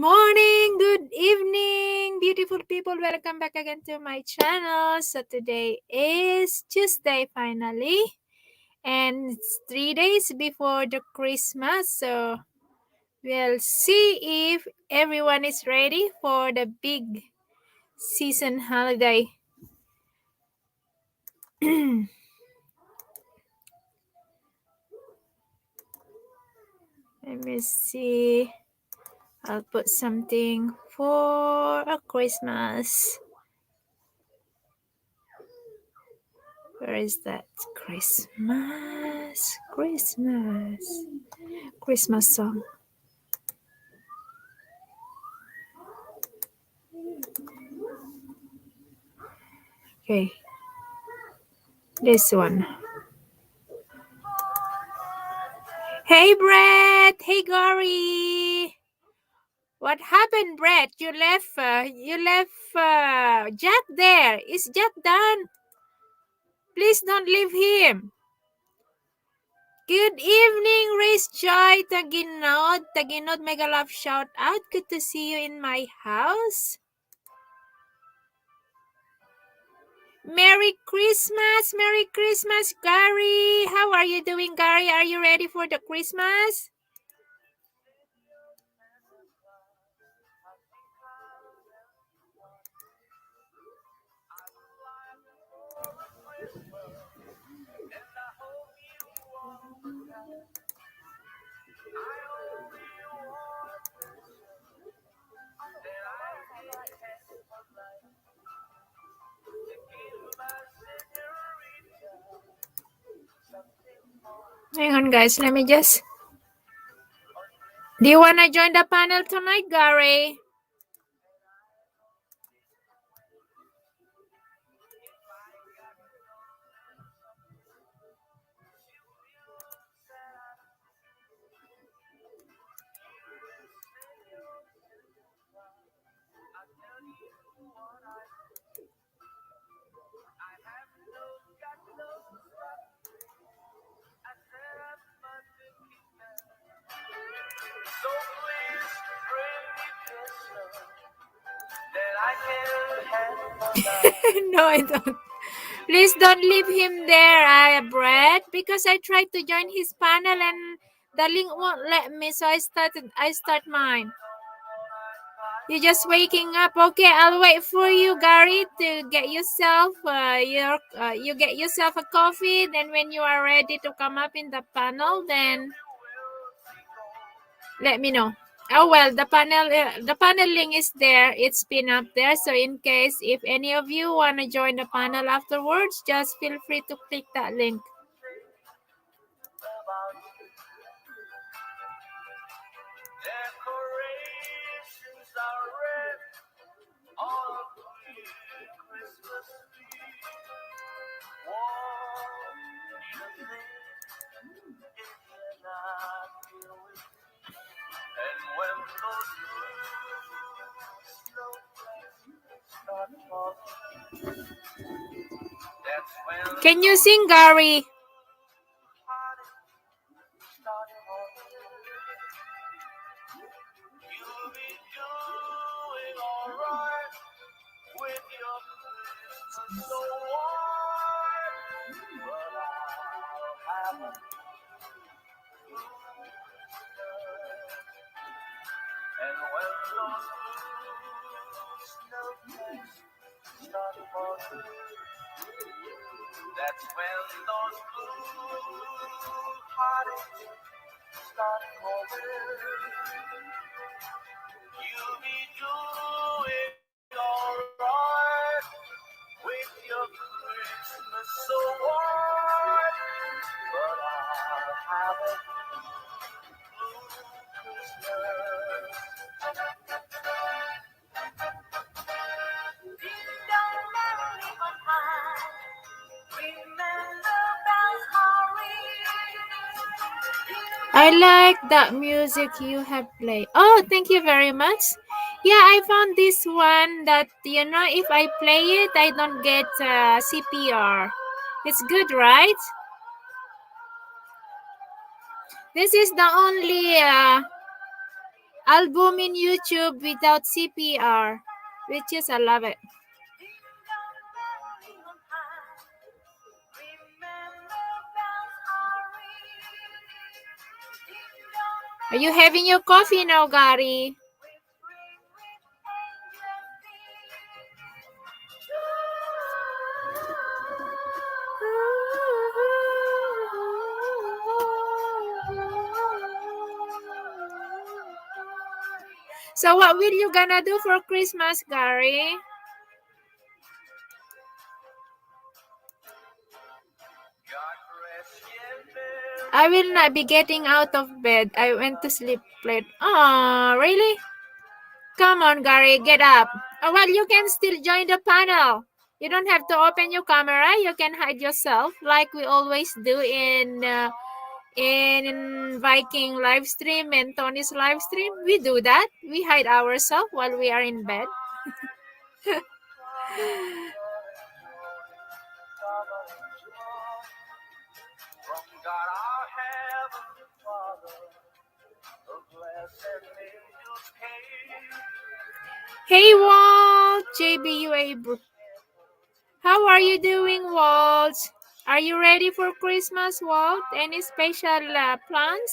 morning, good evening, beautiful people. Welcome back again to my channel. So today is Tuesday finally, and it's 3 days before the Christmas. So we'll see if everyone is ready for the big season holiday. Let me see. I'll put something for a Christmas. Where is that? Christmas song. Okay, this one. Hey Brett, hey Gary. What happened, Brett? You left Jack there. Is Jack done? Please don't leave him. Good evening, Race Joy, Taginod, mega love shout out. Good to see you in my house. Merry Christmas, Gary. How are you doing, Gary? Are you ready for the Christmas? Hang on, guys. Let me just... Do you want to join the panel tonight, Gary? No, I don't. Please don't leave him there, Brett, because I tried to join his panel and the link won't let me, so I start mine. You're just waking up. Okay, I'll wait for you, Gary, to get yourself you get yourself a coffee. Then when you are ready to come up in the panel, then let me know. Oh well, the panel link is there. It's pinned up there. So in case if any of you want to join the panel afterwards, just feel free to click that link. Can you sing, Gary? That's when those blue heartaches start falling. You'll be doing alright with your Christmas so warm, but I'll have a blue Christmas. Ding dong, merrily on high. I like that music you have played. Oh, thank you very much. Yeah, I found this one that, if I play it, I don't get CPR. It's good, right? This is the only album in YouTube without CPR, which is I love it. Are you having your coffee now, Gary? So what will you gonna do for Christmas, Gary? I will not be getting out of bed. I went to sleep late. Oh, really? Come on, Gary, get up. Oh, well, you can still join the panel. You don't have to open your camera. You can hide yourself like we always do in Viking live stream and Tony's live stream. We do that. We hide ourselves while we are in bed. Hey, Walt, JBUA. How are you doing, Walt? Are you ready for Christmas, Walt? Any special plans?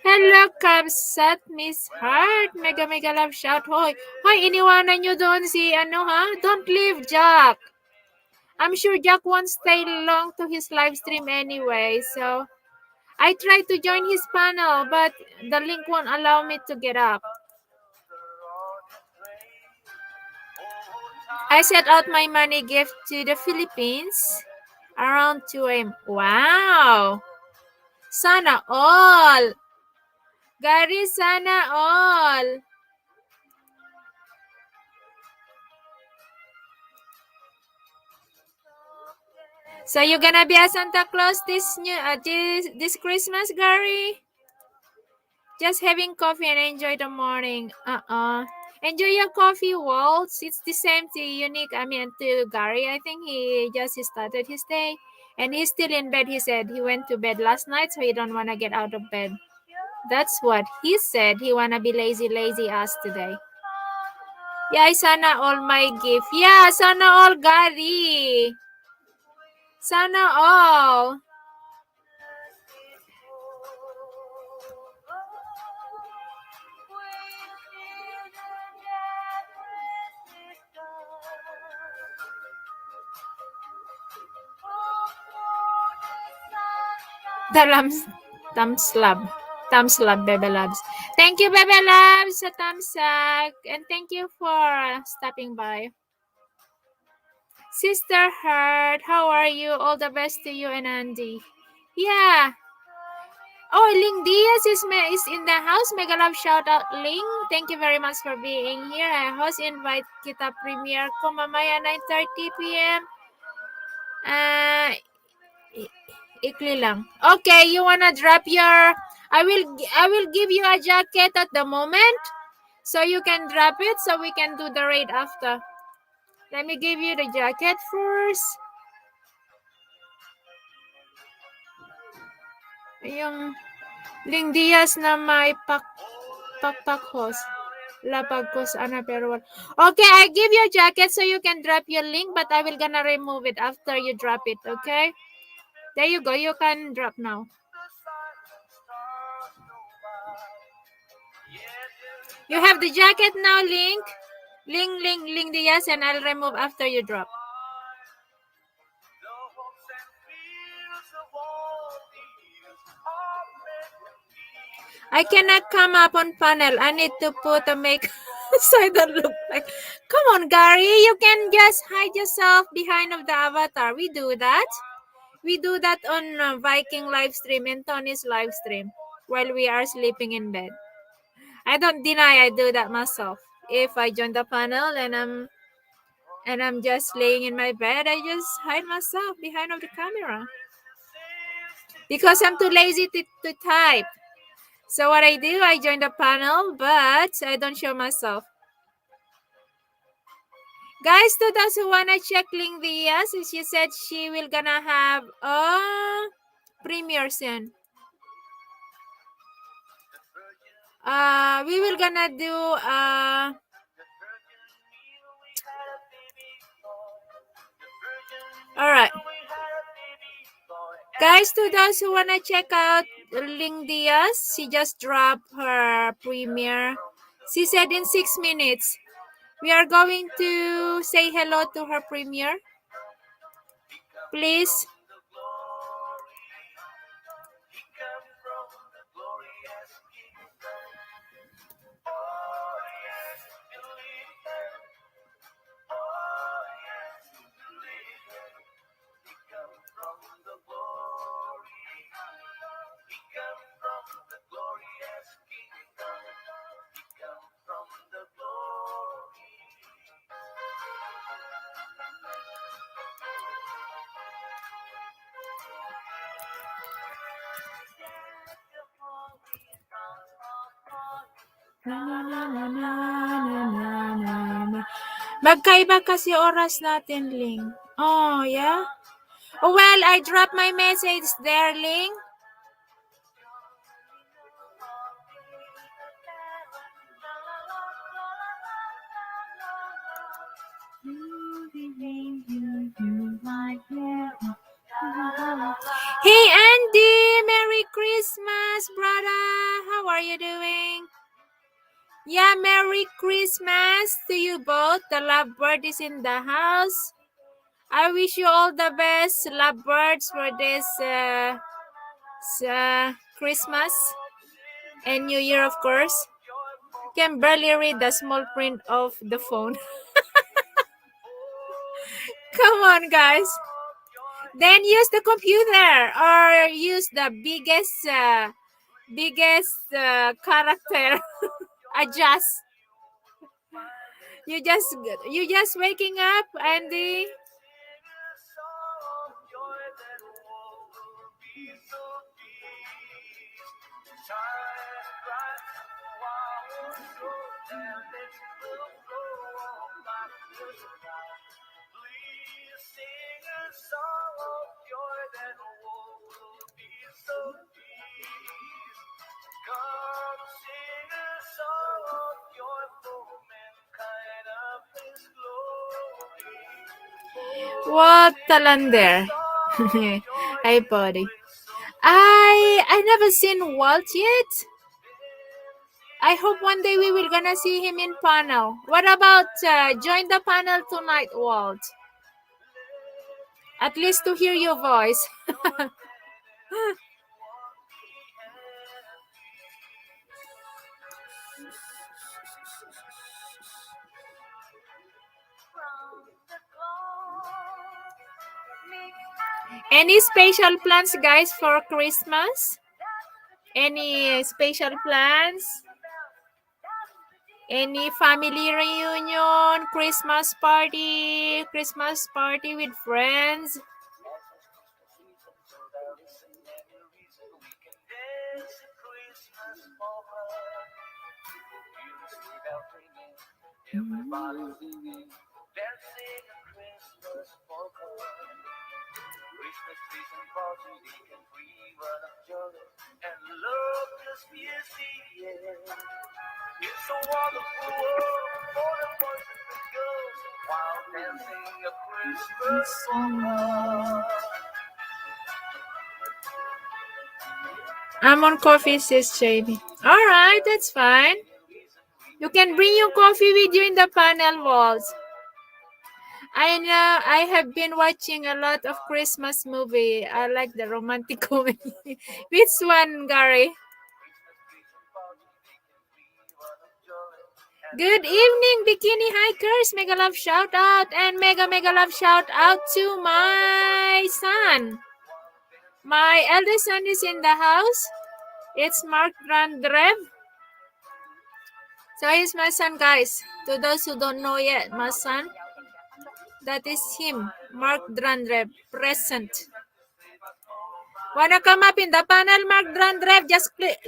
Hello, Kabsat, Miss Heart. Mega love shout. Hoy, iniwanan nyo doon si ano ha? Don't leave, Jack. I'm sure Jack won't stay long to his live stream anyway. So, I tried to join his panel, but the link won't allow me to get up. I set out my money gift to the Philippines around 2 a.m. Wow! Sana all! Gary, sana all! So you gonna be a Santa Claus this Christmas, Gary? Just having coffee and enjoy the morning. Enjoy your coffee, Waltz. It's the same to to Gary. I think he just started his day. And he's still in bed, he said. He went to bed last night, so he don't want to get out of bed. That's what he said. He want to be lazy ass today. Yeah, sana all my gift. Yeah, sana all, Gary. Sana all. The thumbs love, Bebe Labs. Thank you, Bebe Labs, sa thumbs up. And thank you for stopping by. Sister Heart, how are you? All the best to you and Andy. Yeah. Oh, Ling Diaz is in the house. Mega love shout out, Ling. Thank you very much for being here. I host invite kita premiere ko mamaya 9:30 p.m. Ikli lang. Okay, you wanna drop your... I will give you a jacket at the moment. So you can drop it so we can do the raid after. Let me give you the jacket first. Yung Ling Diaz na may pakpakos. Lapagkos ana pero... Okay, I give you a jacket so you can drop your link, but I will gonna remove it after you drop it, okay? There you go. You can drop now. You have the jacket now, Link. Link Diaz, and I'll remove after you drop. I cannot come up on panel. I need to put a make so I don't look like... Come on, Gary. You can just hide yourself behind of the avatar. We do that. We do that on Viking live stream and Tony's live stream while we are sleeping in bed. I don't deny I do that myself. If I join the panel and I'm just laying in my bed, I just hide myself behind of the camera because I'm too lazy to type. So what I do, I join the panel, but I don't show myself. Guys, to those who wanna check Ling Diaz, she said she will gonna have a premiere soon. We will gonna do alright. Guys, to those who wanna check out Ling Diaz, she just dropped her premiere. She said in 6 minutes. We are going to say hello to her premiere. Please. Magkaiba kasi oras natin, Ling. Oh, yeah? Oh, well, I dropped my message there, Ling. Hey, Andy! Merry Christmas, brother! How are you doing? Yeah, Merry Christmas to you both. The lovebird is in the house. I wish you all the best, lovebirds, for this Christmas and New Year, of course. Can barely read the small print of the phone. Come on, guys. Then use the computer or use the biggest character. Adjust. You just waking up, Andy. What talander? Hi, buddy. I never seen Walt yet. I hope one day we will gonna see him in panel. What about join the panel tonight, Walt? At least to hear your voice. Any special plans, guys, for Christmas? Any special plans? Any family reunion, Christmas party with friends? It's a wonderful world for the boys and the girls while dancing a Christmas song. I'm on coffee, says Jamie. Alright, that's fine. You can bring your coffee with you in the panel walls. I know I have been watching a lot of Christmas movie. I like the romantic comedy. Which one, Gary? Good evening, Bikini Hikers. Mega love shout out and mega love shout out to my son. My eldest son is in the house. It's Mark Randrev. So he's my son, guys. To those who don't know yet, my son. That is him, Mark Drandrev, present. Wanna come up in the panel, Mark Drandrev? Just click.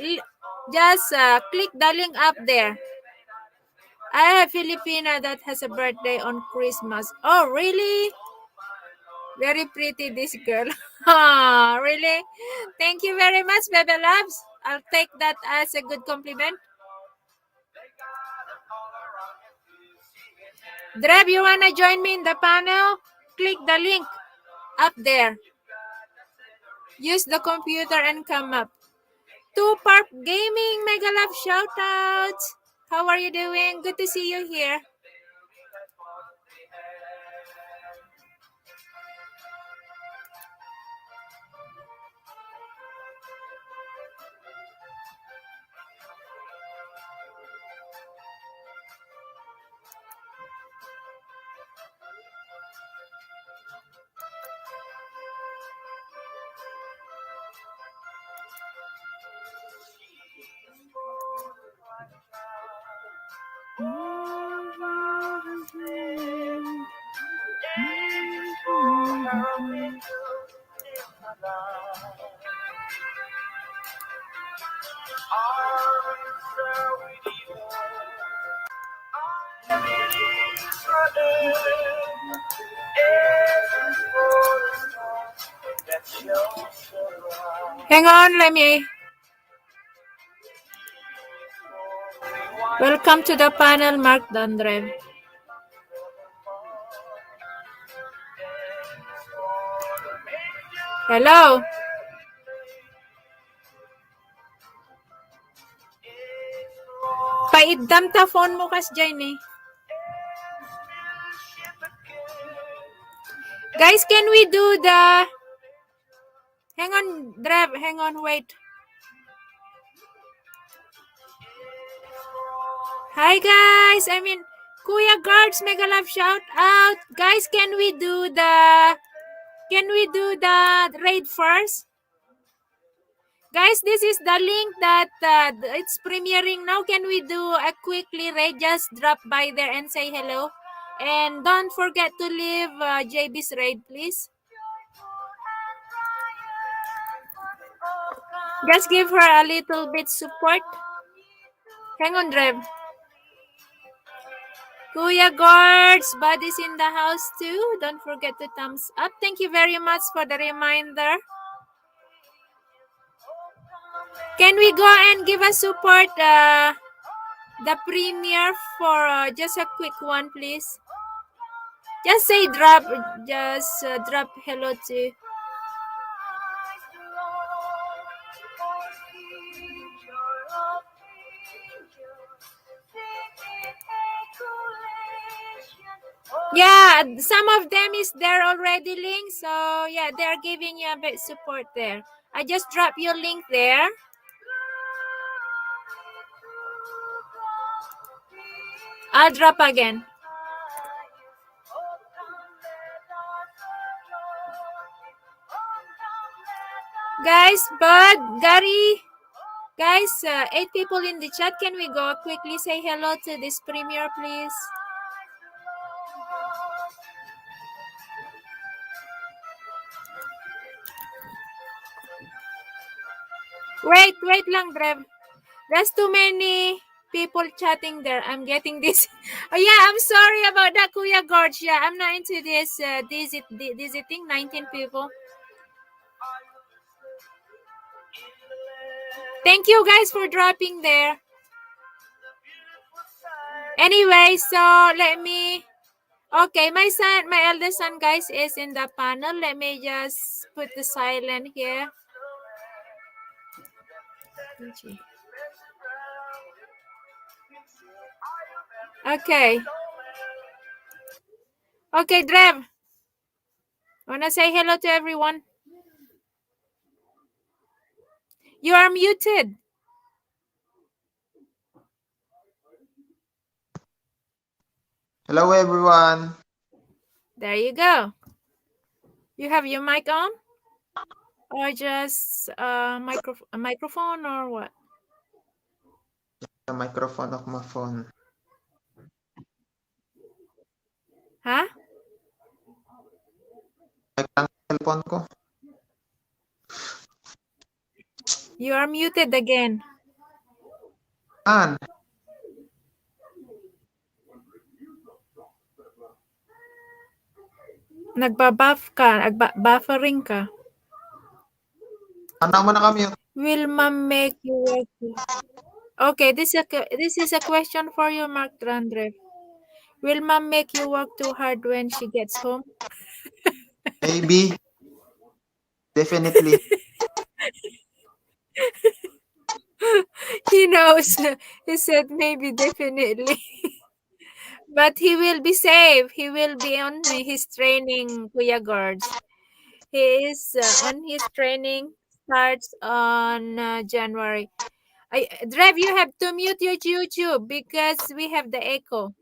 Just click the link up there. I have a Filipina that has a birthday on Christmas. Oh, really? Very pretty, this girl. Oh, really? Thank you very much, Bebe Labs. I'll take that as a good compliment. Dreb, you wanna join me in the panel? Click the link up there. Use the computer and come up. Two Park Gaming, Mega Love shoutouts. How are you doing? Good to see you here. Hang on, let me. Welcome to the panel, Mark Dandrev. Hello. Paidam ta phone mo kas dyan eh. Guys, can we do the... Hang on, Drev. Hang on, wait. Hi, guys. Kuya Guards, Mega Love shout out. Guys, can we do the raid first? Guys, this is the link that it's premiering now. Can we do a quickly raid? Just drop by there and say hello. And don't forget to leave JB's raid, please. Just give her a little bit support. Hang on, Drev. Kuya Guards, buddies in the house too. Don't forget to thumbs up. Thank you very much for the reminder. Can we go and give a support the premiere for just a quick one, please? Just say drop hello to. Yeah, some of them is there already link, so yeah, they're giving you a bit support there. I just drop your link there. I'll drop again. Guys, Bud, Gary, guys, 8 people in the chat. Can we go quickly say hello to this premiere, please? Wait lang, Drev. There's too many people chatting there. I'm getting this. Oh yeah, I'm sorry about that, Kuya Gorge. Yeah, I'm not into this thing. 19 people. Thank you guys for dropping there. Anyway, so let me... Okay, my eldest son, guys, is in the panel. Let me just put the silent here. Okay. Okay, Drev. Wanna say hello to everyone? You are muted. Hello, everyone. There you go. You have your mic on? Or just a microphone or what? The microphone of my phone. Huh? Mic lang cellphone ko. You are muted again. An, Buffering ka. ano mo nakamute? Will mom make you work? Okay, this is a question for you, Mark Randre. Will mom make you work too hard when she gets home? Maybe, definitely. He knows. He said maybe definitely. But he will be safe. He will be on his training, Kuya Gorge. He is on his training, starts on January. Drev, you have to mute your YouTube because we have the echo.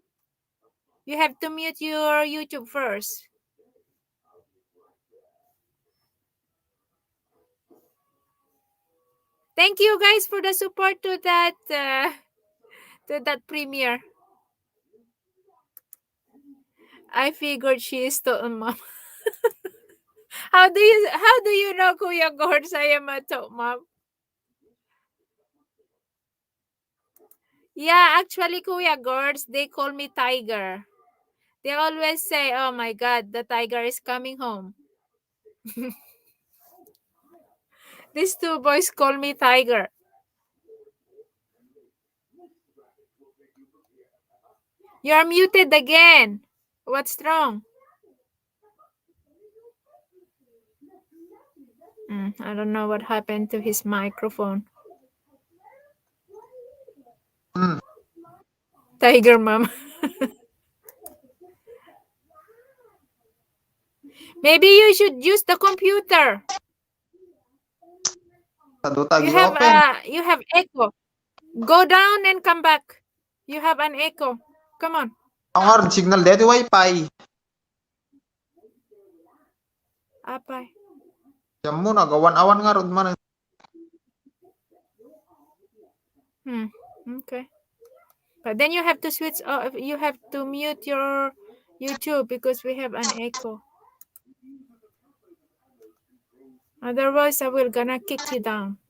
You have to mute your YouTube first. Thank you guys for the support to that premiere. I figured she is still a mom. How do you know, Kuya Gorge, I am a top mom? Yeah, actually, Kuya Gorge, they call me Tiger. They always say, "Oh my God, the tiger is coming home." These two boys call me Tiger. You're muted again. What's wrong? I don't know what happened to his microphone. Hmm, Tiger mom. Maybe you should use the computer. sadutag i-open. You have echo. Go down and come back. You have an echo. Come on. Ang hard signal dito wifi. Apay. Yan mo, nagawan-awan nga rod man. Okay. But then you have to switch off. You have to mute your YouTube because we have an echo. Otherwise, I will gonna kick you down.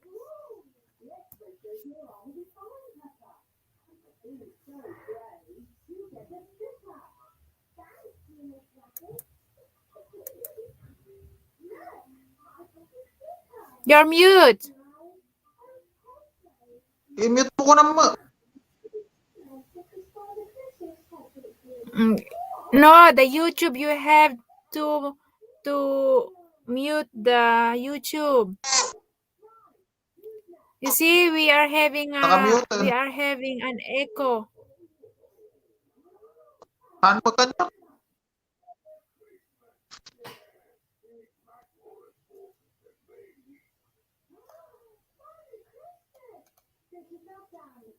You're mute. I-mute mo ko naman. No, the YouTube you have to mute the YouTube. You see, we are having Nakamute. an echo. Ano pa kanya?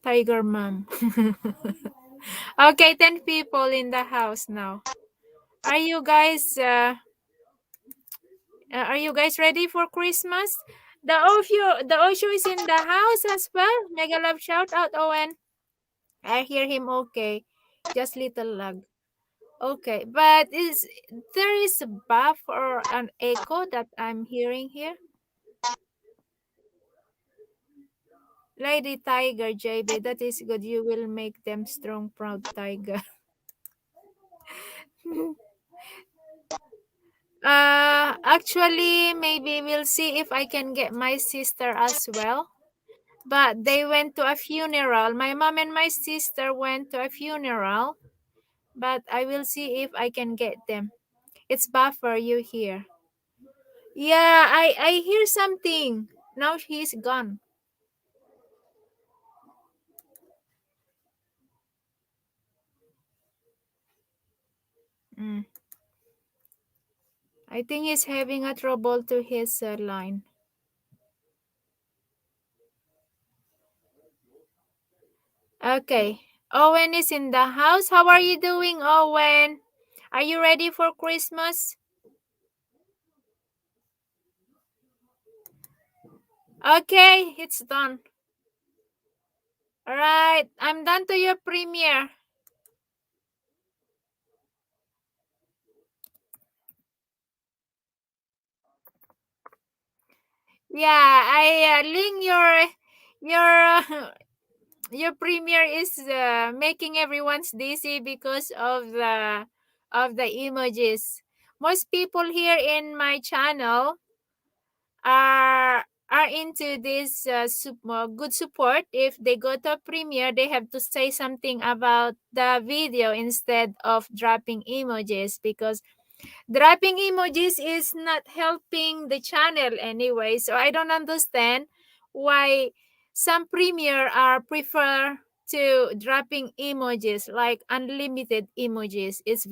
Tiger mom. Okay, 10 people in the house now. Are you guys ready for Christmas? The Osho is in the house as well. Mega love shout out, Owen. I hear him okay. Just little lag. Okay, but there is a buff or an echo that I'm hearing here? Lady Tiger, JB, that is good. You will make them strong, proud tiger. Actually, maybe we'll see if I can get my sister as well. But they went to a funeral. My mom and my sister went to a funeral. But I will see if I can get them. It's Buffer, you hear. Yeah, I hear something. Now he's gone. Mm. I think he's having a trouble to his line. Okay. Owen is in the house. How are you doing, Owen? Are you ready for Christmas? Okay, it's done. All right, I'm done to your premiere. Yeah, I link your your premiere is making everyone's dizzy because of the emojis. Most people here in my channel are into this good support. If they go to a premiere, they have to say something about the video instead of dropping emojis, because dropping emojis is not helping the channel anyway. So I don't understand why some premiere are prefer to dropping emojis, like unlimited emojis. It's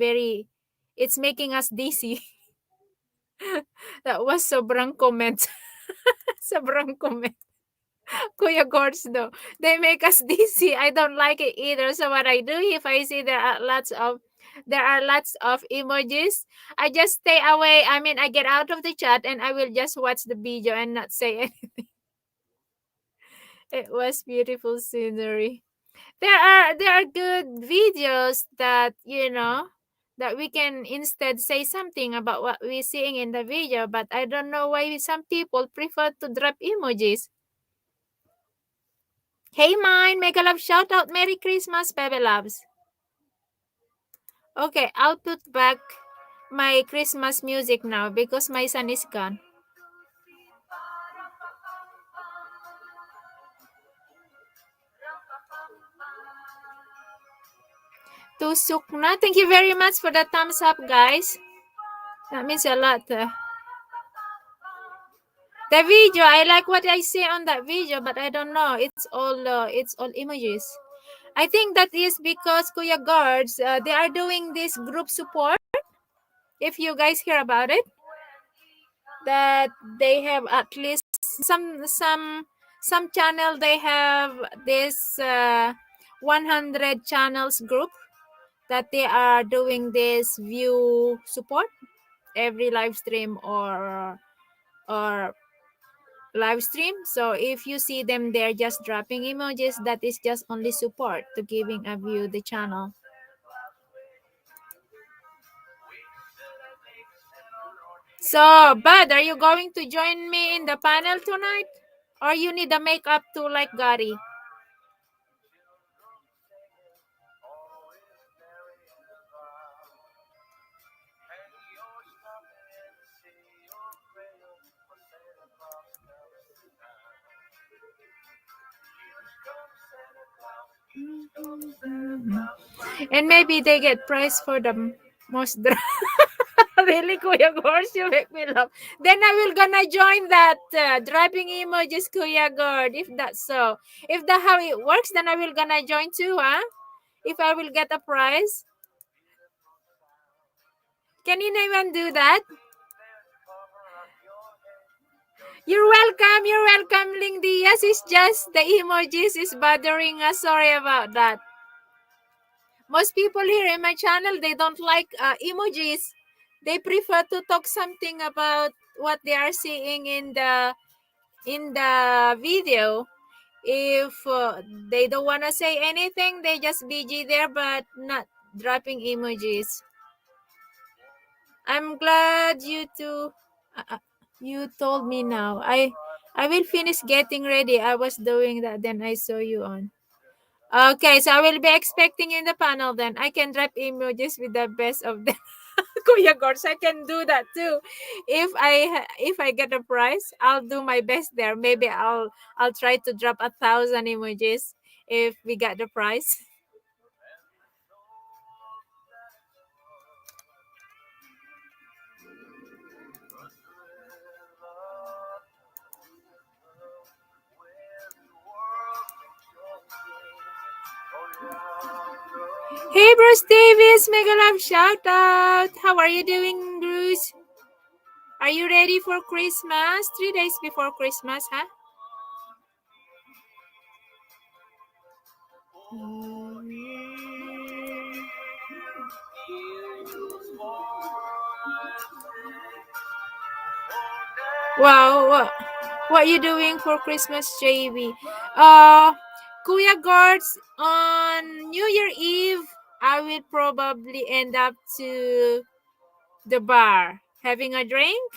making us dizzy. That was sobrang comment. Sobrang comment. Kuya Gords, though. They make us dizzy. I don't like it either. So what I do, if I see there are lots of emojis, I just stay away. I mean, I get out of the chat and I will just watch the video and not say anything. It was beautiful scenery. There are good videos that, that we can instead say something about what we're seeing in the video, but I don't know why some people prefer to drop emojis. Hey mine, mega love shout out, Merry Christmas, Bebe loves. Okay, I'll put back my Christmas music now because my son is gone. To Sukna, thank you very much for the thumbs up, guys. That means a lot. The video, I like what I see on that video, but I don't know. It's all emojis. I think that is because Kuya Guards, they are doing this group support. If you guys hear about it, that they have at least some channel, they have this 100 channels group that they are doing this view support every live stream or live stream. So if you see them there just dropping emojis, that is just only support to giving a view the channel. So, Bud, are you going to join me in the panel tonight? Or you need a makeup too like Gary? And maybe they get prize for the most really, Kuya Gord, you make me laugh. Then I will gonna join that dropping emojis, Kuya Gord, if that's so. If that's how it works, then I will gonna join too, huh? If I will get a prize. Can you even do that? You're welcome, Ling Diaz. It's just the emojis is bothering us. Sorry about that. Most people here in my channel, they don't like emojis. They prefer to talk something about what they are seeing in the video. If they don't want to say anything, they just BG there but not dropping emojis. I'm glad you told me now. I will finish getting ready. I was doing that, then I saw you on. Okay, so I will be expecting you in the panel then. I can drop emojis with the best of them. Kuya Gors, I can do that too. If I get a prize, I'll do my best there. Maybe I'll try to drop 1,000 emojis if we get the prize. Hey Bruce Davis, mega love shout out. How are you doing, Bruce? Are you ready for Christmas? 3 days before Christmas, huh? Wow, what are you doing for Christmas, JB? Kuya Guards, on New Year Eve, I will probably end up to the bar having a drink.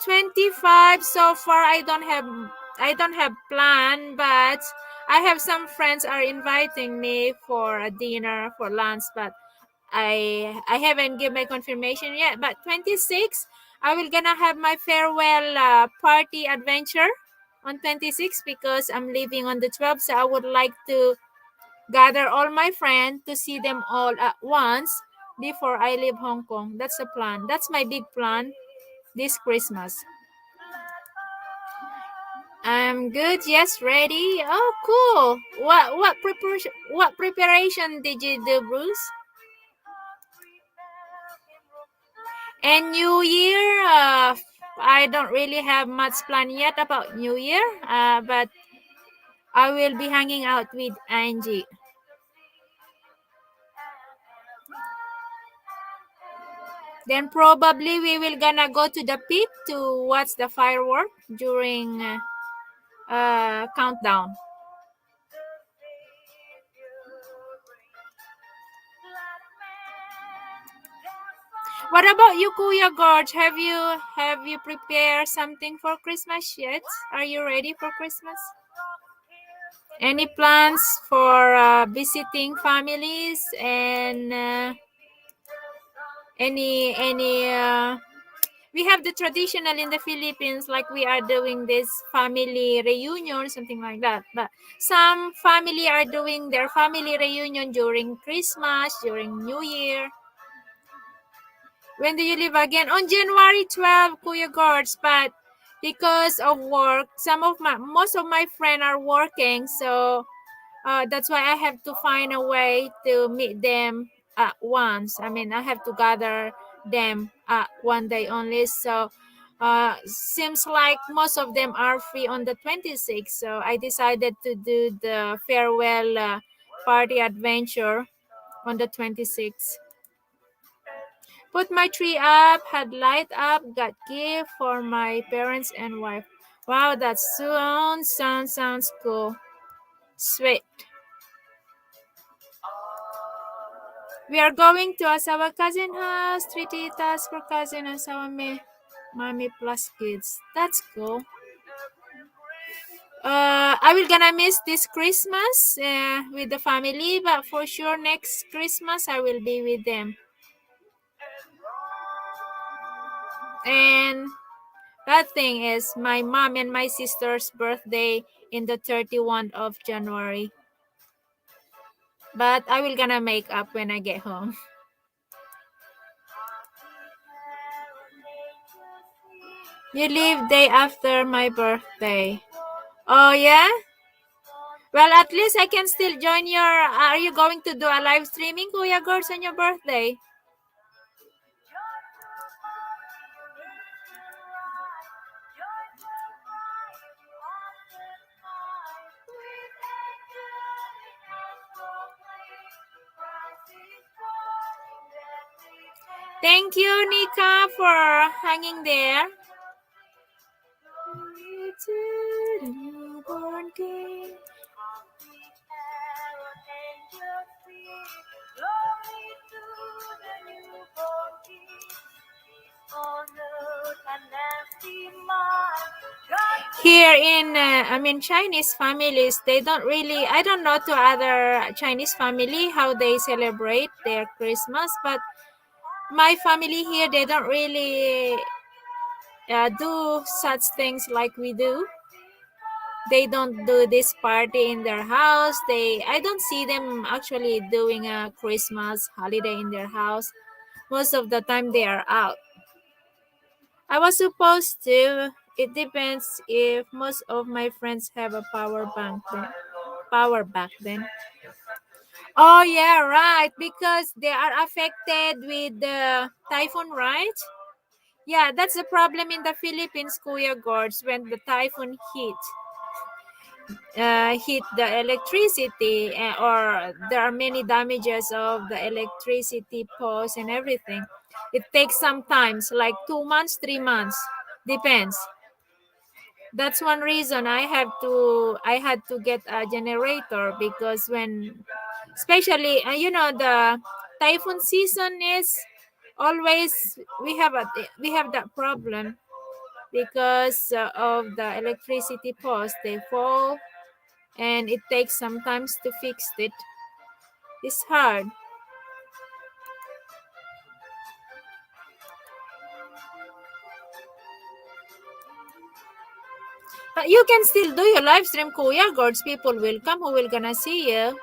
25 so far. I don't have plan, but I have some friends are inviting me for a dinner for lunch, but I haven't give my confirmation yet. But 26, I will gonna have my farewell party adventure on 26 because I'm leaving on the 12th. So I would like to gather all my friends to see them all at once before I leave Hong Kong. That's the plan. That's my big plan this Christmas. I'm good. Yes, ready. Oh, cool. What preparation did you do, Bruce? And New Year. I don't really have much plan yet about New Year. But I will be hanging out with Angie. Then probably we will gonna go to the peak to watch the firework during countdown. What about you, Kuya Gorge? Have you prepared something for Christmas yet? Are you ready for Christmas? Any plans for visiting families and any we have the traditional in the Philippines, like we are doing this family reunion, something like that. But some family are doing their family reunion during Christmas, during New Year. When do you leave again? On January 12, Kuya Gorge. But because of work, most of my friends are working, so that's why I have to find a way to meet them at once. I mean, I have to gather them one day only. So seems like most of them are free on the 26th. So I decided to do the farewell party adventure on the 26th. Put my tree up, had light up, got gift for my parents and wife. Wow, that sounds cool. Sweet. We are going to Asawa cousin house, three titas for cousin Asawa me, mommy plus kids. That's cool. I will gonna miss this Christmas with the family, but for sure next Christmas I will be with them. And that thing is my mom and my sister's birthday in the 31st of January. But I will gonna make up when I get home. You leave day after my birthday. Oh yeah? Well, at least I can still join your. Are you going to do a live streaming, Kuya Girls, on your birthday? Thank you, Nika, for hanging there. To the newborn king. Here in, Chinese families, they don't really, I don't know to other Chinese family how they celebrate their Christmas, but my family here, they don't really do such things like we do. They don't do this party in their house. I don't see them actually doing a Christmas holiday in their house. Most of the time they are out. I was supposed to. It depends if most of my friends have a power bank then. Power back then. Oh yeah, right. Because they are affected with the typhoon, right? Yeah, that's the problem in the Philippines, Kuya Gorge, when the typhoon hit the electricity, or there are many damages of the electricity poles and everything. It takes some times, like 2 months, 3 months, depends. That's one reason I had to get a generator, because when, especially the typhoon season is always, we have that problem, because of the electricity poles, they fall, and it takes sometimes to fix it. It's hard. But you can still do your live stream, Kuya. Gods, people will come who will gonna see you.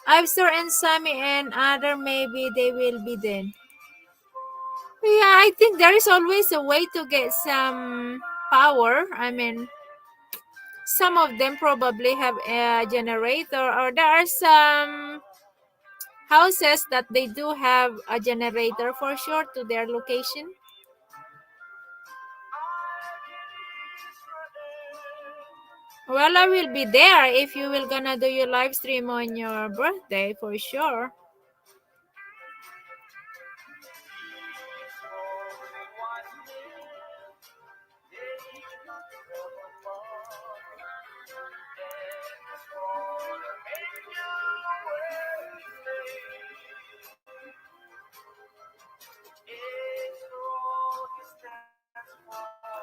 I'm sure and Sammy and other maybe they will be then. Yeah, I think there is always a way to get some power. I mean, some of them probably have a generator, or there are some houses that they do have a generator for sure to their location. Well, I will be there if you will gonna do your live stream on your birthday for sure.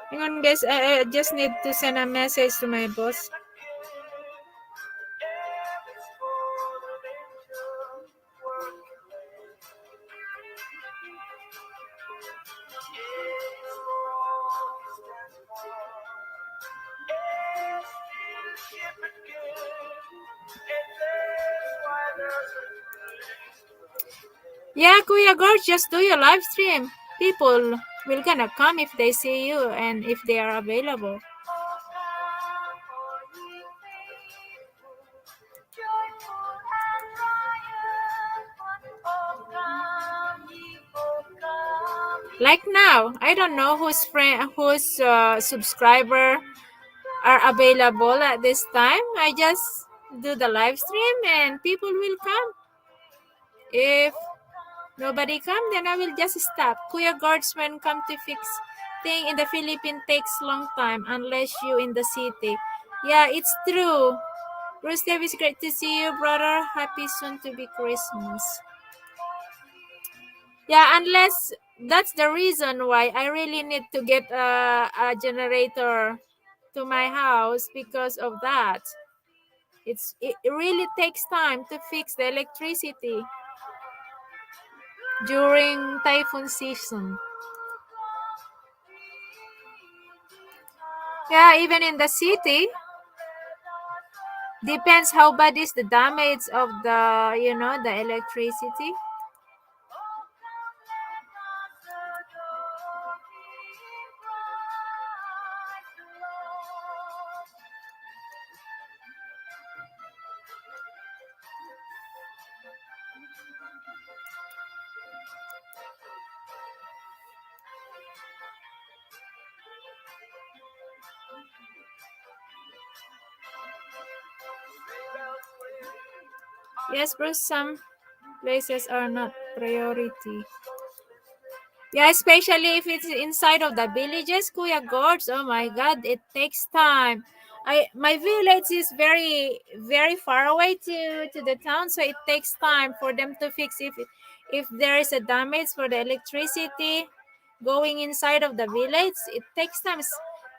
Hang on, guys. I just need to send a message to my boss. Yeah, Kuya Gorge, just do your live stream. People will gonna come if they see you and if they are available. Like now, I don't know whose subscriber are available at this time. I just do the live stream and people will come. If nobody come, then I will just stop. Kuya Guardsman come to fix thing in the Philippines takes long time unless you in the city. Yeah, it's true. Bruce Davis, great to see you, brother. Happy soon to be Christmas. Yeah, unless that's the reason why I really need to get a generator to my house because of that. It really takes time to fix the electricity during typhoon season. Yeah, even in the city, depends how bad is the damage of the electricity. Yes, Bruce, some places are not priority. Yeah, especially if it's inside of the villages, Kuya Gorge. Oh my God, it takes time. My village is very far away to the town, so it takes time for them to fix if there is a damage for the electricity going inside of the village. It takes time.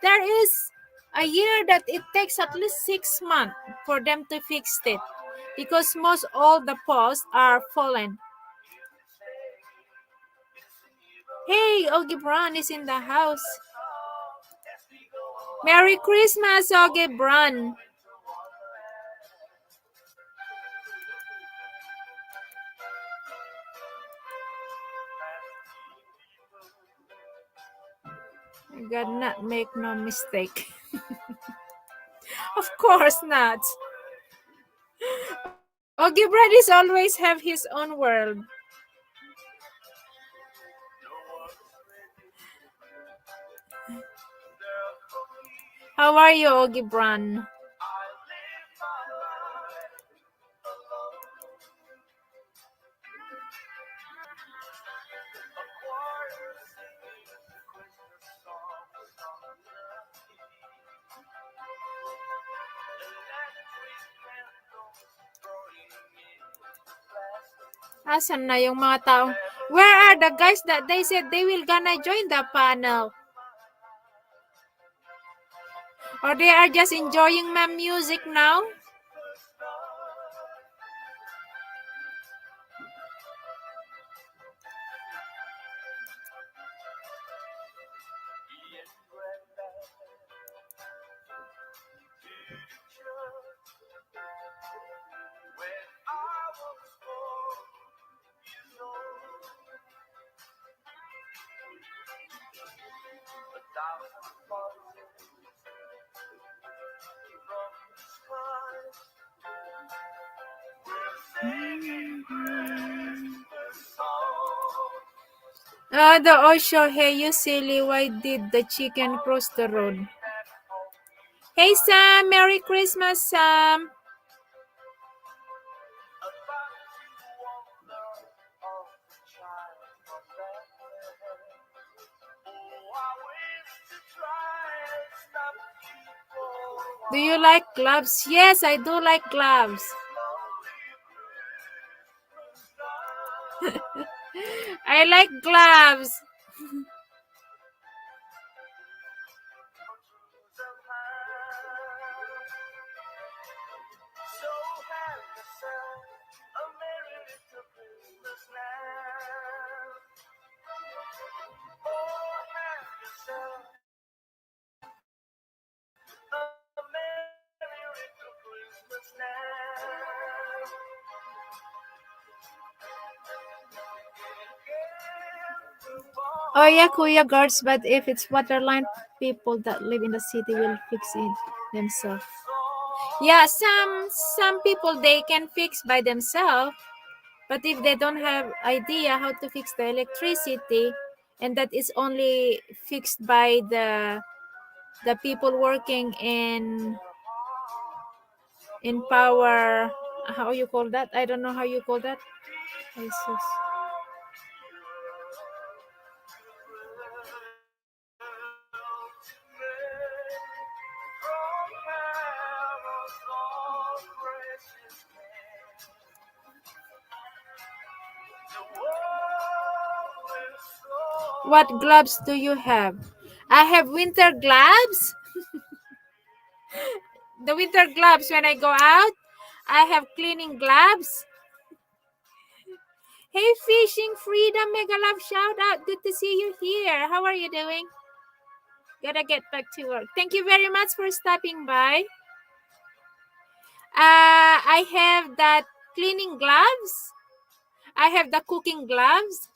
There is a year that it takes at least 6 months for them to fix it because most all the posts are fallen. Hey, Ogie Brown is in the house. Merry Christmas, Ogie Brown. God not make no mistake. Of course not. Ogie Brown is always have his own world. How are you, Ogie Brown? Asan na yung mga taong... Where are the guys that they said they will gonna join the panel? Or they are just enjoying my music now? The Osho, hey you silly, why did the chicken cross the road? Hey Sam, Merry Christmas Sam. Do you like gloves? Yes, I do like gloves. I like gloves. Oh yeah, Kuya guards, but if it's waterline, people that live in the city will fix it themselves. Yeah, some people they can fix by themselves, but if they don't have idea how to fix the electricity, and that is only fixed by the people working in power, how you call that? I don't know how you call that. Jesus. What gloves do you have? I have winter gloves. The winter gloves when I go out. I have cleaning gloves. Hey, Fishing Freedom, mega love shout out. Good to see you here. How are you doing? Gotta get back to work. Thank you very much for stopping by. I have that cleaning gloves. I have the cooking gloves.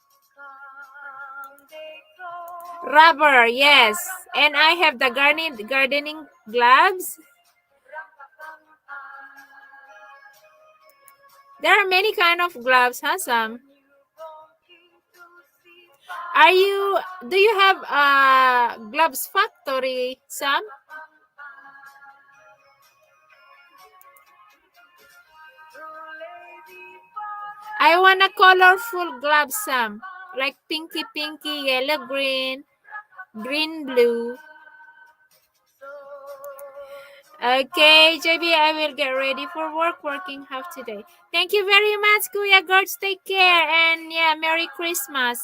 Rubber, yes. And I have the gardening gloves. There are many kind of gloves, huh, Sam? Do you have a gloves factory, Sam? I want a colorful gloves, Sam. Like pinky, yellow, green, blue. Okay, JB, I will get ready for work, working half today. Thank you very much, Kuya Guards. Take care, and yeah, Merry Christmas.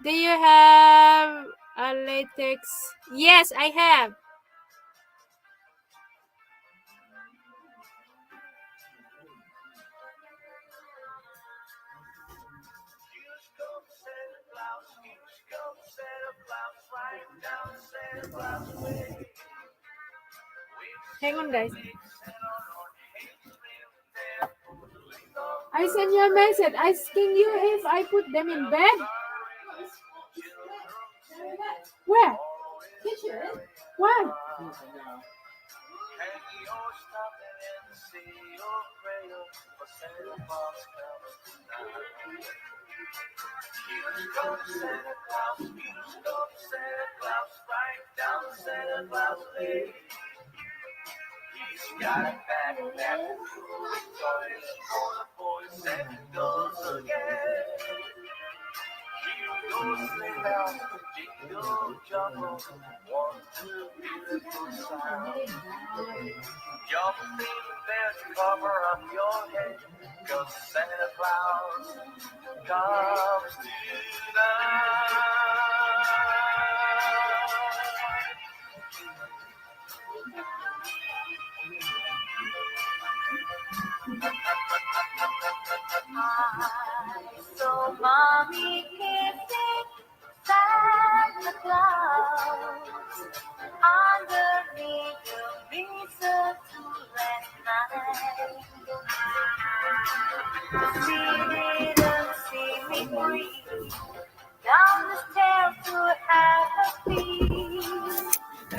Do you have a latex? Yes, I have. Hang on, guys. I sent you a message asking you if I put them in bed. Where? Kitchen. Why?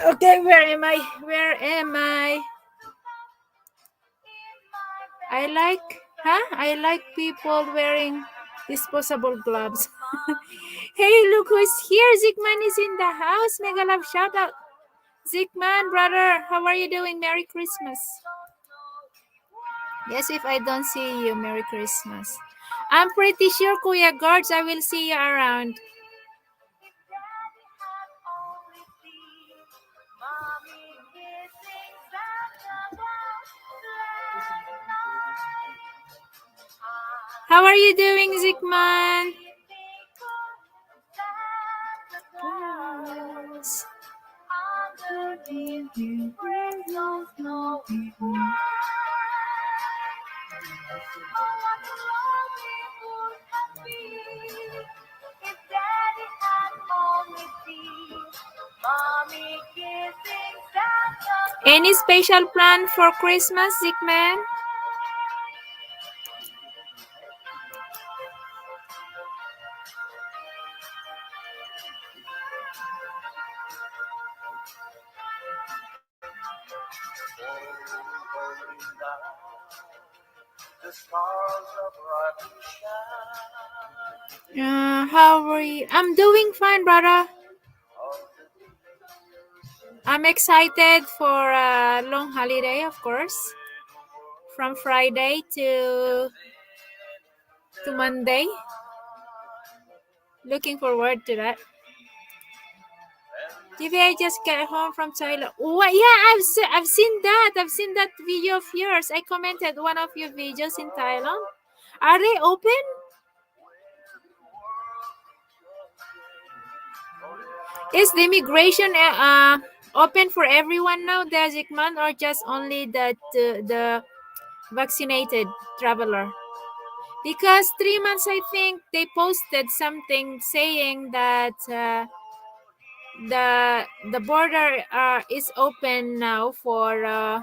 Okay, where am I? Where am I? I like people wearing disposable gloves. Hey, look who's here. Zigman is in the house. Mega love shout out. Zigman, brother, how are you doing? Merry Christmas. Yes, if I don't see you, Merry Christmas. I'm pretty sure, Kuya Guards, I will see you around. How are you doing, Zigman? Any special plan for Christmas, Zigman? How are you? I'm doing fine, brother. I'm excited for a long holiday, of course, from Friday to Monday. Looking forward to that. TV, I just got home from Thailand. Oh, yeah, I've seen that. I've seen that video of yours. I commented one of your videos in Thailand. Are they open? Is the immigration open for everyone now, the Zikman, or just only the vaccinated traveler? Because 3 months, I think they posted something saying that the border is open now for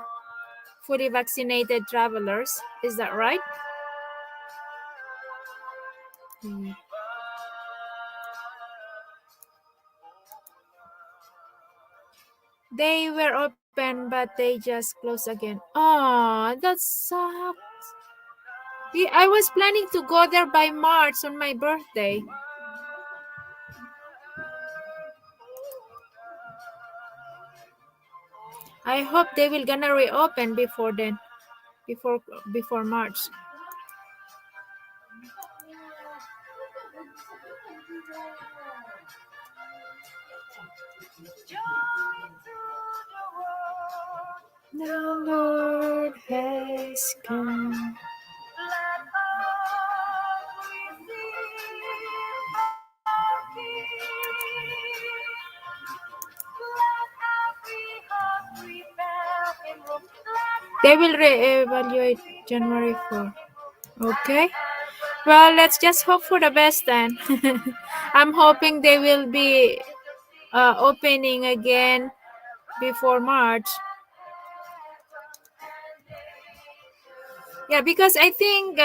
fully vaccinated travelers. Is that right? Mm. They were open, but they just closed again. Oh, that sucks. I was planning to go there by March on my birthday. I hope they will gonna reopen before then, before before March. The Lord has come. They will re-evaluate January 4. Okay. Well, let's just hope for the best then. I'm hoping they will be opening again before March. Yeah, because I think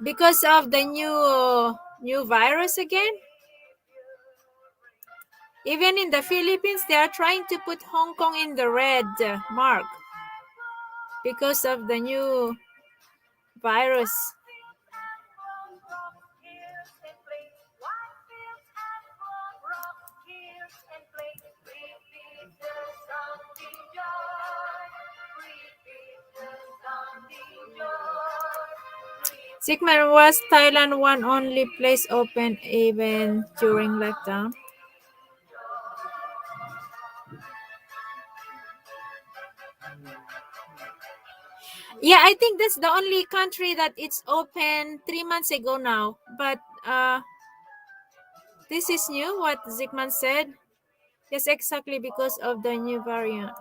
because of the new virus again, even in the Philippines, they are trying to put Hong Kong in the red mark because of the new virus. Sigmund, was Thailand one only place open even during lockdown? Yeah, I think that's the only country that it's open 3 months ago now. But this is new, what Zikman said. Yes, exactly because of the new variant.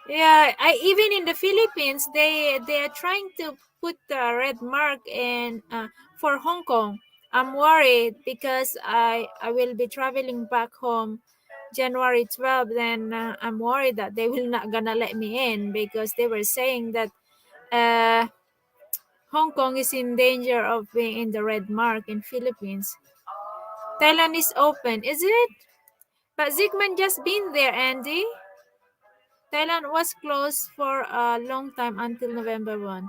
Yeah, even in the Philippines, they are trying to put the red mark in for Hong Kong. I'm worried because I will be traveling back home January 12th. Then I'm worried that they will not gonna let me in because they were saying that uh, Hong Kong is in danger of being in the red mark in Philippines. Thailand is open, is it? But Zigman just been there, Andy. Thailand was closed for a long time until November 1.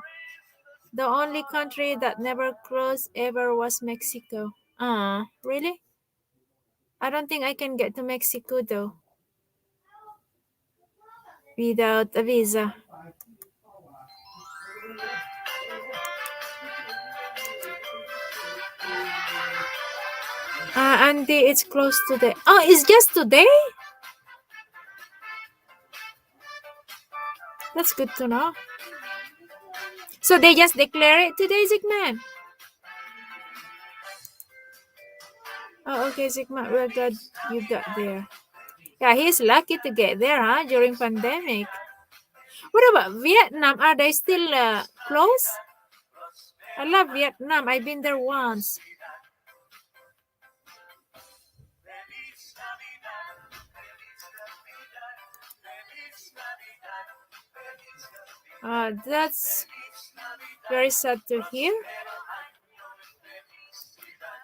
The only country that never closed ever was Mexico. Really? I don't think I can get to Mexico though without a visa. Andy, it's closed today. Oh, it's just today? That's good to know. So they just declare it today, Zigman? Oh, okay, Zigman. We're glad you got there. Yeah, he's lucky to get there, huh? During pandemic. What about Vietnam? Are they still closed? I love Vietnam. I've been there once. That's very sad to hear.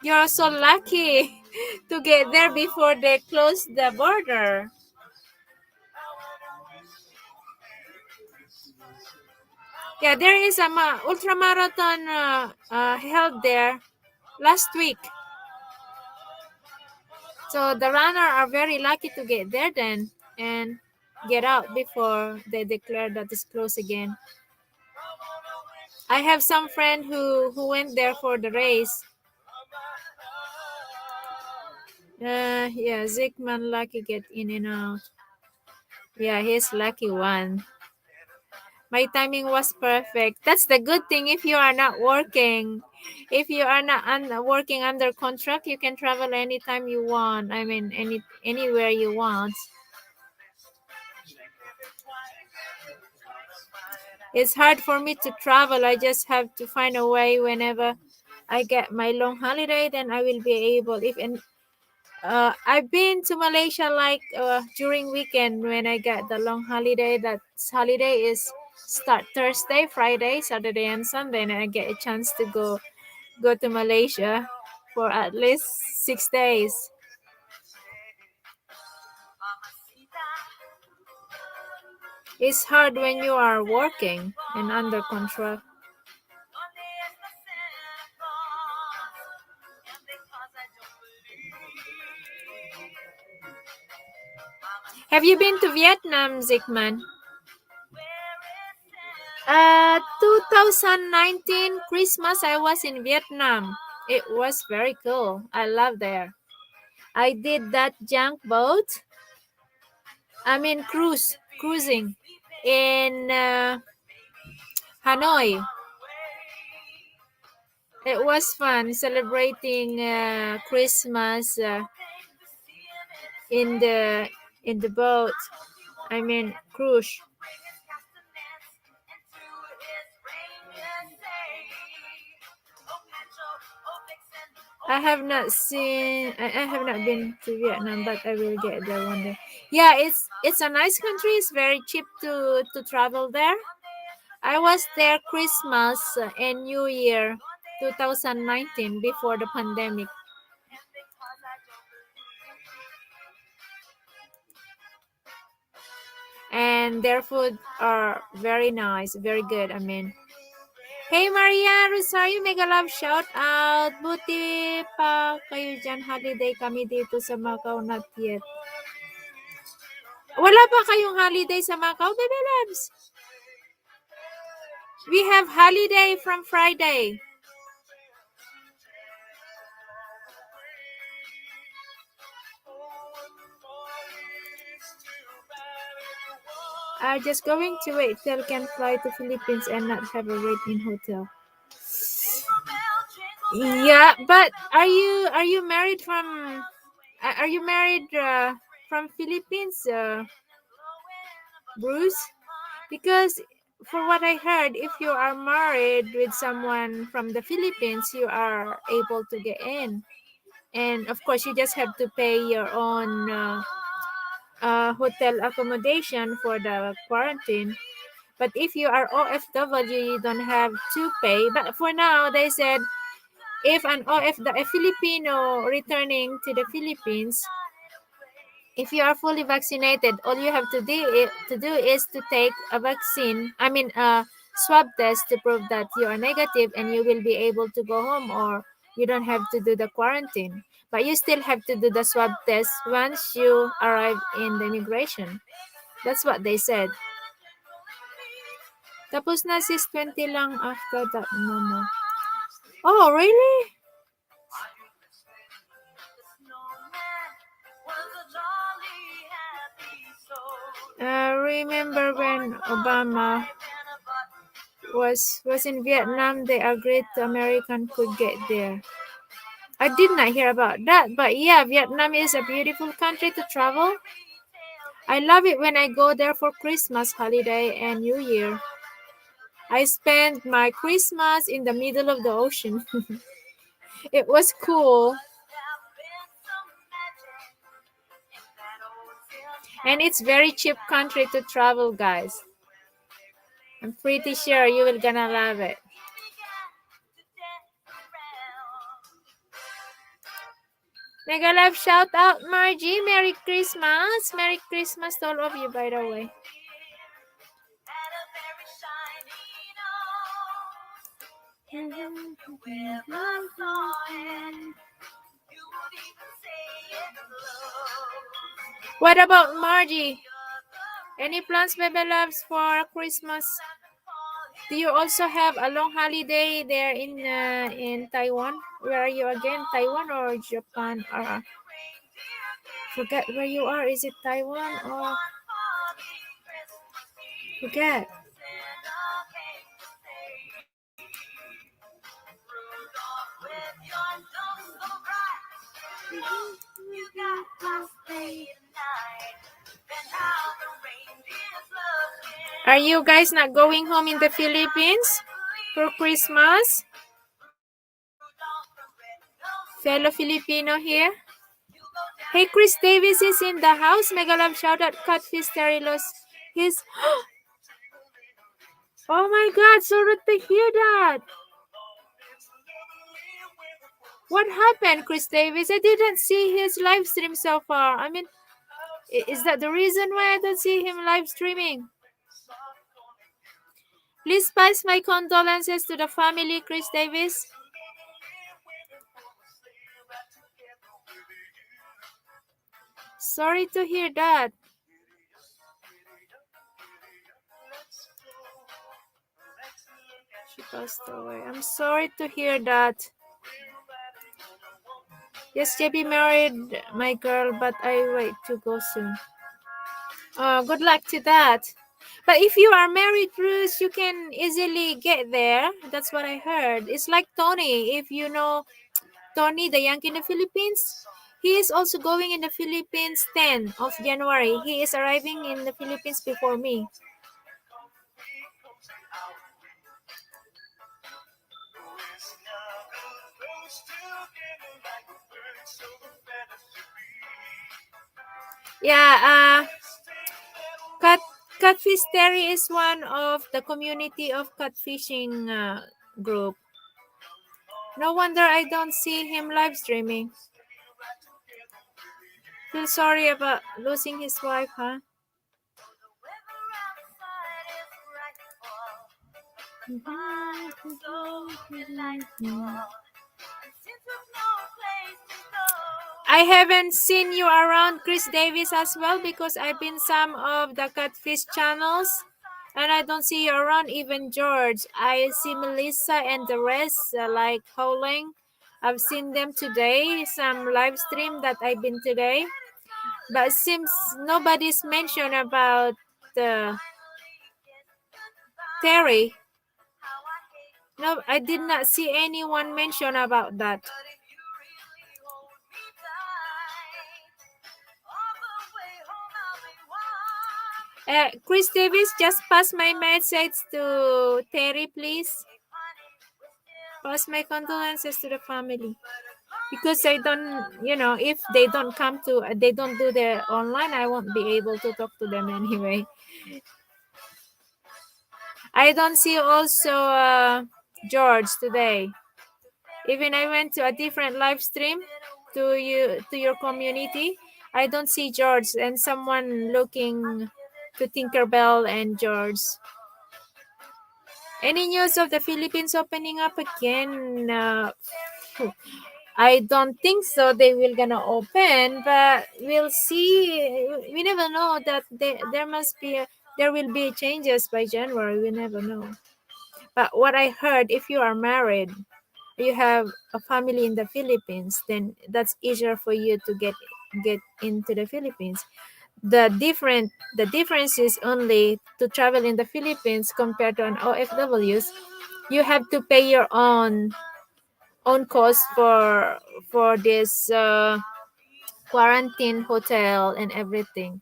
You're so lucky to get there before they close the border. Yeah, there is a ultra marathon held there last week. So the runner are very lucky to get there then and get out before they declare that it's closed again. I have some friend who went there for the race. Yeah, Zigman lucky get in and out. Yeah, he's lucky one. My timing was perfect. That's the good thing if you are not working. If you are not working under contract, you can travel anytime you want. I mean, anywhere you want. It's hard for me to travel. I just have to find a way whenever I get my long holiday, then I will be able. I've been to Malaysia like during weekend when I get the long holiday. That holiday is start Thursday, Friday, Saturday, and Sunday, and I get a chance to go to Malaysia for at least 6 days. It's hard when you are working and under contract. Have you been to Vietnam, Zikman? 2019 Christmas, I was in Vietnam. It was very cool. I love there. I did that junk boat. I mean cruising in Hanoi. It was fun celebrating Christmas in the boat. I mean cruise. I have not been to Vietnam, but I will get there one day. Yeah, it's a nice country. It's very cheap to travel there. I was there Christmas and New Year 2019 before the pandemic. And their food are very nice, very good. I mean, hey Maria Rosario, mega love shout out. Buti pa kayo dyan, holiday kami dito sa Macau, not yet. Wala pa kayong holiday sa Macau, baby loves? We have holiday from Friday. I'm just going to wait till can fly to Philippines and not have a rate in hotel. Yeah, but are you married from Philippines, Bruce? Because for what I heard, if you are married with someone from the Philippines, you are able to get in, and of course, you just have to pay your own hotel accommodation for the quarantine. But if you are OFW, you don't have to pay. But for now, they said if a Filipino returning to the Philippines, if you are fully vaccinated, all you have to do is to take a vaccine. I mean, a swab test to prove that you are negative, and you will be able to go home, or you don't have to do the quarantine. But you still have to do the swab test once you arrive in the immigration. That's what they said. Tapos na sis 20 lang after that. No more. Oh, really? Remember when Obama was in Vietnam, they agreed to American could get there. I did not hear about that, but yeah, Vietnam is a beautiful country to travel. I love it when I go there for Christmas holiday and New Year. I spent my Christmas in the middle of the ocean. It was cool. And it's very cheap country to travel, guys. I'm pretty sure you will gonna love it. Mega love shout out Margie. Merry Christmas. Merry Christmas to all of you, by the way. What about Margie? Any plans, baby loves, for Christmas? Do you also have a long holiday there in Taiwan? Where are you again? Taiwan or Japan? Or forget where you are. Is it Taiwan or forget? Are you guys not going home in the Philippines for Christmas? Fellow Filipino here. Hey, Chris Davis is in the house. Mega love shout out Catfish Terilos. He's oh my god, sorry to hear that. What happened, Chris Davis? I didn't see his live stream so far. I mean, is that the reason why I don't see him live streaming? Please pass my condolences to the family, Chris Davis. Sorry to hear that. She passed away. I'm sorry to hear that. Yes, JB married my girl, but I wait to go soon. Good luck to that. But if you are married, Bruce, you can easily get there. That's what I heard. It's like Tony. If you know Tony, the Yankee in the Philippines, he is also going in the Philippines 10 of January. He is arriving in the Philippines before me. Yeah, Catfish Terry is one of the community of catfishing group. No wonder I don't see him live streaming. Feel sorry about losing his wife, huh? I haven't seen you around, Chris Davis, as well, because I've been some of the catfish channels and I don't see you around. Even George, I see Melissa and the rest like Howling. I've seen them today, some live stream that I've been today, but it seems nobody's mentioned about Terry. No, I did not see anyone mention about that. Chris Davis, just pass my message to Terry, please. Pass my condolences to the family. Because I don't, if they don't come to, they don't do the online, I won't be able to talk to them anyway. I don't see also George today. Even I went to a different live stream to your community. I don't see George and someone looking to Tinkerbell and George. Any news of the Philippines opening up again? I don't think so. They will gonna open, but we'll see. We never know that there will be changes by January. We never know. But what I heard, if you are married, you have a family in the Philippines, then that's easier for you to get into the Philippines. The difference is only to travel in the Philippines compared to an OFWs. You have to pay your own cost for this quarantine hotel and everything.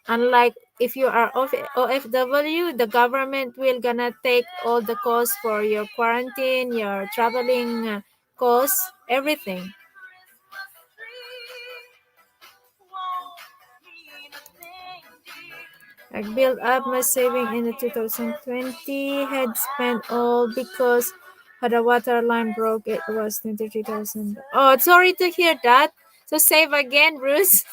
Unlike if you are OFW, the government will gonna take all the costs for your quarantine, your traveling costs, everything. I built up my saving in the 2020, had spent all because had a water line broke. It was 23,000. Oh, sorry to hear that. So save again, Bruce.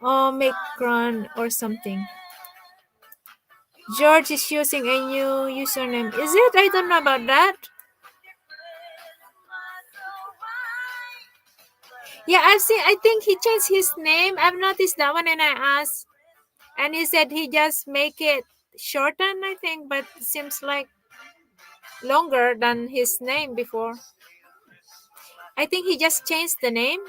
Oh, make run or something. George is using a new username. Is it? I don't know about that. Yeah, I've seen. I think he changed his name. I've noticed that one, and I asked, and he said he just make it shorten. I think, but it seems like longer than his name before. I think he just changed the name.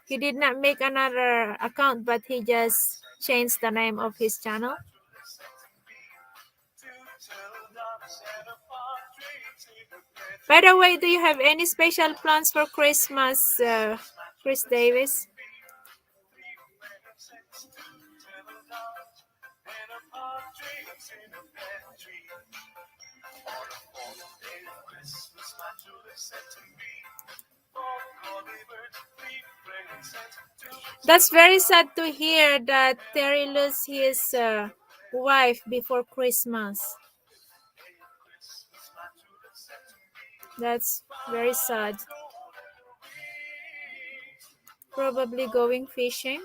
He did not make another account, but he just changed the name of his channel. By the way, do you have any special plans for Christmas, Chris Davis? That's very sad to hear that Terry lost his wife before Christmas. That's very sad. Probably going fishing.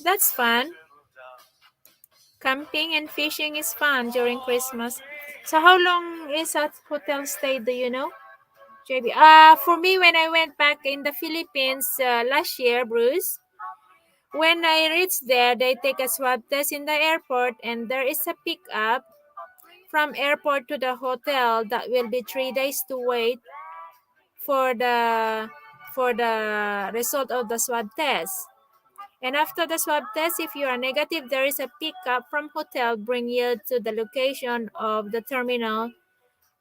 That's fun. Camping and fishing is fun during Christmas. So how long is that hotel stay, do you know? JB. For me, when I went back in the Philippines last year, Bruce, when I reached there, they take a swab test in the airport, and there is a pickup from airport to the hotel. That will be 3 days to wait for the result of the swab test. And after the swab test, if you are negative, there is a pickup from hotel, bring you to the location of the terminal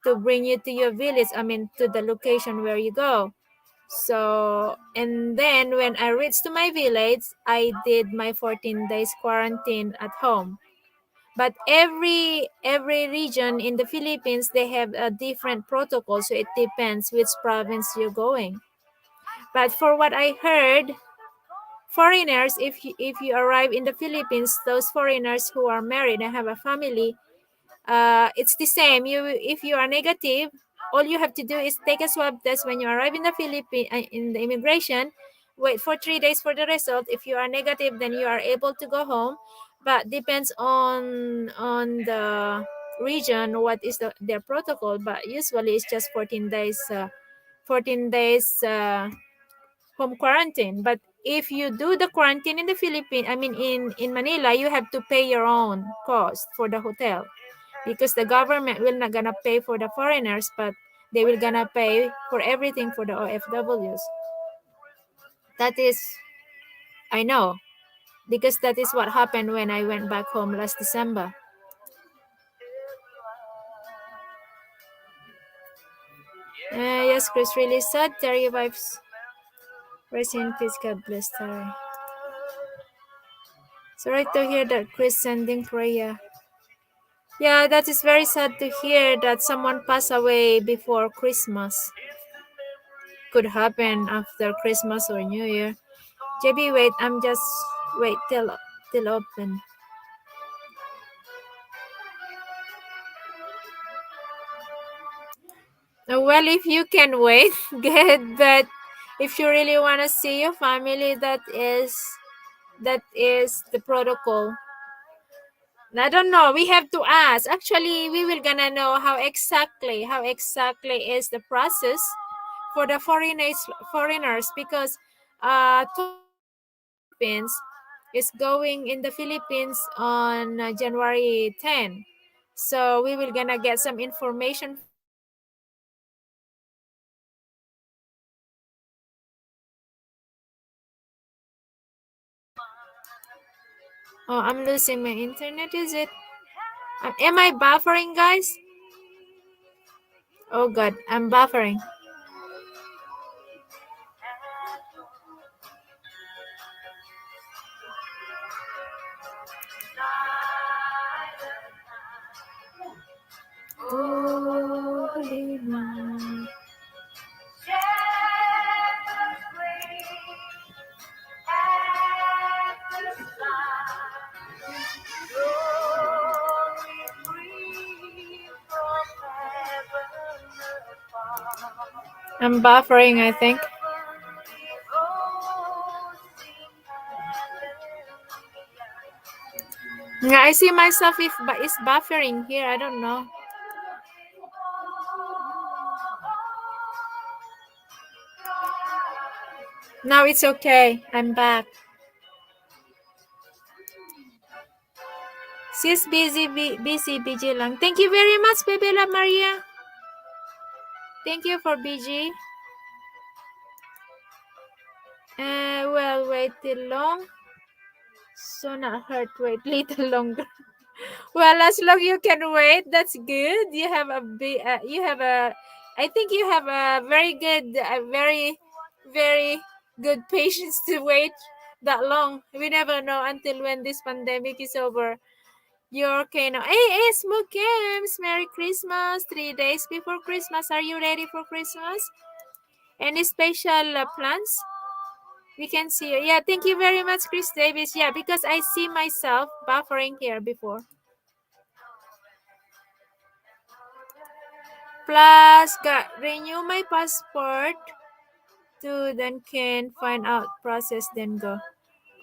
to bring you to your village. I mean, to the location where you go. So, and then when I reached to my village, I did my 14 days quarantine at home. But every region in the Philippines, they have a different protocol, so it depends which province you're going. But for what I heard, foreigners, if you arrive in the Philippines, those foreigners who are married and have a family, it's the same. If you are negative, all you have to do is take a swab test when you arrive in the Philippines in the immigration. Wait for 3 days for the result. If you are negative, then you are able to go home. But depends on the region what is their protocol. But usually it's just 14 days. 14 days home quarantine. But if you do the quarantine in the Philippines, I mean in Manila, you have to pay your own cost for the hotel because the government will not gonna pay for the foreigners, but they will gonna pay for everything for the OFWs. That is, I know, because that is what happened when I went back home last December. Yes, Chris, really sad. Terry vibes. Rest in peace. God bless Terry. Sorry to hear that Chris sending prayer. Yeah, that is very sad to hear that someone passed away before Christmas. Could happen after Christmas or New Year. JB, wait, I'm just wait till open. Well, if you can wait, good. But if you really want to see your family, that is the protocol. I don't know. We have to ask. Actually, we will gonna know how exactly is the process for the foreigners because tour in the Philippines is going in the Philippines on January 10. So we will gonna get some information from them how Oh, I'm losing my internet, is it? Am I buffering, guys? Oh god, I'm buffering. Holy night. I'm buffering, I think. Yeah, I see myself if it's buffering here. I don't know. Now it's okay. I'm back. Sis busy lang. Thank you very much, Baby La Maria. Thank you for BG. Well, wait till long. So not hurt. Wait little longer. Well, as long you can wait, that's good. You have a, I think you have a very good, very good patience to wait that long. We never know until when this pandemic is over. You're okay now. Hey, Smokums, Merry Christmas. 3 days before Christmas. Are you ready for Christmas? Any special plans? We can see you. Yeah, thank you very much, Chris Davis. Yeah, because I see myself buffering here before. Plus, got renew my passport to then can find out process then go.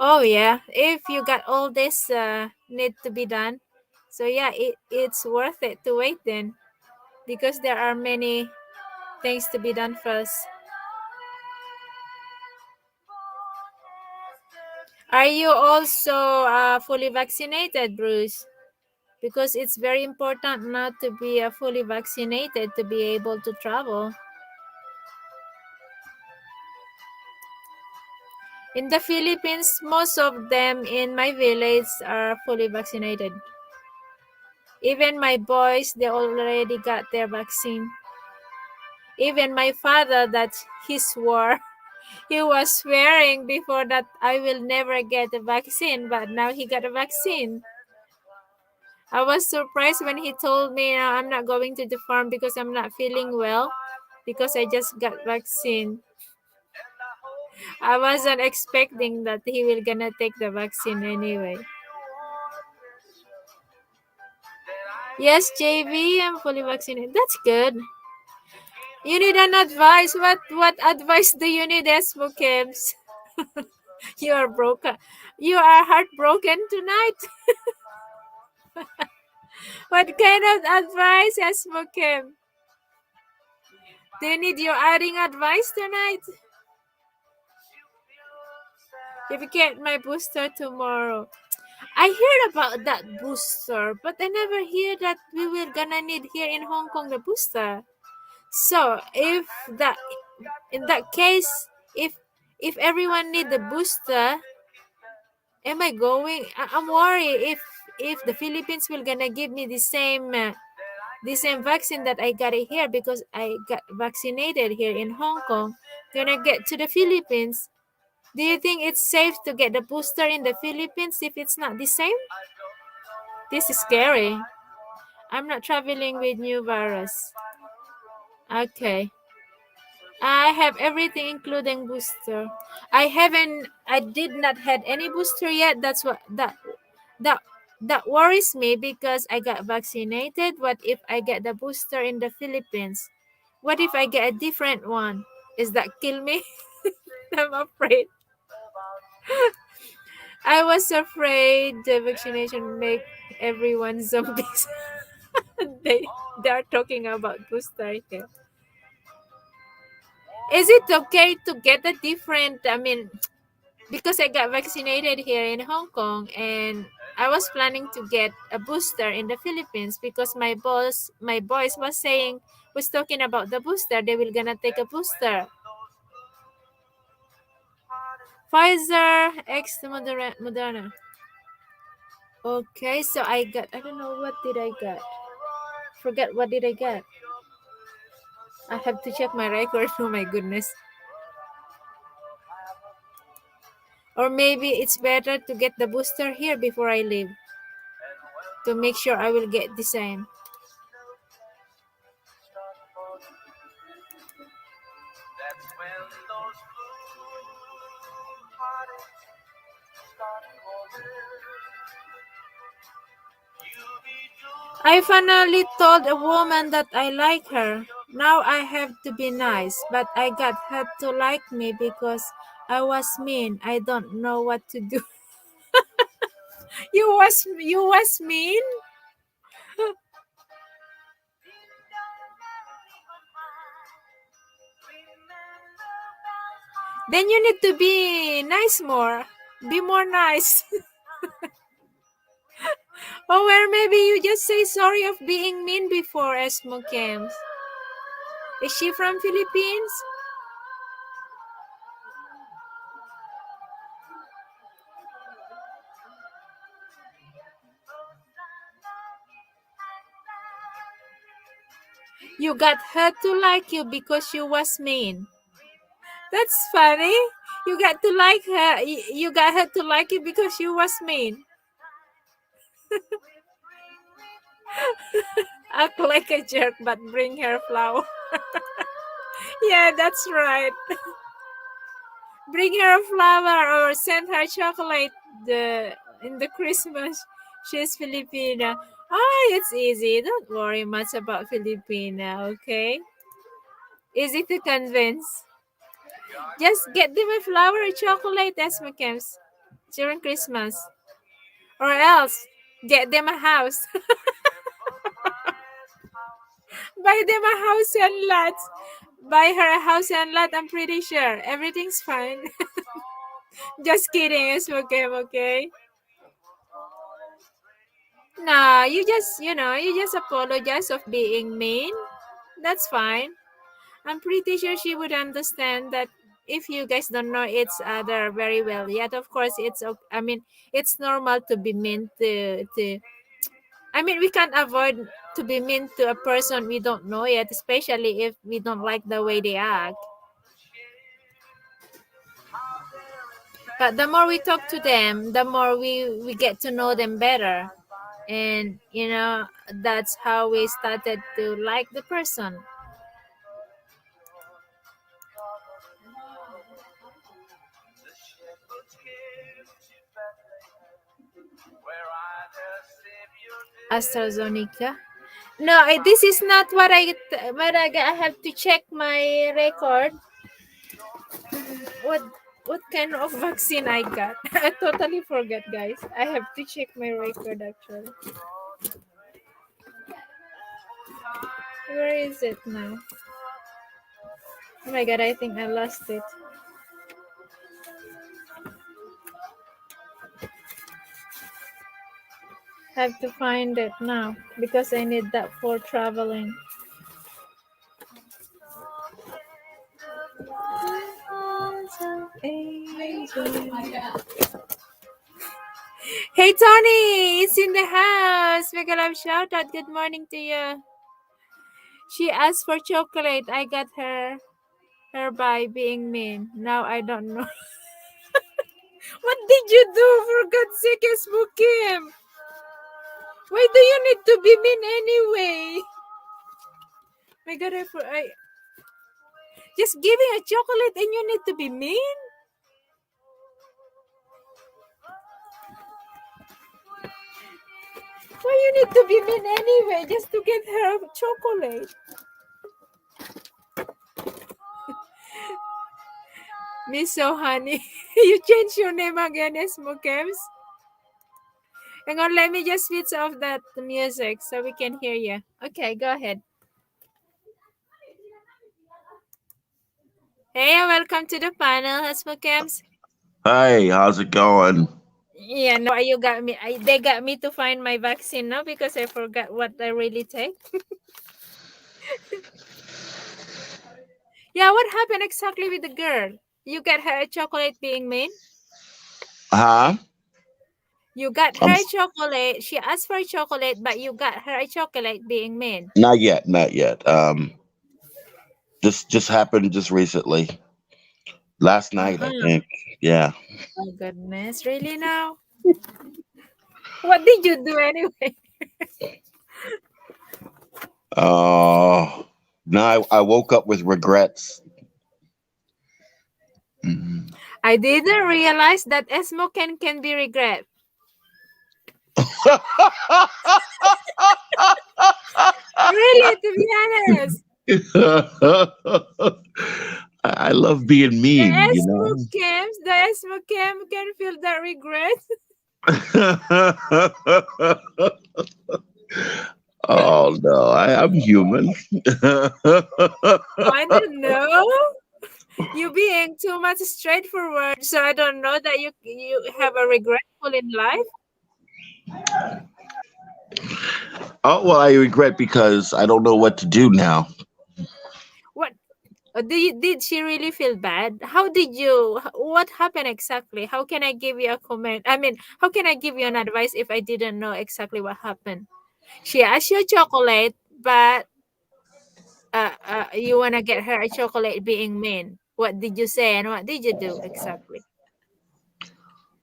Oh yeah, if you got all this need to be done, so yeah, it's worth it to wait then because there are many things to be done first. Are you also fully vaccinated, Bruce? Because it's very important not to be fully vaccinated to be able to travel. In the Philippines, most of them in my village are fully vaccinated. Even my boys, they already got their vaccine. Even my father, that he swore, he was swearing before that I will never get a vaccine, but now he got a vaccine. I was surprised when he told me I'm not going to the farm because I'm not feeling well because I just got vaccine. I wasn't expecting that he will gonna take the vaccine anyway. Yes, JV, I'm fully vaccinated. That's good. You need an advice. What advice do you need, Esmo Kims? You are broken. You are heartbroken tonight. What kind of advice, Esmo Kim? Do you need your adding advice tonight? If you get my booster tomorrow. I heard about that booster, but I never hear that we will gonna need here in Hong Kong the booster. So if that in that case, if everyone need the booster, am I going? I'm worried if the Philippines will gonna give me the same vaccine that I got it here because I got vaccinated here in Hong Kong. When I get to the Philippines, do you think it's safe to get the booster in the Philippines if it's not the same? This is scary. I'm not traveling with new virus. Okay. I have everything including booster. I did not had any booster yet. That's what that that worries me because I got vaccinated. What if I get the booster in the Philippines? What if I get a different one? Is that kill me? I'm afraid. I was afraid the vaccination make everyone zombies. they they are talking about booster here. Is it okay to get a different? I mean, because I got vaccinated here in Hong Kong, and I was planning to get a booster in the Philippines because my boss was talking about the booster. They will gonna take a booster. Pfizer X Moderna. Okay, so I don't know what did I get. Forget what did I get. I have to check my record. Oh my goodness. Or maybe it's better to get the booster here before I leave to make sure I will get the same. I finally told a woman that I like her. Now I have to be nice, but I got her to like me because I was mean. I don't know what to do. You was mean? Then you need to be nice more. Be more nice. Or maybe you just say sorry of being mean before Esmo Camps. Is she from Philippines? You got her to like you because she was mean. That's funny. You got to like her. You got her to like you because she was mean. Act like a jerk, but bring her flower. Yeah, that's right. Bring her a flower or send her chocolate in the Christmas. She's Filipina. Ah, it's easy. Don't worry much about Filipina, okay? Easy to convince. Just get them a flower or chocolate as McCams during Christmas. Or else, get them a house. Buy them a house and lot. Buy her a house and lot, I'm pretty sure. Everything's fine. Just kidding, it's okay, okay? Nah, you just apologize of being mean. That's fine. I'm pretty sure she would understand that if you guys don't know each other very well yet. Of course, it's normal to be mean to. I mean, we can't avoid to be mean to a person we don't know yet, especially if we don't like the way they act. But the more we talk to them, the more we get to know them better. And that's how we started to like the person. AstraZeneca. No, this is not what I have to check my record. What what kind of vaccine I got? I totally forget, guys. I have to check my record actually. Where is it now? Oh my god, I think I lost it. Have to find it now because I need that for traveling. Hey Tony, it's in the house. Make a love shout out. Good morning to you. She asked for chocolate. I got her by being mean. Now I don't know. What did you do, for God's sake, Kim? Why do you need to be mean anyway? My God, I just giving a chocolate and you need to be mean? Why you need to be mean anyway just to get her chocolate? Miss So Honey. You changed your name again, Smokems. Hang on, let me just switch off that music so we can hear you. Okay, go ahead. Hey, welcome to the panel, Smokems. Hey, how's it going? Yeah, no, you got me. They got me to find my vaccine now because I forgot what I really take. Yeah, what happened exactly with the girl? You got her a chocolate being mean? Huh? You got I'm her chocolate. She asked for chocolate, but you got her a chocolate being mean. not yet, not yet. This just happened just recently. Last night, I Uh-huh. think. Yeah. Oh goodness, really now? What did you do anyway? Now I woke up with regrets. Mhm. I didn't realize that Esmo can be regret. Really, to be honest. I love being The mean, you Esmo know. camps, the Esmo camp can feel that regret. Oh no, I'm human. I don't know. You being too much straightforward, so I don't know that you have a regretful in life. Oh well, I regret because I don't know what to do now. What did she really feel bad? How did you? What happened exactly? How can I give you a comment? I mean, how can I give you an advice if I didn't know exactly what happened? She asked you chocolate, but you wanna get her a chocolate being mean. What did you say and what did you do exactly?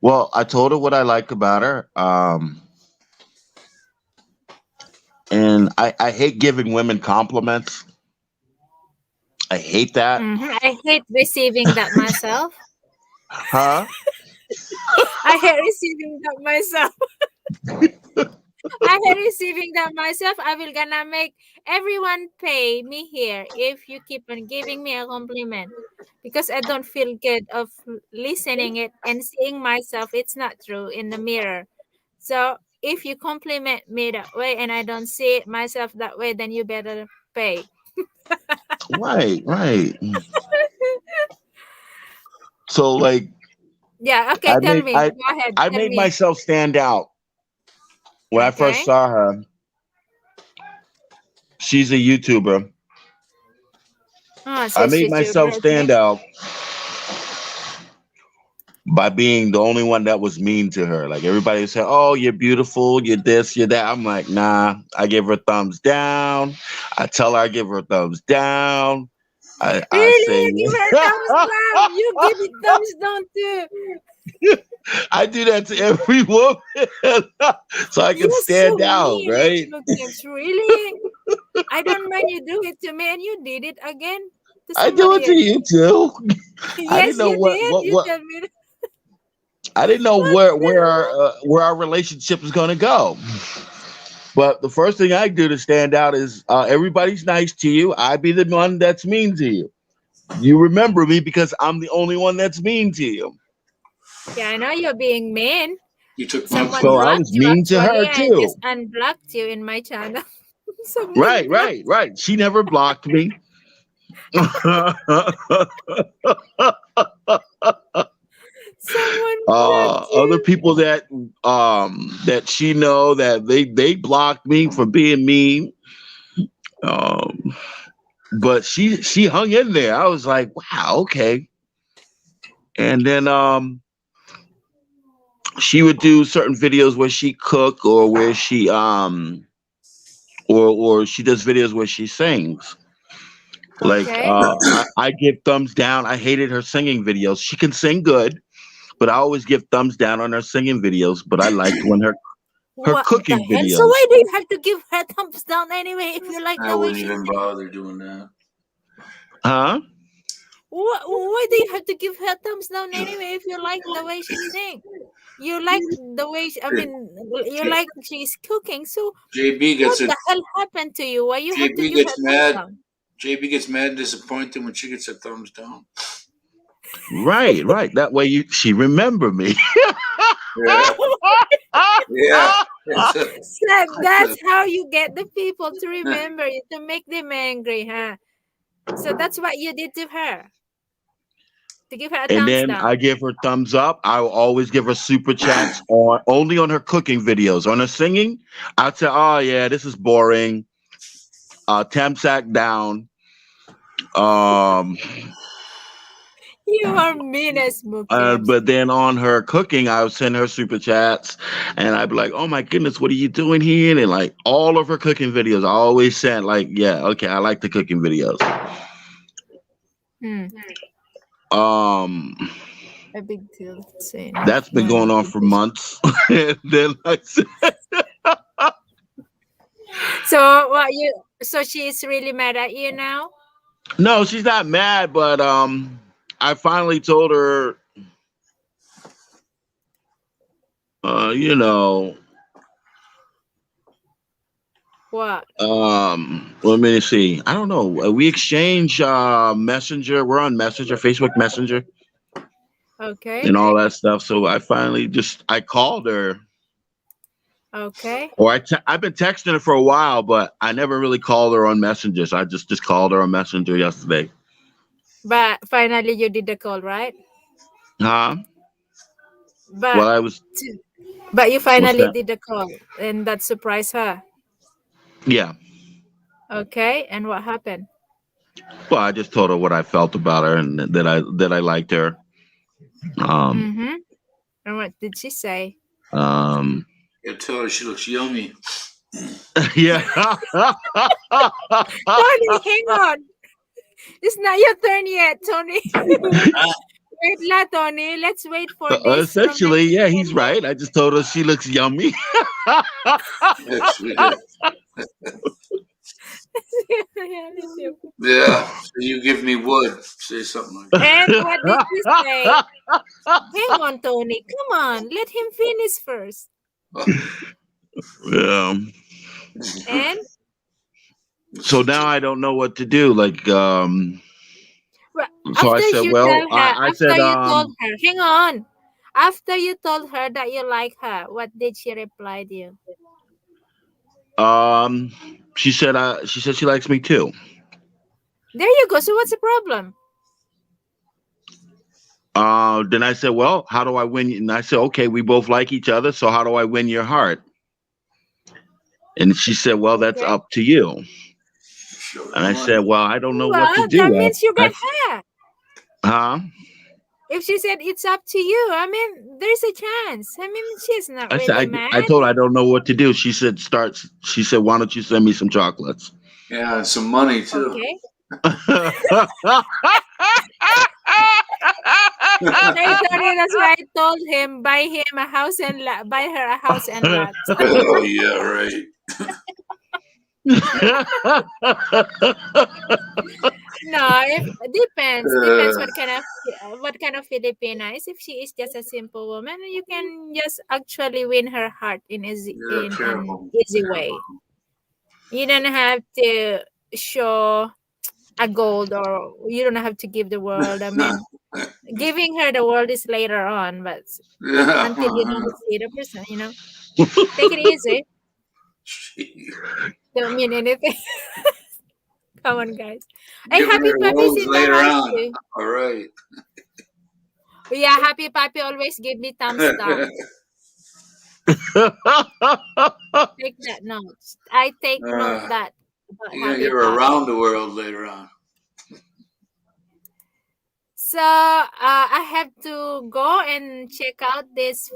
Well, I told her what I like about her, and I hate giving women compliments. I hate that. I hate receiving that myself. Huh? I hate receiving that myself. I hate receiving that myself. I will gonna make everyone pay me here if you keep on giving me a compliment because I don't feel good of listening it and seeing myself. It's not true in the mirror. So if you compliment me that way and I don't see it myself that way, then you better pay. Right, right. So like Yeah. Okay. I Tell made me. I Go ahead. I Tell made me. myself stand out when I first Okay. saw her. She's a YouTuber. Oh, I switch made YouTuber. myself Okay. stand out by being the only one that was mean to her. Like everybody said, "Oh, you're beautiful, you're this, you're that." I'm like, nah. I give her thumbs down. I tell her I give her thumbs down. I Really? say You give her thumbs down. You give it thumbs down too. I do that to every woman so I can You're so stand out, mean, right? Exmo Camps. Really? I don't mind you do it to me and you did it again to I do it somebody to else. you too. I Yes, didn't know you did. You what tell me that. I didn't know What the where our relationship is going to go. But the first thing I do to stand out is everybody's nice to you. I be the one that's mean to you. You remember me because I'm the only one that's mean to you. Yeah, I know you're being mean. You took my Someone So place. I blocked was you mean to actually her and too. just unblocked you in my channel. Someone Right, blocked. right, right. She never blocked me. Someone blocked Other you. people that she know that they blocked me for being mean. Um, but she hung in there. I was like, wow, okay. And then she would do certain videos where she cook or where she or she does videos where she sings. Like Okay. I give thumbs down. I hated her singing videos. She can sing good, but I always give thumbs down on her singing videos. But I liked when her What the cooking hell? So videos. why do you have to give her thumbs down anyway if you like I the way wouldn't she even sings? bother doing that. Huh? Why do you have to give her thumbs down anyway if you like the way she sings? You like the way I Here, mean you like she's cooking. So JB what gets it. the hell happened to you? Why you have to JB give her gets thumbs mad. down? JB gets mad and disappointed when she gets her thumbs down. Right, right. That way she remember me. Yeah, yeah. It's So that's how you get the people to remember you, to make them angry, huh? So that's what you did to her, to give her a And thumbs then I down. give her thumbs up. I will always give her super chats on only on her cooking videos. On her singing, I'd say, "Oh yeah, this is boring." Temp down. Um, You are mean as Mookips. but then on her cooking, I would send her super chats, and I'd be like, "Oh my goodness, what are you doing here?" And like all of her cooking videos, I always sent like, "Yeah, okay, I like the cooking videos." Hmm. Um, A big deal saying that's been when going on for months. And then I said, so what you so she's really mad at you now? no, she's not mad, but I finally told her, you know, What? let me see. I don't know. We exchange Messenger. We're on Messenger, Facebook Messenger, Okay. and all that stuff. So I finally just I called her, Okay. or I've been texting her for a while, but I never really called her on Messenger. So I just called her on Messenger yesterday. But finally you did the call, right? Huh? But Well, I was. but you What's finally that? did the call and that surprised her. Yeah. Okay. And what happened? Well, I just told her what I felt about her and that I liked her. Um, Mm-hmm. And what did she say? um, You tell her she looks yummy. yeah. Tony, hang on. It's not your turn yet, Tony. Wait la, Tony. Let's wait for this Essentially, romantic yeah, he's moment. right. I just told her she looks yummy. Yes, yeah. Yeah. So you give me wood. Say something like And what did she say? Hang on, Tony. Come on. Let him finish first. Yeah. And So now I don't know what to do. Like, well, so I after said, you well, tell her, I after said, you told her, hang on. After you told her that you like her, what did she reply to you? um, she said she likes me too. There you go. So what's the problem? Then I said, well, how do I win? And I said, okay, we both like each other. So how do I win your heart? And she said, well, that's Okay. up to you. show And that I money. said, well, I don't know what to Well, that do. means you I get her. huh? If she said it's up to you, I mean, there's a chance. I mean, she's not I said, really I mad. told her I don't know what to do. She said, she said, why don't you send me some chocolates? Yeah, and some money too. Okay. Yeah. Hey, Tony, that's why I told him buy him a house and buy her a house and lot. Oh yeah, right. No, if depends Uh, what kind of Filipina is. If she is just a simple woman, you can just actually win her heart in yeah, an careful. easy way. Careful. You don't have to show a gold, or you don't have to give the world. I mean, giving her the world is later on, but Yeah. until you don't see the person, take it easy. Don't mean anything. Come on, guys. Hey, Giving Happy her Puppy's rose in the later house on. too. All right. Yeah, Happy Puppy always give me thumbs down. Take that note. I take note uh, that about you're gonna Happy give her around Puppy. the world later on. So I have to go and check out this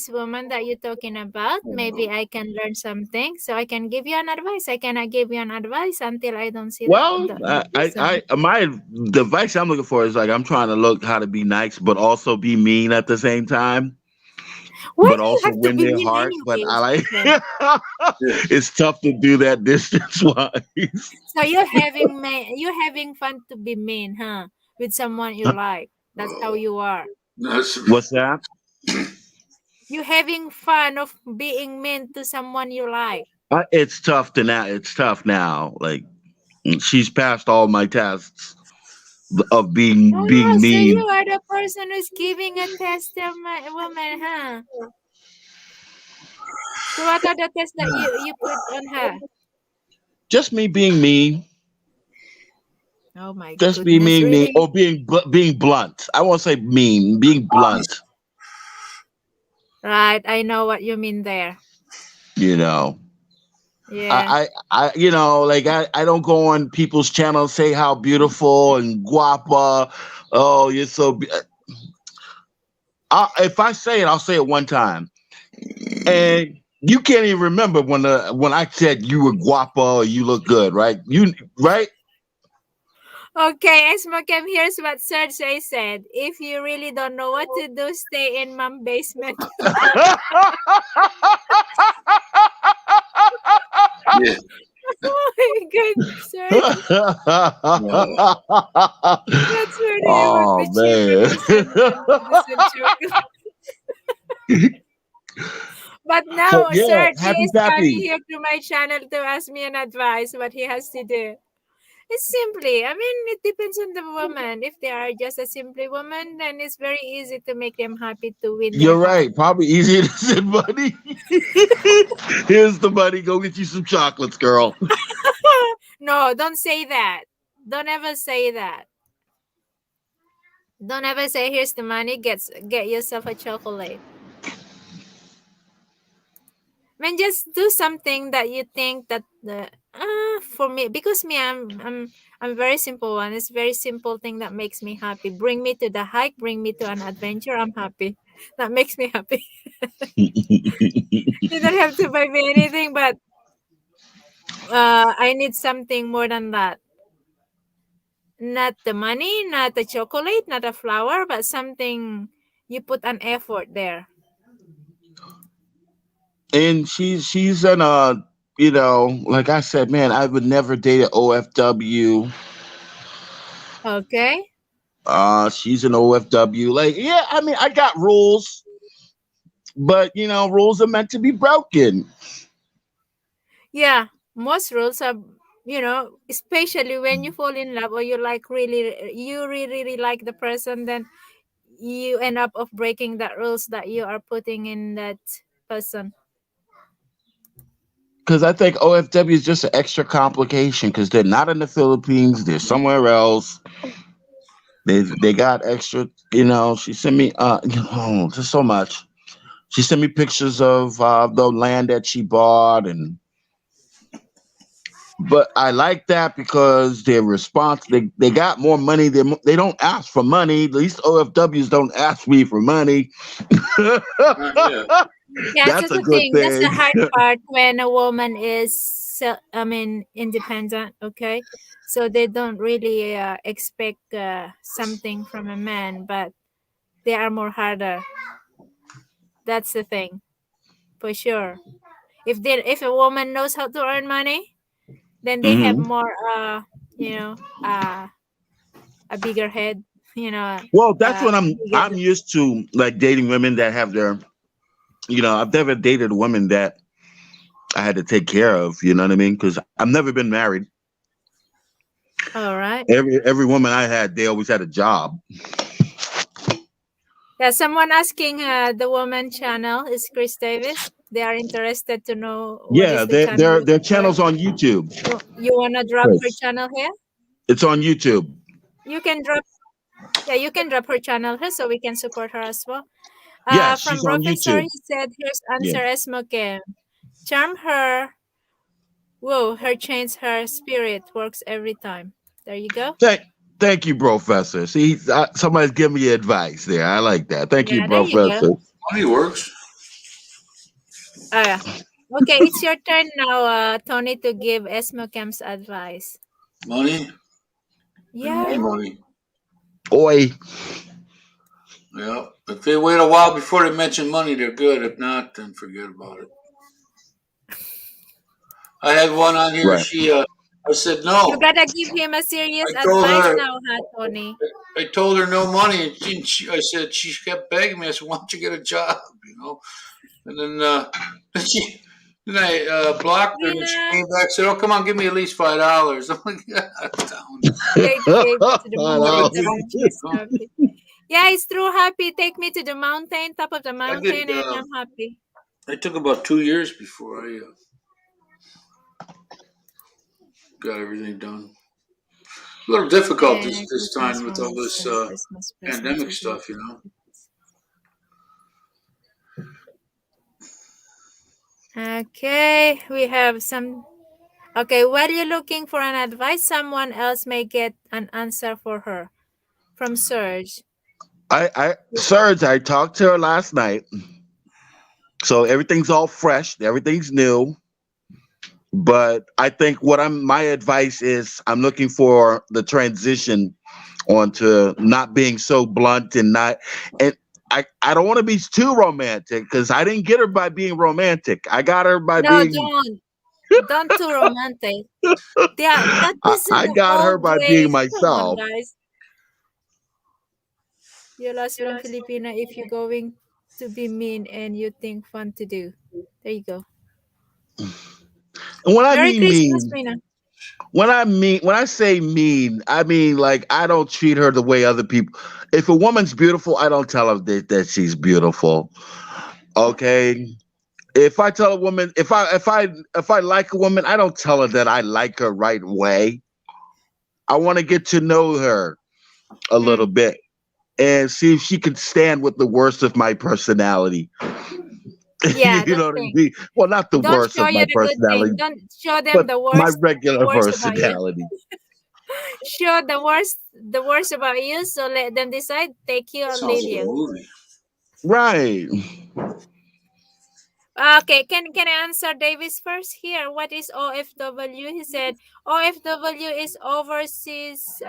woman that you're talking about. Maybe I can learn something, so I can give you an advice. I cannot give you an advice until I don't see Well, the person. my the advice I'm looking for is like I'm trying to look how to be nice, but also be mean at the same time, Why but do you also have to win be their mean heart. But I anyways? like Then? Yeah. it's tough to do that distance wise. So you're having fun to be mean, huh? With someone you like. That's how Oh, you are. that's What's that? You having fun of being mean to someone you like. It's tough to now. It's tough now. Like she's passed all my tests. of Oh, being so you mean. are the person who's giving a test to my woman, huh? So what are the tests that you put on her? Just me being mean. Oh my Just be goodness, mean, really? or being blunt. I won't say mean, being Honest. blunt. Right, I know what you mean there. You know, Yeah. like I don't go on people's channel and say how beautiful and guapa. Oh, you're so. If I say it, I'll say it one time, and you can't even remember when I said you were guapa or you look good, right? You right? Okay, Esmokem, here's what Sergey said. If you really don't know what to do, stay in mom basement. Yeah. Oh my god, Serge. Yeah. That's where they would Oh be cheering man. or something. This is joke. But So now, yeah, Serge, he happy is coming Pappy. here to my channel to ask me an advice what he has to do. It's simply, I mean, it depends on the woman. If they are just a simply woman, then it's very easy to make them happy to win their You're heart. right. Probably easier to send money. Here's the money. Go get you some chocolates, girl. No, don't say that. Don't ever say that. Don't ever say, here's the money, get yourself a chocolate. I mean, just do something that you think that for me, because me, I'm very simple one. It's very simple thing that makes me happy. Bring me to the hike, bring me to an adventure. I'm happy. That makes me happy. You don't have to buy me anything, but I need something more than that. Not the money, not the chocolate, not a flower, but something you put an effort there. And she's an like I said, man, I would never date an OFW. Okay. She's an OFW. Like, yeah, I mean, I got rules, but rules are meant to be broken. Yeah, most rules are, especially when you fall in love or you really like the person, then you end up of breaking that rules that you are putting in that person. Because I think OFW is just an extra complication because they're not in the Philippines, they're somewhere else. They got extra, she sent me just so much. She sent me pictures of the land that she bought, and but I like that because their response, they got more money. They don't ask for money. At least OFWs don't ask me for money. Yeah. Yeah, That's that's a the good thing. That's the thing. hard part when a woman is, independent. Okay, so they don't really expect something from a man, but they are more harder. That's the thing, for sure. If a woman knows how to earn money, then they have Hmm. more you know uh a bigger head, Well, that's what bigger. I'm used to, like dating women that have their, I've never dated a woman that I had to take care of. You know what I mean? Because I've never been married. All right. Every woman I had, they always had a job. Yeah, someone asking the woman channel is Chris Davis. They are interested to know what Yeah, is the channel their looking for. channel's on YouTube. You wanna drop her Chris, channel here? it's on YouTube. You can drop. Yeah, you can drop her channel here so we can support her as well. Yeah, From she's on Professor, YouTube. he said, "Here's Yeah. answer Esmoke. Charm her. Whoa, her change her spirit works every time. There you go. Thank thank you, Professor. See, somebody's giving me advice there. I like that. Thank you, Yeah, there you go. Professor. Money works. Yeah. Okay, it's your turn now, Tony, to give Esmocam's advice. Money and more Yeah. money. Oi. Yeah. If they wait a while before they mention money, they're good. If not, then forget about it. I had one on here. Right. I said You no. gotta give him a serious I told advice her, now, huh, Tony? I told her no money, and I said she kept begging me. I said, "Why don't you get a job?" And then she And I blocked her, and then she Mina, came back and said, "Oh, come on, give me at least $5." I'm like, down. Lady gave me to the I'm gonna mountain give and it she's to happy. Yeah, it's true happy. Take me to the mountain, top of the I did. mountain, and I'm happy. It took about 2 years before I got everything done. A little difficult Yeah, this Christmas time with all moments, this send Christmas present pandemic to you. stuff, you know. Okay, we have some. Okay, while you're looking for an advice, someone else may get an answer for her from Serge. Serge, I talked to her last night, so everything's all fresh, everything's new. But I think my advice is I'm looking for the transition onto not being so blunt and not and I don't want to be too romantic because I didn't get her by being romantic. I got her by No, being don't too romantic. Yeah, that is I an got her old by being ways. Come on, myself. guys. You lost from Filipina if you're going to be mean and you think fun to do. There you go. And when I Merry mean Christmas, mean, Mina. when I say mean, I mean like I don't treat her the way other people. If a woman's beautiful, I don't tell her that she's beautiful. Okay. If I tell a woman, if I like a woman, I don't tell her that I like her right away. I want to get to know her a little Mm. bit and see if she can stand with the worst of my personality. Yeah, You that's know what I thing. mean? Well, not the Don't worst show of you my the good thing. personality, Don't show them but my the regular worst about you. personality. Show the worst about you. So let them decide, take you or Sounds leave like a you. movie. Right. Okay, can I answer Davis first here? What is OFW? He said OFW is overseas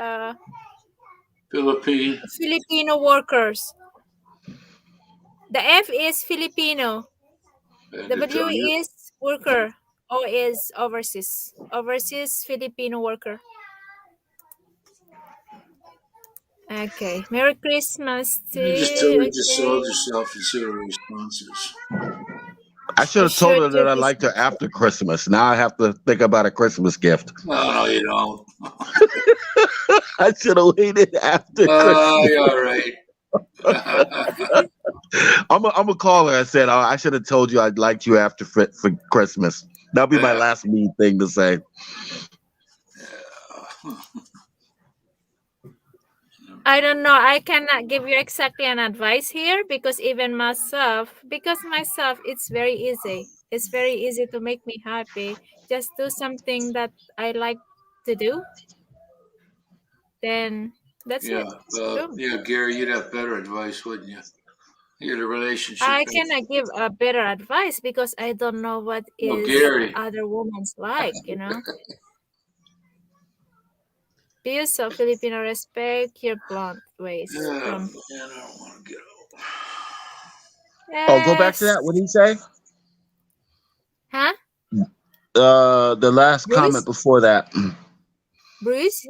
Philippine Filipino workers. The F is Filipino. and W Italian. is worker. O is overseas. Overseas Filipino worker. Okay. Merry Christmas You just tell her, too. just Okay. sold yourself and see what her response is. I should I have told should her do that I liked her business. after Christmas. Now I have to think about a Christmas gift. No, no, you don't. I should have waited after Christmas. You're all right. I'm gonna call her. I said I should have told you I'd liked you after for Christmas. That'll be my Yeah. last mean thing to say. I don't know. I cannot give you exactly an advice here because even myself, it's very easy. It's very easy to make me happy. Just do something that I like to do, then that's Yeah. it. Boom. Yeah, Gary, you'd have better advice, wouldn't you? You're the relationship I coach. cannot give a better advice because I don't know what Well, is Gary. other women's like. Be yourself, Filipino, respect your blunt ways. Yeah, man, I don't want to get out. Oh, go back to Yes. that. What did he say? Huh? The last comment Bruce? before that. Bruce?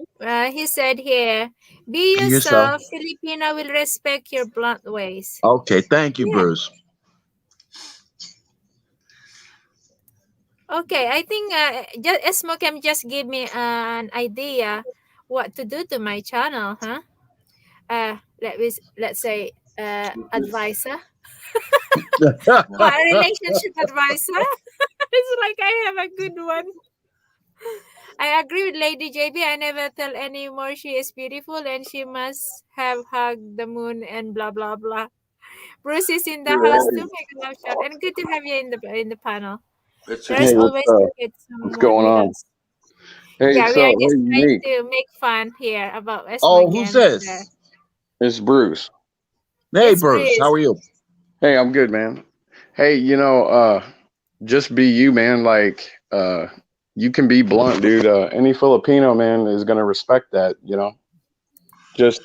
He said here, be Be yourself. yourself, Filipino will respect your blunt ways. Okay, thank you, Yeah. Bruce. Okay, I think Smokem just gave me an idea what to do to my channel, huh? Let's say advisor. What a relationship advisor. It's like I have a good one. I agree with Lady JB. I never tell anymore she is beautiful and she must have hugged the moon and blah blah blah. Bruce is in the house too. Make a love shot and good to have you in the panel. That's a There's Hey, good. always to get what's someone going with on? us. Hey, Yeah, we are so hey, just trying unique. to make fun here about Oh, who's Esmokem and this? It's Bruce. Hey, it's Bruce. How Bruce. are you? Hey, I'm good, man. Hey, just be you, man. You can be blunt, dude. Any Filipino man is gonna respect that. Just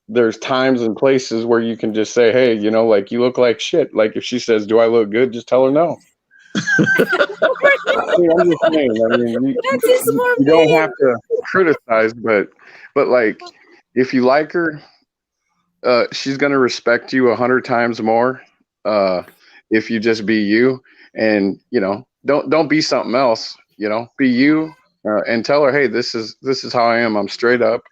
there's times and places where you can just say, hey, like you look like shit. Like if she says, "Do I look good?" Just tell her no. See, I'm just saying. I mean, That is more you don't have mean. to criticize, but like if you like her, she's gonna respect you 100 times more if you just be you. And don't be something else. You know, be you, and tell her, hey, this is how I am. I'm straight up.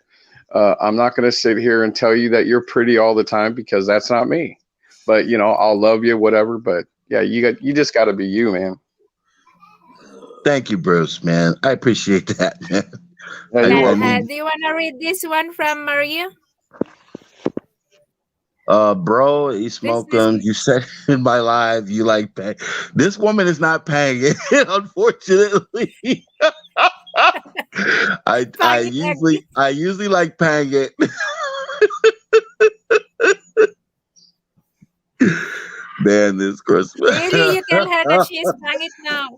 I'm not going to sit here and tell you that you're pretty all the time because that's not me. But you know, I'll love you, whatever. But yeah, you just got to be you, man. Thank you, Bruce, man. I appreciate that, man. Yeah, you're I welcome. need, Do you want to read this one from Maria? bro, you This smoke is them. You said in my live you like pay. This woman is not paying it, unfortunately. Pangit again. I usually like paying it. Man, this Christmas. Really, you tell her that she is pangit now.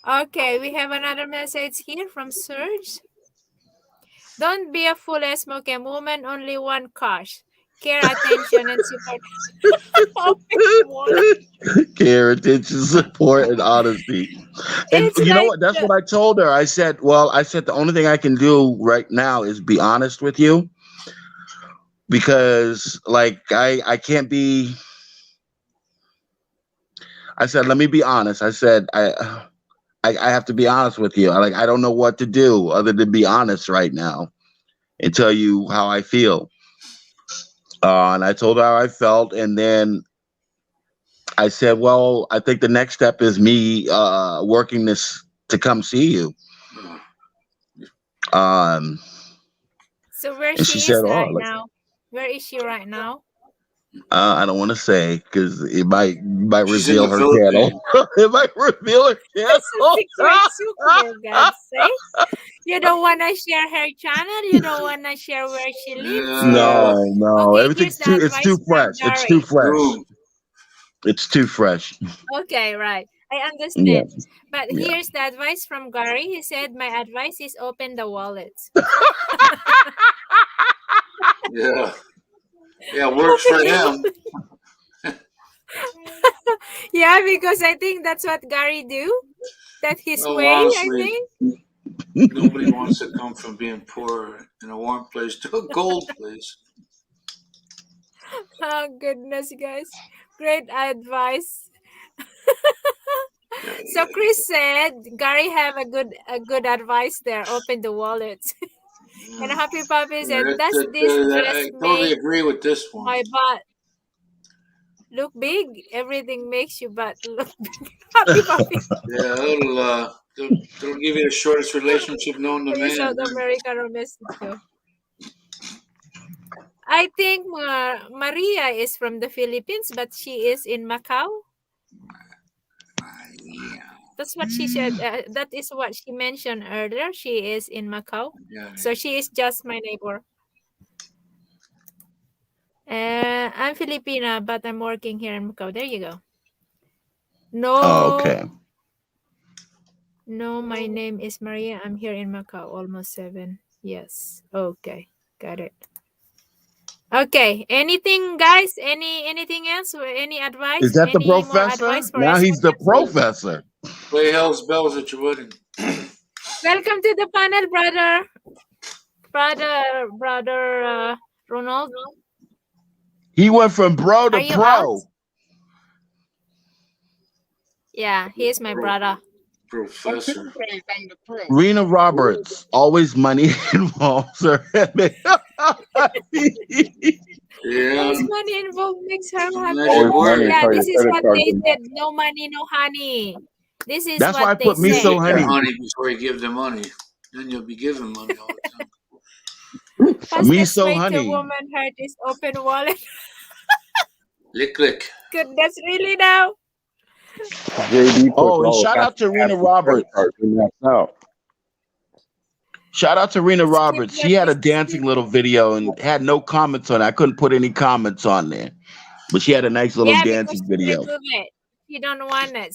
Okay, we have another message here from Serge. Don't be a fool, smoking woman. Only one cause. Care, attention, and support. Care, attention, support, and honesty. And It's you know like what? That's what I told her. I said, the only thing I can do right now is be honest with you. Because like I can't be. I said, let me be honest. I said, I have to be honest with you. I don't know what to do other than be honest right now and tell you how I feel. And I told her how I felt, and then I said, well, I think the next step is me working this to come see you. so where And she she said, is oh, right now? Where is she right now? I don't want to say because it might She's in reveal the her channel. Philippines. It might reveal her That's a channel. secret, for God's sake. You don't want to share her channel. You don't want to share where she lives. Yeah, No. Okay, here's Everything's the it's advice too from fresh. It's too Gary. fresh. true. It's too fresh. Okay, right. I Yeah. understand. But Yeah. here's the advice from Gary. He said, my advice is open the wallet. Yeah, yeah, works for him. Yeah, because I think that's what Gary do. That's his Well, way, I honestly, think. nobody wants to come from being poor in a warm place to a cold place. Oh, goodness, guys. Great advice. Yeah, So Chris said, Gary have a good advice there. Open the wallet. And Happy Puppy said, does this dress I totally make agree with this one. my butt look big? Everything makes you butt look big. Happy Puppy. Yeah, it'll give you the shortest relationship known to From man. South America or Mexico. I think Maria is from the Philippines, but she is in Macau. Yeah, That's what she said. That is what she mentioned earlier. She is in Macau. yeah. So she is just my neighbor. I'm Filipina, but I'm working here in Macau. There you go. No. Oh, okay. No, my name is Maria. I'm here in Macau, almost 7. Yes. Okay. Got it. Okay. Anything, guys? Anything else? Any advice? Is that the Any more professor? advice for Now us? he's the professor. Play Hell's Bells at your wedding. Welcome to the panel, brother Ronald. He went from bro to Are you pro. out? Yeah, he is my brother. Professor. Rena Roberts, always money involves her. Yeah, Always money involved makes her happy. magic Always money word. Yeah, until your this is credit what card they goes said. No money, no honey. This is That's why I what they put me say. so Get their honey. honey before you give them money. Then you'll be giving money all the time. Me Fastest so way to honey. woman heart is open wallet. Lick. Goodness, really now? JD puts Oh, and all shout the out to Rena credit Roberts. cards and that's out. Shout out to Rena Skip Roberts. She what had a is dancing little video and had no comments on it. I couldn't put any comments on there. But she had a nice little Yeah, because dancing she video. removed it. She don't want it.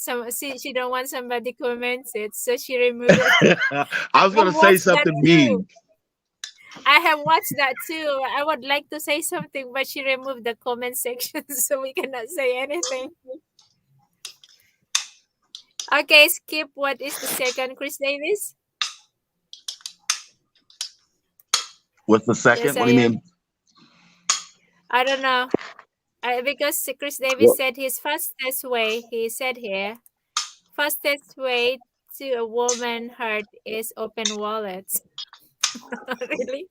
She don't want somebody comments it, so she removed it. I was gonna I've say watched that something too. mean. I have watched that too. I would like to say something, but she removed the comment section, so we cannot say anything. Okay, Skip. What is the second, Chris Davis? What's the Yes, second? What I do you am. mean? I don't know. Because Chris Davis What? said his fastest way, he said here, fastest way to a woman heart is open wallets. Really?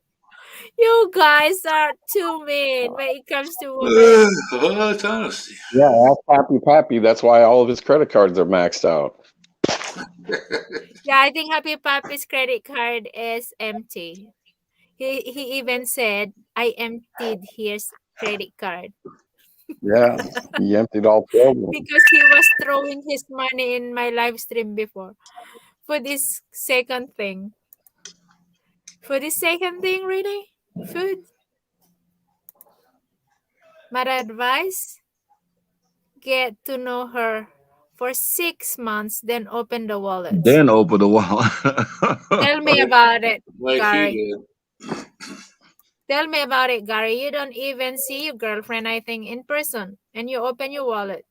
You guys are too mean when it comes to women. Oh, it's honesty. Yeah, ask Happy Pappy. That's why all of his credit cards are maxed out. Yeah, I think Happy Papi's credit card is empty. He even said, I emptied his credit card Yeah, he emptied all 12 of them. because he was throwing his money in my live stream before for this second thing. For this second thing, really? Food? My advice? Get to know her for 6 months, then open the wallet. Then open the wallet. Tell me Like, about it, like he Gary. did. Tell me about it, Gary. You don't even see your girlfriend, I think, in person, and you open your wallet.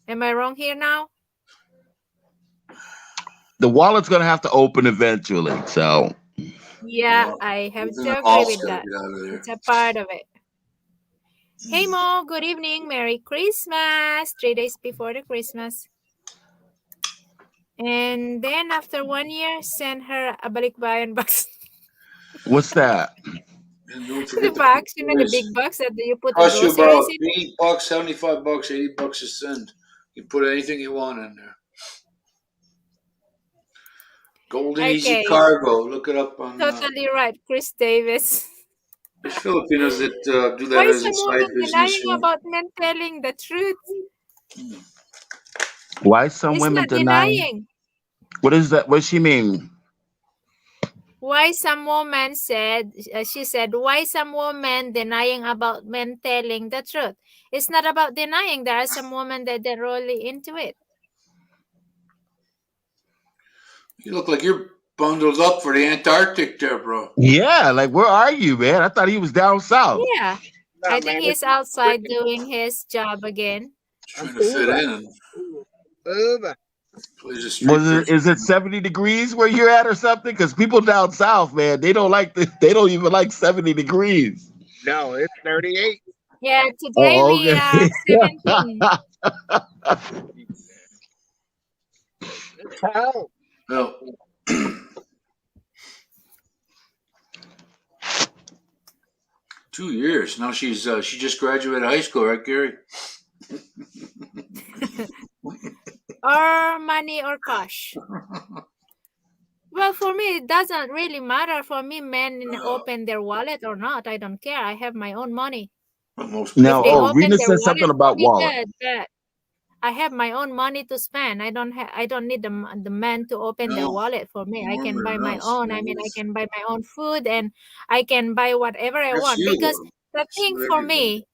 Am I wrong here now? The wallet's gonna have to open eventually. So Yeah, Well, I have even to the agree mouse with got to that. get out of there. It's a part of it. Hey Mo, good evening. Merry Christmas. 3 days before the Christmas. And then after 1 year, send her a balikbayan box. what's that? And don't The forget the box, you know, the groceries. big box that you put the Cost you groceries about in. $8, $75, $80 a send. You put anything you want in there. Golden Easy Okay, Cargo. Look it up on. totally right, Chris Davis. There's Filipinos that do Why that is as a some side woman business. denying You know. about men telling the truth? Why some It's women not denying? denying. What is that? What does she mean? Why some woman said, she said, why some woman denying about men telling the truth? It's not about denying. There are some women that they're really into it. You look like you're bundled up for the Antarctic, there, bro. Yeah, like where are you, man? I thought he was down south. Yeah, Nah, I think man, he's it's outside freaking. doing his job again. Just I'm trying to fit Uber. in and Uber. play the street Was it? person. Is it 70 degrees where you're at or something? Because people down south, man, they don't like they don't even like 70 degrees. No, it's 38. Yeah, today Oh, we are okay. 17. It's hell. Well, 2 years now. She just graduated high school, right, Gary? Or money or cash. Well, for me, it doesn't really matter. For me, men open their wallet or not. I don't care. I have my own money. But most If Now, they people. oh, open Rena their said wallet something for about me, wallet. good. But I have my own money to spend. I don't need the man to open their No, wallet for me. I can normally buy my else. own. I mean, I can buy my own food and I can buy whatever I That's want. you, Because though. the It's thing not for everybody. me,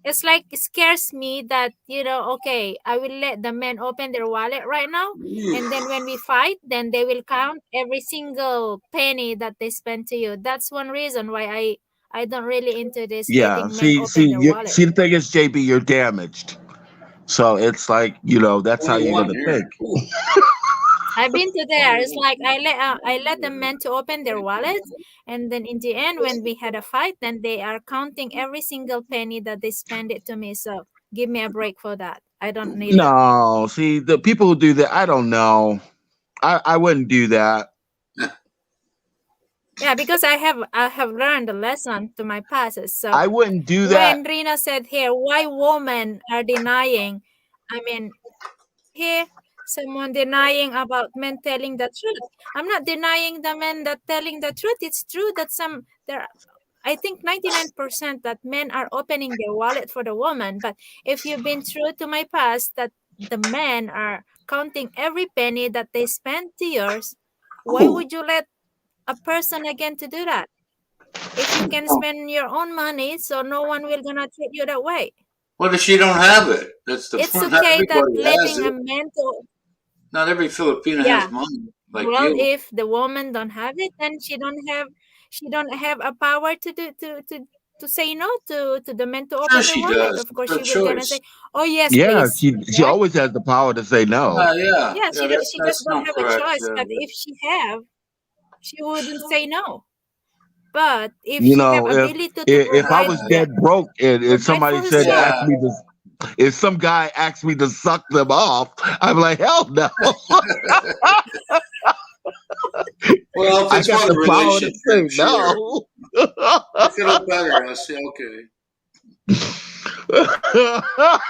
it's like it scares me that, okay, I will let the men open their wallet right now. And then when we fight, then they will count every single penny that they spend to you. That's one reason why I don't really into this Yeah. letting men open their wallet. See, the thing is, JB, you're damaged. So it's like that's how you're 21 gonna here. think. Ooh, I've been to there. It's 21. like I let the men to open their wallets, and then in the end, when we had a fight, then they are counting every single penny that they spend it to me. So give me a break for that. I don't need it. No, see, the people who do that, I don't know. I wouldn't do that. Yeah, because I have learned a lesson to my past. So I wouldn't do that. when Rina said here, why women are denying? I mean, here someone denying about men telling the truth. I'm not denying the men that telling the truth. It's true that I think 99% that men are opening their wallet for the woman. But if you've been true to my past that the men are counting every penny that they spend to yours, why Ooh, would you let a person again to do that? If you can spend your own money, so no one will gonna treat you that way. what if she don't have it? That's the It's point. Not okay that everybody has letting it. a man to Not every Filipino yeah. has money like Well, you. if the woman don't have it, then she don't have a power to say no to the men to Sure, open their she wallet. does. Of course, It's her she will gonna say, choice. "Oh yes, Yeah, please." she Right? always has the power to say no. Yeah, Yeah, yeah. she That's just no don't have a correct. choice. But if she have, she wouldn't say no. But if You she have know, ability to if I provide was Yeah. dead broke and provide somebody for said herself. ask Yeah. me to, if some guy asked me to suck them off, I'm like, hell no. Well, if I it's got for the the power to relationship, say sure. no. If it'll better us, yeah, okay.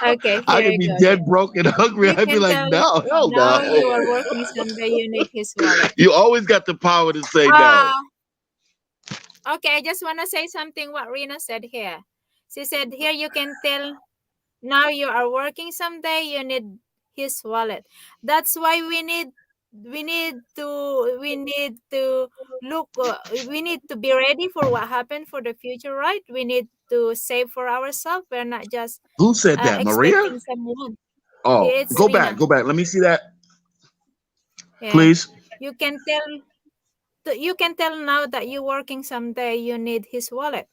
Okay, I here could you be go. dead broke and hungry. You I'd be can like, tell no, hell now no. you are working someday. You need his wallet. You always got the power to say no. Uh okay. I just want to say something. What Rina said here. She said here you can tell now you are working someday. You need his wallet. That's why we need to look. We need to be ready for what happened for the future, right? We need to save for ourselves. We're not just Who said that, Maria? expecting someone. Oh, It's go back, Rina. go back. Let me see that, Yeah, please. you can tell. You can tell now that you're working someday. You need his wallet.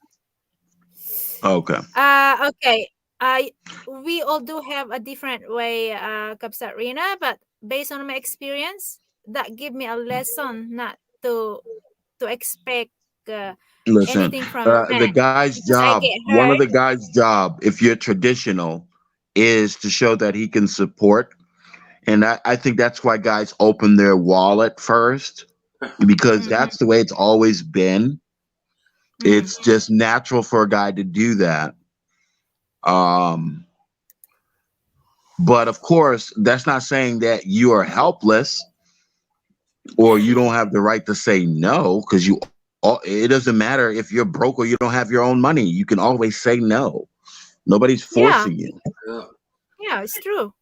Okay. Okay. I We all do have a different way, Kapsarina, but based on my experience, that give me a lesson not to expect uh, Listen, anything from a the man guy's because I job, get one of hurt. the guy's job, if you're traditional, is to show that he can support. And I think that's why guys open their wallet first, because Mm-hmm, that's the way it's always been. mm, It's just natural for a guy to do that. Um, but of course, that's not saying that you are helpless or you don't have the right to say no, because it doesn't matter if you're broke or you don't have your own money. You can always say no. Nobody's yeah, forcing you. Yeah. yeah, it's true.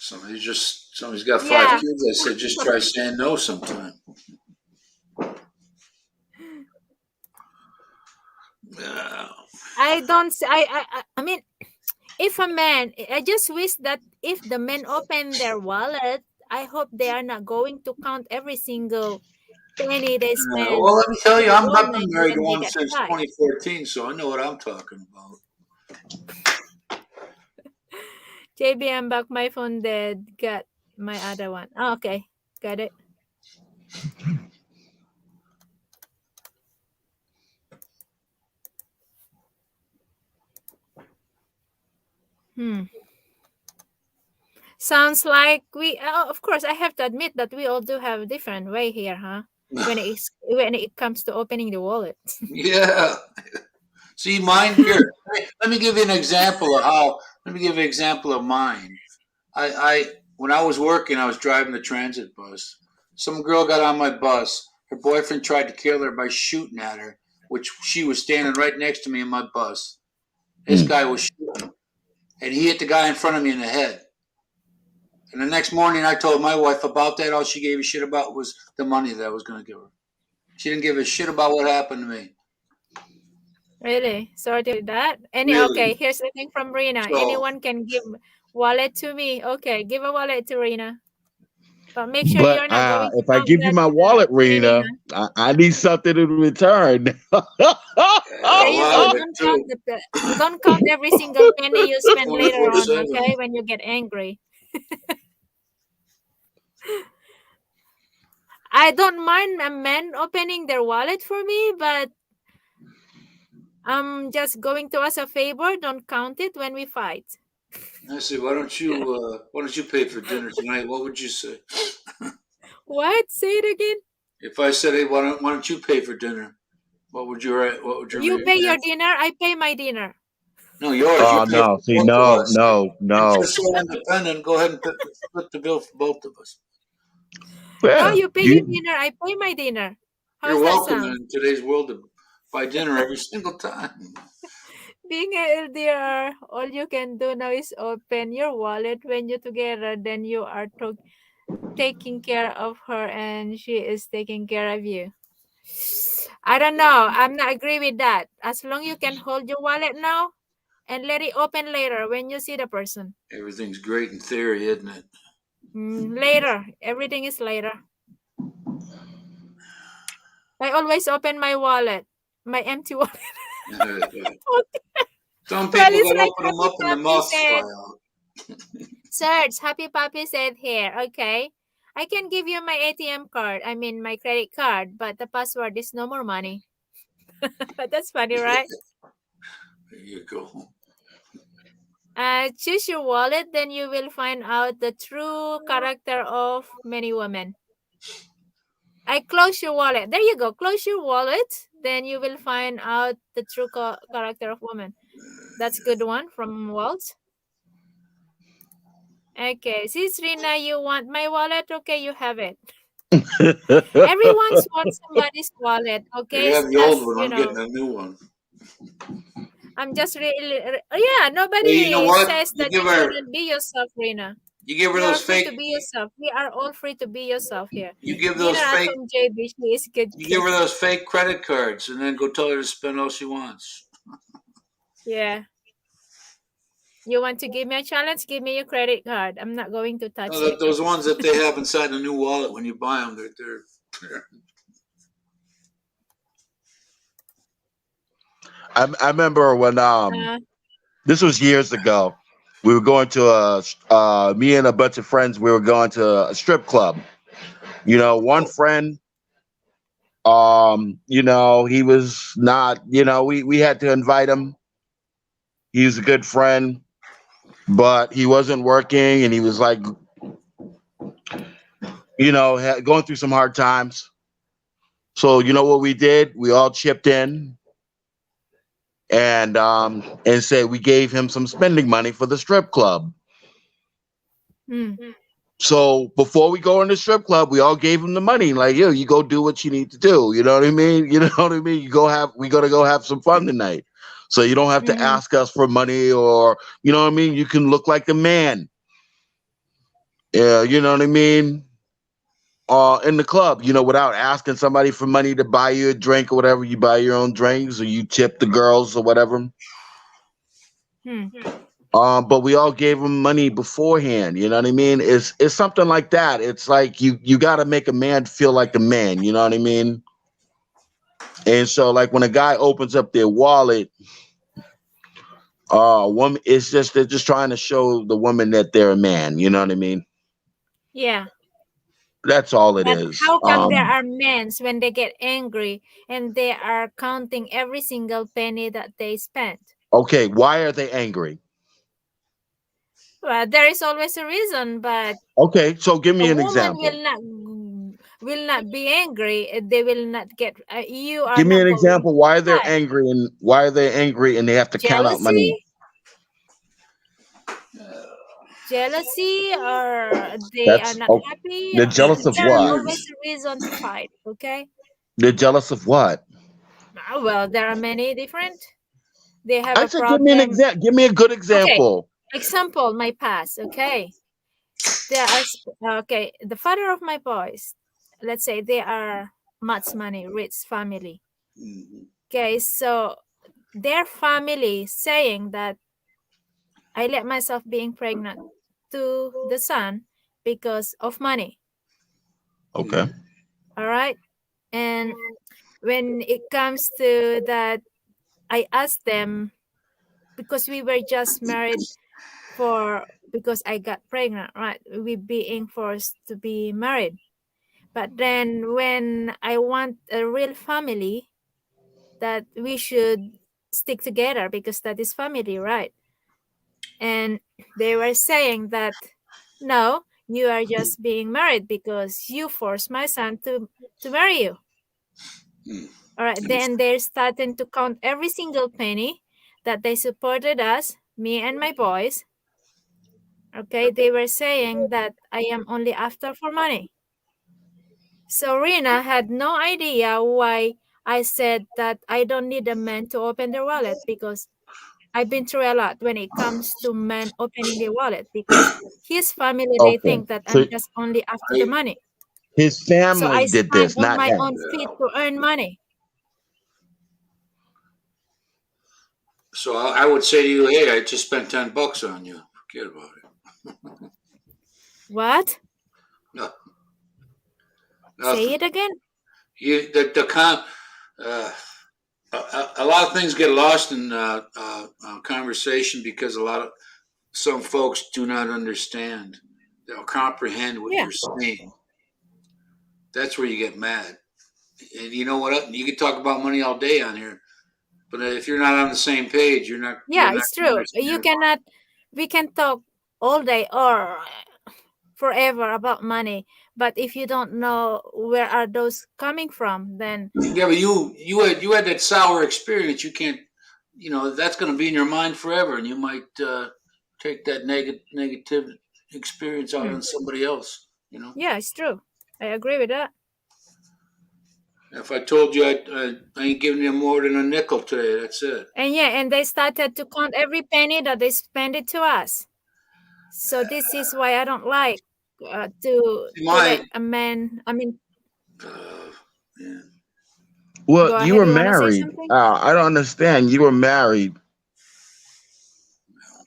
Somebody's got five Yeah, kids. I said, just try saying no sometime. Yeah. I don't. I mean, if a man, I just wish that if the men open their wallet, I hope they are not going to count every single penny they Well, spend let me tell to you, the I've been woman married to when they one get since tired. 2014, so I know what I'm talking about. JB, I'm back. My phone dead. Got my other one. Oh, okay. Got it. Hmm. Sounds like of course, I have to admit that we all do have a different way here, huh? When it comes to opening the wallet. Yeah. See, mine here. Let me give you an example of how. Let me give you an example of mine. I when I was working, I was driving the transit bus. Some girl got on my bus. Her boyfriend tried to kill her by shooting at her, which she was standing right next to me in my bus. This Mm. guy was shooting, and he hit the guy in front of me in the head. And the next morning, I told my wife about that. All she gave a shit about was the money that I was going to give her. She didn't give a shit about what happened to me. Really? Sorry to hear that. Okay, Really. here's the thing from Rina. So, Anyone can give wallet to me. Okay, give a wallet to Rina. But make sure But you're not going to if I count give you that my wallet, penny, Rena, huh? I need something in return. yeah, There a you lot go. of it too. Don't count every single penny you spend later on, 24/7. okay? When you get angry. I don't mind a man opening their wallet for me, but I'm just going to ask a favor. Don't count it when we fight. I said, why don't you pay for dinner tonight? What would you say? What? Say it again. If I said, hey, why don't you pay for dinner? What would your You pay your answer? dinner, I pay my dinner. No, yours. You Oh pay no! for See, both of no, us. no, Since no. you're so independent, go ahead and split the bill for both of us. No, Yeah, you pay your you. dinner, I pay my dinner. You're How's that welcome sound? in today's world to buy dinner every single time. Being a LDR, all you can do now is open your wallet when you're together. Then you are taking care of her and she is taking care of you. I don't know. I'm not agree with that. As long you can hold your wallet now and let it open later when you see the person. Everything's great in theory, isn't it? Later. Everything is later. I always open my wallet, my empty wallet. Some Well, people it's got to like open them Happy up and the Puppy moths fly said. out. Search, Happy Puppy said here. Okay. I can give you my ATM card. I mean my credit card, but the password is no more money. That's funny, right? There you go. Choose your wallet, then you will find out the true character of many women. I close your wallet. There you go. Close your wallet, then you will find out the true character of women. That's good one from Walt. Okay, since Rina, you want my wallet? Okay, you have it. Everyone's wants somebody's wallet. Okay, You it's have the old just one. I'm getting a new one. I'm just really, yeah. Hey, you know Nobody what? says that you shouldn't be yourself, Rina. You give her You are those free to fake, be yourself. We are all free to be yourself here. you give Dinner those at fake, home, JB. She is good you give kid. her those fake credit cards, and then go tell her to spend all she wants. Yeah. You want to give me a challenge? Give me your credit card. I'm not going to No, touch it. those ones that they have inside the new wallet when you buy them, they're I remember when Uh, this was years ago. We were going to me and a bunch of friends. We were going to a strip club. One oh, friend, he was not. We had to invite him. He was a good friend, but he wasn't working, and he was like, going through some hard times. So you know what we did? We all chipped in and said we gave him some spending money for the strip club. hmm. So before we go in the strip club, we all gave him the money. Like, yo, you go do what you need to do. You know what I mean? You know what I mean? We gotta go have some fun tonight. So you don't have to Mm-hmm. ask us for money or you know what I mean? You can look like a man. Yeah, you know what I mean? In the club, without asking somebody for money to buy you a drink or whatever, you buy your own drinks or you tip the girls or whatever. Hmm. But we all gave him money beforehand. You know what I mean? It's something like that. It's like you got to make a man feel like a man. You know what I mean? And so, like when a guy opens up their wallet, woman, it's just they're just trying to show the woman that they're a man. You know what I mean? Yeah. That's all it But is. how come there are men when they get angry and they are counting every single penny that they spent? Okay, why are they angry? Well, there is always a reason, but Okay, so give a me an woman example. will not be angry. They will not get. You are Give me not an going example. to Why they're cry. angry and why are they angry and they have to count out money? Jealousy, jealousy, or they are That's not oh, happy. they're jealous of There are what? always a reason to fight. Okay. They're jealous of what? Well, there are many different. They have I a said, give me an problem. example. Give me a good Okay. example. Example, my past. Okay. There are okay. The father of my boys. Let's say they are much money, rich family. mhm. Okay, so their family saying that I let myself being pregnant to the son because of money. Okay. All right. And when it comes to that, I asked them because we were just married for because I got pregnant, right? We being forced to be married. But then when I want a real family, that we should stick together because that is family, right? And they were saying that no, you are just being married because you forced my son to marry you. Mm. All right, then they're starting to count every single penny that they supported us, me and my boys. Okay, they were saying that I am only after for money. So Rina had no idea why I said that I don't need a man to open their wallet because I've been through a lot when it comes to men opening their wallet because his family they Okay. think that So I'm just only after the I, money. his So family I did stand this, on not my him. own feet to earn money. so I would say to you, hey, I just spent $10 on you. Forget about it. What? No, Say nothing. it again. The uh, a lot of things get lost in conversation because some folks do not understand. They'll comprehend what Yeah. you're saying. That's where you get mad. And you know what? You can talk about money all day on here, but if you're not on the same page, you're Yeah, not it's going to true. You understand. cannot. We can talk all day or forever about money, but if you don't know where are those coming from, then Yeah, but you had that sour experience. You can't, that's going to be in your mind forever, and you might take that negative experience out hmm, on somebody else. yeah, it's true. I agree with that. If I told you I ain't giving you more than a nickel today, that's it. And yeah, and they started to count every penny that they spend it to us. So this is why I don't like See, to my let a man. I mean, uh, yeah. Well, go you ahead. were You want to say married. something? I don't understand. You were married.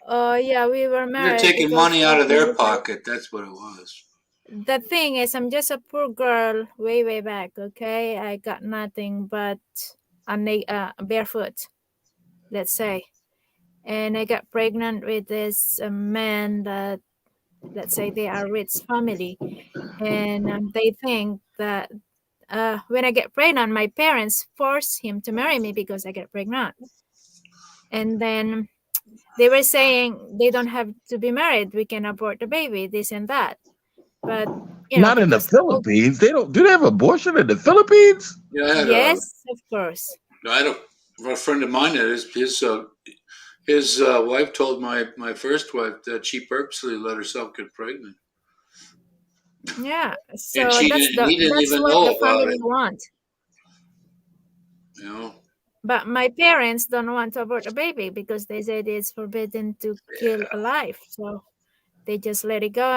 Oh yeah, we were You're married taking because money out of we their decided. pocket. That's what it was. The thing is, I'm just a poor girl way back. Okay, I got nothing but barefoot, let's say, and I got pregnant with this man that, let's say, they are rich family, and they think that when I get pregnant, my parents force him to marry me because I get pregnant, and then they were saying they don't have to be married, we can abort the baby, this and that, but Not in the because Philippines. They don't. Do they have abortion in the Philippines? Yeah, yes, of course. I had a friend of mine that his wife told my first wife that she purposely let herself get pregnant, Yeah, and so that's he didn't that's even what the know about family it. want. You know, But my parents don't want to abort a baby because they said it's forbidden to kill a life. So they just let it go,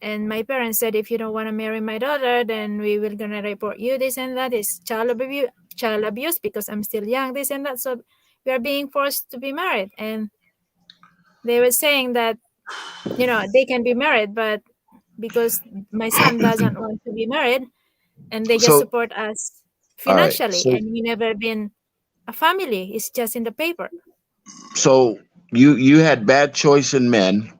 and my parents said, if you don't want to marry my daughter, then we will gonna report you, this and that is child abuse because I'm still young, this and that. So we are being forced to be married. And they were saying that, they can be married, but because my son doesn't want to be married, and they just So, support us all right. financially, So, and we never been a family. It's just in the paper. so you had bad choice in men.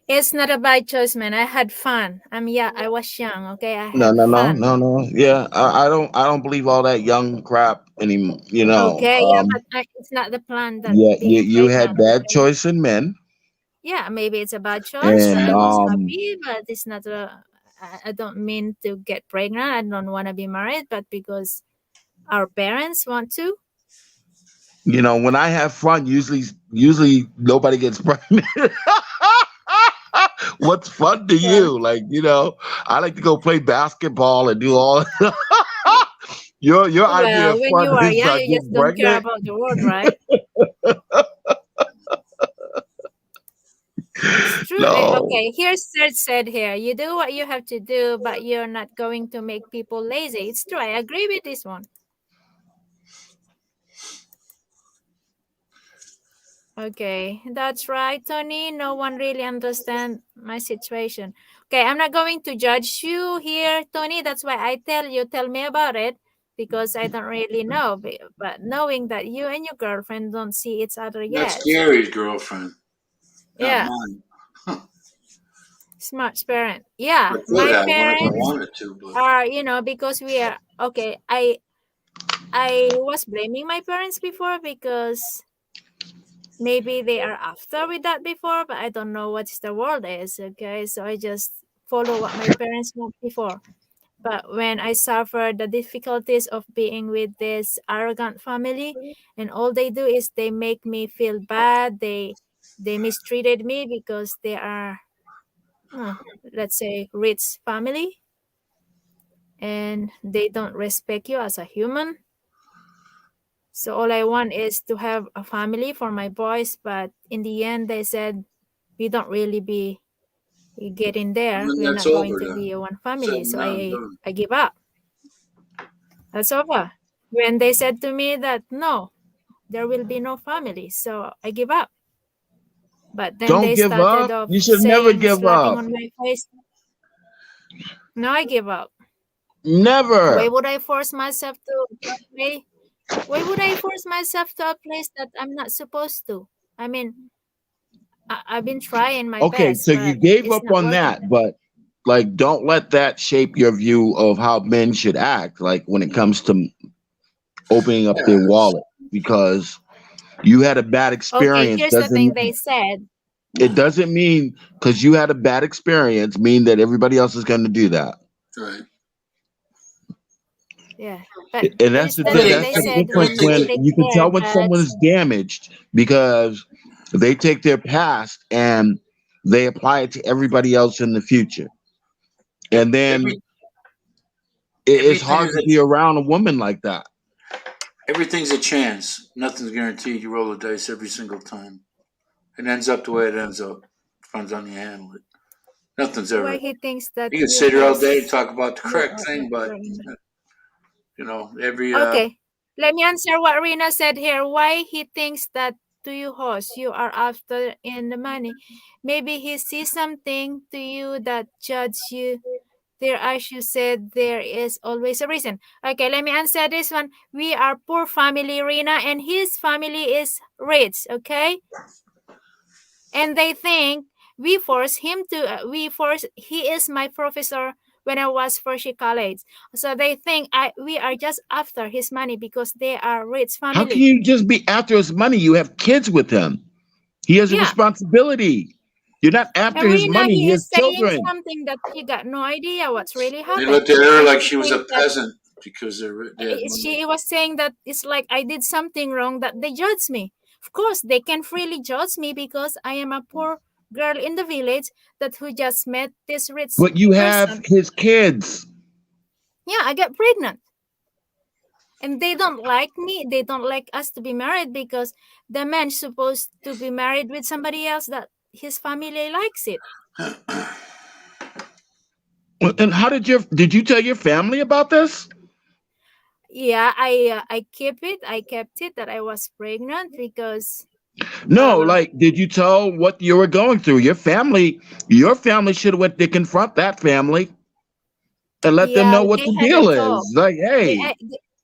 It's not a bad choice, man. I had fun. Yeah, I was young. Okay, I No, had no, no, fun. no, no. Yeah, I don't believe all that young crap anymore. Okay, yeah, but it's not the plan that Yeah, you being you had pregnant. bad Okay, choice in men, yeah, maybe it's a bad choice, but and I was happy. But it's not a. I don't mean to get pregnant. I don't want to be married, but because our parents want to. when I have fun, usually nobody gets pregnant. What's fun to Well, you? Like, I like to go play basketball and do all. Your idea of when you fun are is young, you just getting don't care pregnant. about the world, right? It's true. No, Okay, here's Serge said here. You do what you have to do, but you're not going to make people lazy. It's true. I agree with this one. Okay, that's right, Tony. No one really understand my situation. Okay, I'm not going to judge you here, Tony. That's why I tell me about it because I don't really know. But knowing that you and your girlfriend don't see each other that's yet, Gary's girlfriend, not yeah, mine. smart parent. Yeah, I could my have one if I parents wanted to, but are, because we are okay. I was blaming my parents before because maybe they are after with that before, but I don't know what the world is. Okay, so I just follow what my parents want before. But when I suffered the difficulties of being with this arrogant family, and all they do is they make me feel bad. They mistreated me because they are, let's say, rich family, and they don't respect you as a human. So all I want is to have a family for my boys, but in the end they said we don't really be getting there. then We're that's not going over. to Then be a one said family. and So done, I done. I give up. That's over. When they said to me that no, there will be no family, so I give up. But then don't they give started up. off You should never saying, give slapping up. on my face. No, I give up. Why Never. would I force myself to a place? Why would I force myself to a place that I'm not supposed to? I mean, I've been trying my Okay, best, so you but gave it's up not on working. that, but like don't let that shape your view of how men should act. Like when it comes to opening up their Yes. wallet, because you had a bad Okay, experience here's the thing doesn't they said. it doesn't mean because you had a bad experience mean that everybody else is going to do that. Right. Yeah, but And here's the Everything, thing that's they the said difference when when they you can tell declared when that. someone is damaged because they take their past and they apply it to everybody else in the future. And then every it's everything hard is to be around a woman like that. everything's a chance. Nothing's guaranteed. You roll the dice every single time. It ends up the way it ends up. Depends on you handle it. Nothing's Why ever. he thinks that You can you sit here all day and host talk about the you correct are thing, but after him. every Okay, let me answer what Rina said here. Why he thinks that to you host you are after in the money. Maybe he sees something to you that judge you. There, as you said, there is always a reason. Okay, let me answer this one. We are poor family, Rina, and his family is rich. Okay, and they think we force him to. We force. He is my professor when I was first year college. So they think we are just after his money because they are rich How can family. you just be after his money? You have kids with him. He has a Yeah, responsibility. You're not after and his Rina, money. he He has is saying children. something that she got no idea what's really they happened, looked at her and like she she was a thinks that peasant because they had money. she was saying that it's like I did something wrong that they judge me. Of course, they can freely judge me because I am a poor girl in the village that who just met this rich But you have person. his kids. Yeah, I get pregnant. And they don't like me. They don't like us to be married because the man's supposed to be married with somebody else that his family likes it. And how did you tell your family about this? Yeah, I keep it. I kept it that I was pregnant because No, uh like did you tell what you were going through? Your family should have went to confront that family and let them yeah, know what they the had a deal talk. is. Like, They, hey,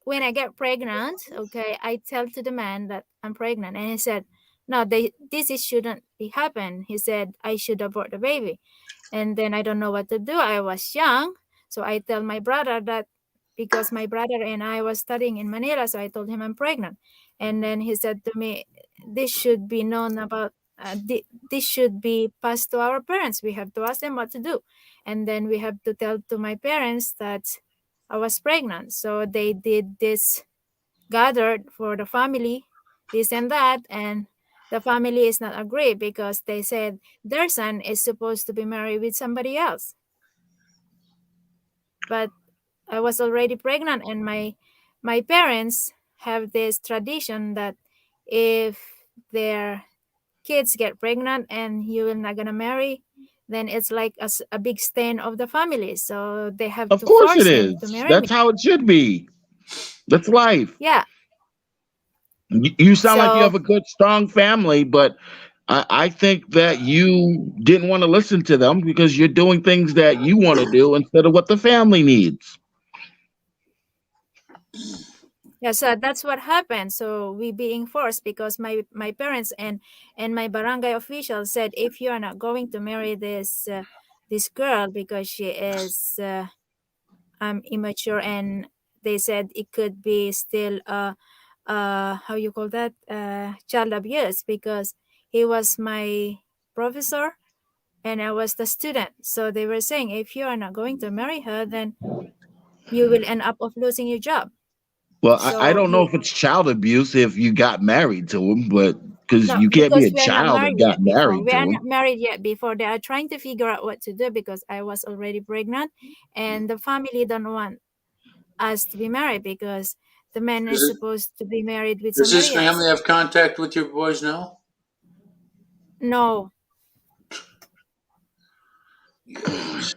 when I get pregnant, okay, I tell to the man that I'm pregnant, and he said, "No, this is shouldn't be happen." He said I should abort the baby, and then I don't know what to do. I was young, so I tell my brother that because my brother and I was studying in Manila, so I told him I'm pregnant, and then he said to me, "This should be known about." This should be passed to our parents. We have to ask them what to do, and then we have to tell to my parents that I was pregnant. So they did this gathered for the family, this and that, and the family is not agree because they said their son is supposed to be married with somebody else. But I was already pregnant, and my parents have this tradition that if their kids get pregnant and you will not gonna marry, then it's like a big stain of the family. So they have of to course it force him to is. marry me. That's how it should be. That's life. Yeah. You sound like you So have a good, strong family, but I think that you didn't want to listen to them because you're doing things that you want to do instead of what the family needs. yeah, so that's what happened. So we being forced because my parents and my barangay official said if you are not going to marry this girl because she is immature, and they said it could be still how you call that child abuse because he was my professor and I was the student. So they were saying if you are not going to marry her, then you will end up of losing your job. Well, I So don't know he if it's child abuse if you got married to him, but because no, you can't be because a we are not child married and got yet before. married We are to not him. married yet before. They are trying to figure out what to do because I was already pregnant and the family don't want us to be married because the man Does is it? supposed to be married with Does his somebody else. family have contact with your boys now? No, Yikes!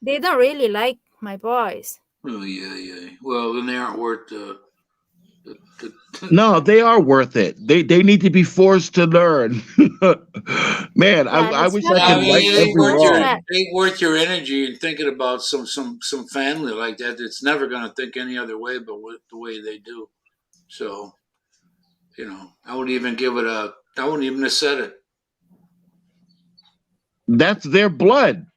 they don't really like my boys. Oh yeah, yeah. Well, then they aren't worth the No, they are worth it. They need to be forced to learn. Man, I, Yeah, I that's wish I what could I right mean, it happened. ain't every worth That's your what wrong. it ain't worth your energy and thinking about some family like that. It's never gonna think any other way but the way they do. So I wouldn't even give it a. I wouldn't even have said it. That's their blood.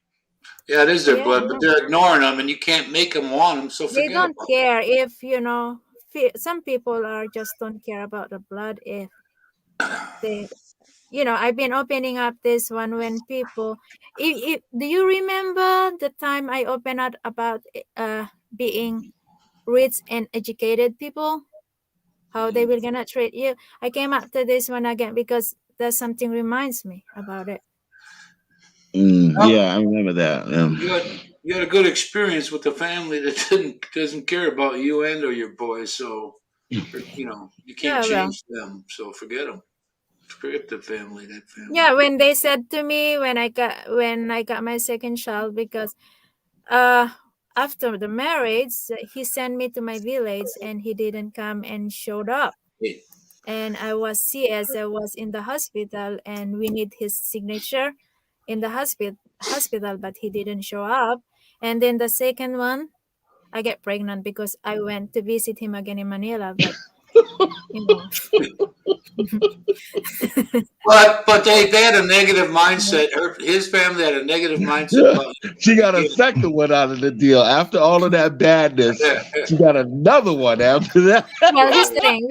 Yeah, it is their Yeah, blood, but no. they're ignoring them, and you can't make them want them. So They forget don't about care if, some people are just don't care about the blood if they, I've been opening up this one when people, do you remember the time I opened up about being rich and educated people, how they it. will gonna treat you? I came up to this one again because there's something reminds me about it. Well, Yeah, I remember that. you had a good experience with the family that doesn't care about you and or your boys. So you can't Yeah, well, change them. So forget them. Forget the family. That family. yeah, when they said to me when I got my second child, because uh after the marriage he sent me to my village and he didn't come and showed up, Hey, and I was CS, I was in the hospital and we need his signature in the hospital, but he didn't show up. And then the second one, I get pregnant because I went to visit him again in Manila, but you know but they had a negative mindset. His family had a negative mindset about She you. got a second one out of the deal. After all of that badness, Yeah. she got another one after that. well, he's saying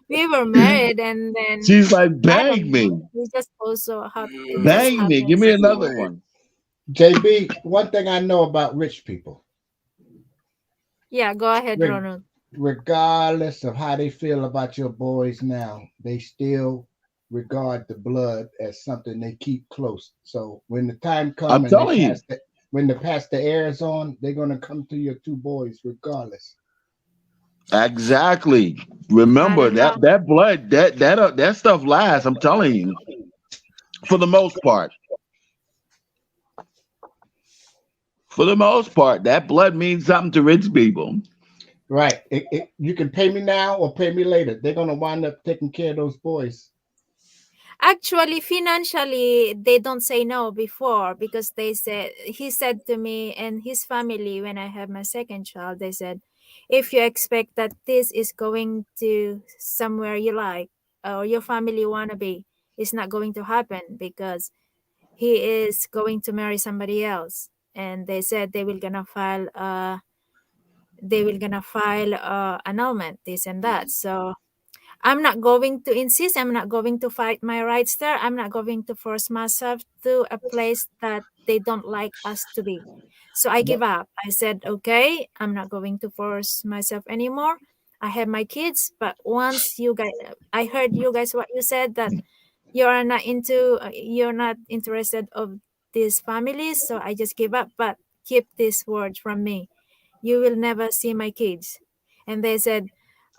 we were married, and then She's like, I don't bang me. know, we just also it just Bang me. Give happens. me another one. JB, one thing I know about rich people, Yeah, go ahead, reg- Ronald. regardless of how they feel about your boys now, they still regard the blood as something they keep close. So when the time I'm come and telling you. when the pass the airs on, they're gonna come to your two boys regardless. Exactly. I Remember don't know. that blood, that stuff lasts. I'm telling you. For the most part. For the most part, that blood means something to rich people. Right. You can pay me now or pay me later. They're gonna wind up taking care of those boys. Actually, financially, they don't say no before, because he said to me and his family when I have my second child, they said, if you expect that this is going to somewhere you like or your family wanna be, it's not going to happen because he is going to marry somebody else. And they said they will gonna file annulment, this and that. So I'm not going to insist. I'm not going to fight my rights there. I'm not going to force myself to a place that they don't like us to be. So I give But up. I said, okay, I'm not going to force myself anymore. I have my kids, but once you guys, I heard you guys what you said, that you're not interested of these families. So I just give up. But keep this word from me, you will never see my kids. And they said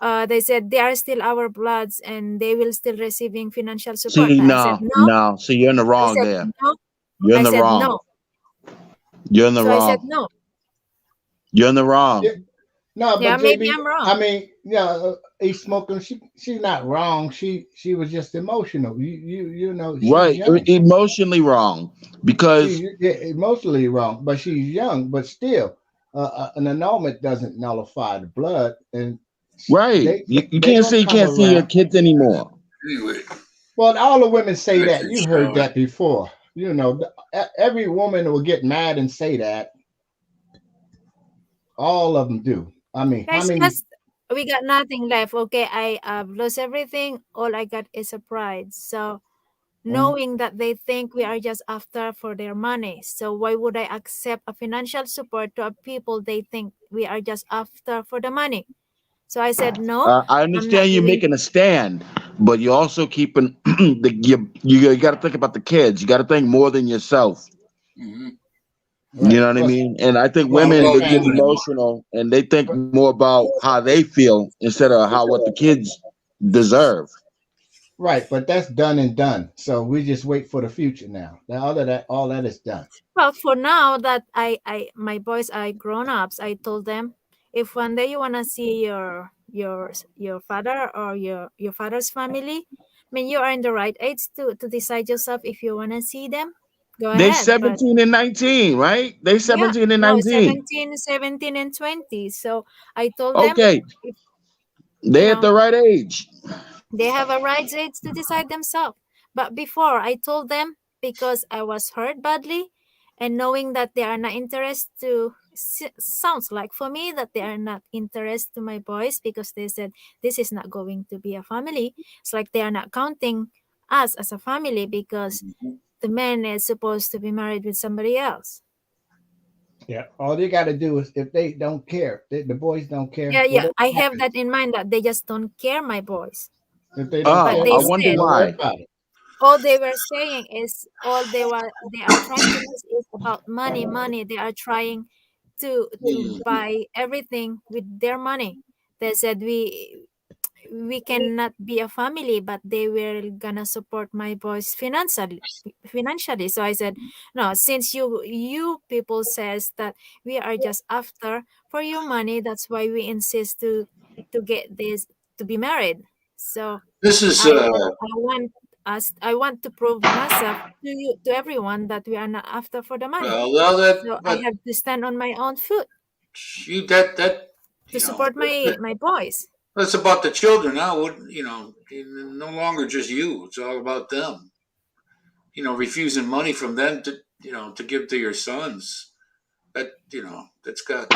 they are still our bloods and they will still receiving financial support. See, But I said no, no. no. See, you're in the I wrong said there. no. You're in I the said wrong. no. You're in the So I said wrong. no. You're in the yeah, wrong. no, Yeah, but maybe JB, I'm wrong. I mean, yeah, he's smoking. She's not wrong. She was just emotional. You know, she's Right. young. Emotionally wrong. Because, She's emotionally wrong, but she's young. But still, an annulment doesn't nullify the blood, and right. they You they can't gonna say you come can't see your around. kids anymore. Anyway, Well, all the women say I that. take a You heard shower. that before. You know, every woman will get mad and say that. All of them do. I mean, how Guys, many? just we got nothing left. Okay, I lost everything. All I got is a pride. So Mhm. knowing that they think we are just after for their money. So why would I accept a financial support to a people they think we are just after for the money? So I said no, I I'm not understand you giving. making a stand, but you're also keeping you got to think about the kids. You got to think more than yourself. Hmm. You Right. know what I mean? And I think What's How women, that they about get you family? anymore? emotional and they think But more about how they feel instead of how what the kids deserve. right, but that's done and done. So we just wait for the future now. Now all that is done. Well, for now that my boys are grown ups, I told them, if one day you wanna see your father or your father's family, I mean you are in the right age to decide yourself if you wanna see them. Go They ahead. But 17 and 19, right? They yeah, 17 and no, 19. 17 and 20. So I told them, Okay, if you they at know the right age. they have a right age to decide themselves. But before I told them, because I was hurt badly, and knowing that they are not interested to sounds like for me that they are not interested to my boys because they said this is not going to be a family. It's like they are not counting us as a family because the man is supposed to be married with somebody else. Yeah. All they got to do is if they don't care, the boys don't care, Yeah, yeah. whatever I have that happens. in mind that they just don't care, my boys. If they don't But care, Oh, they I then wonder said don't worry why. about it. all they were saying is all they are trying to do is about money, money. They are trying to Hmm. buy everything with their money. They said we cannot be a family, but they were gonna support my boys financially. So I said, no, since you people says that we are just after for your money, that's why we insist to get this to be married. So This is I want to prove myself to you to everyone that we are not after for the money. well that So I but have to stand on my own foot you that to you know support my boys. that's about the children now. No longer just you. It's all about them. Refusing money from them to give to your sons. That's got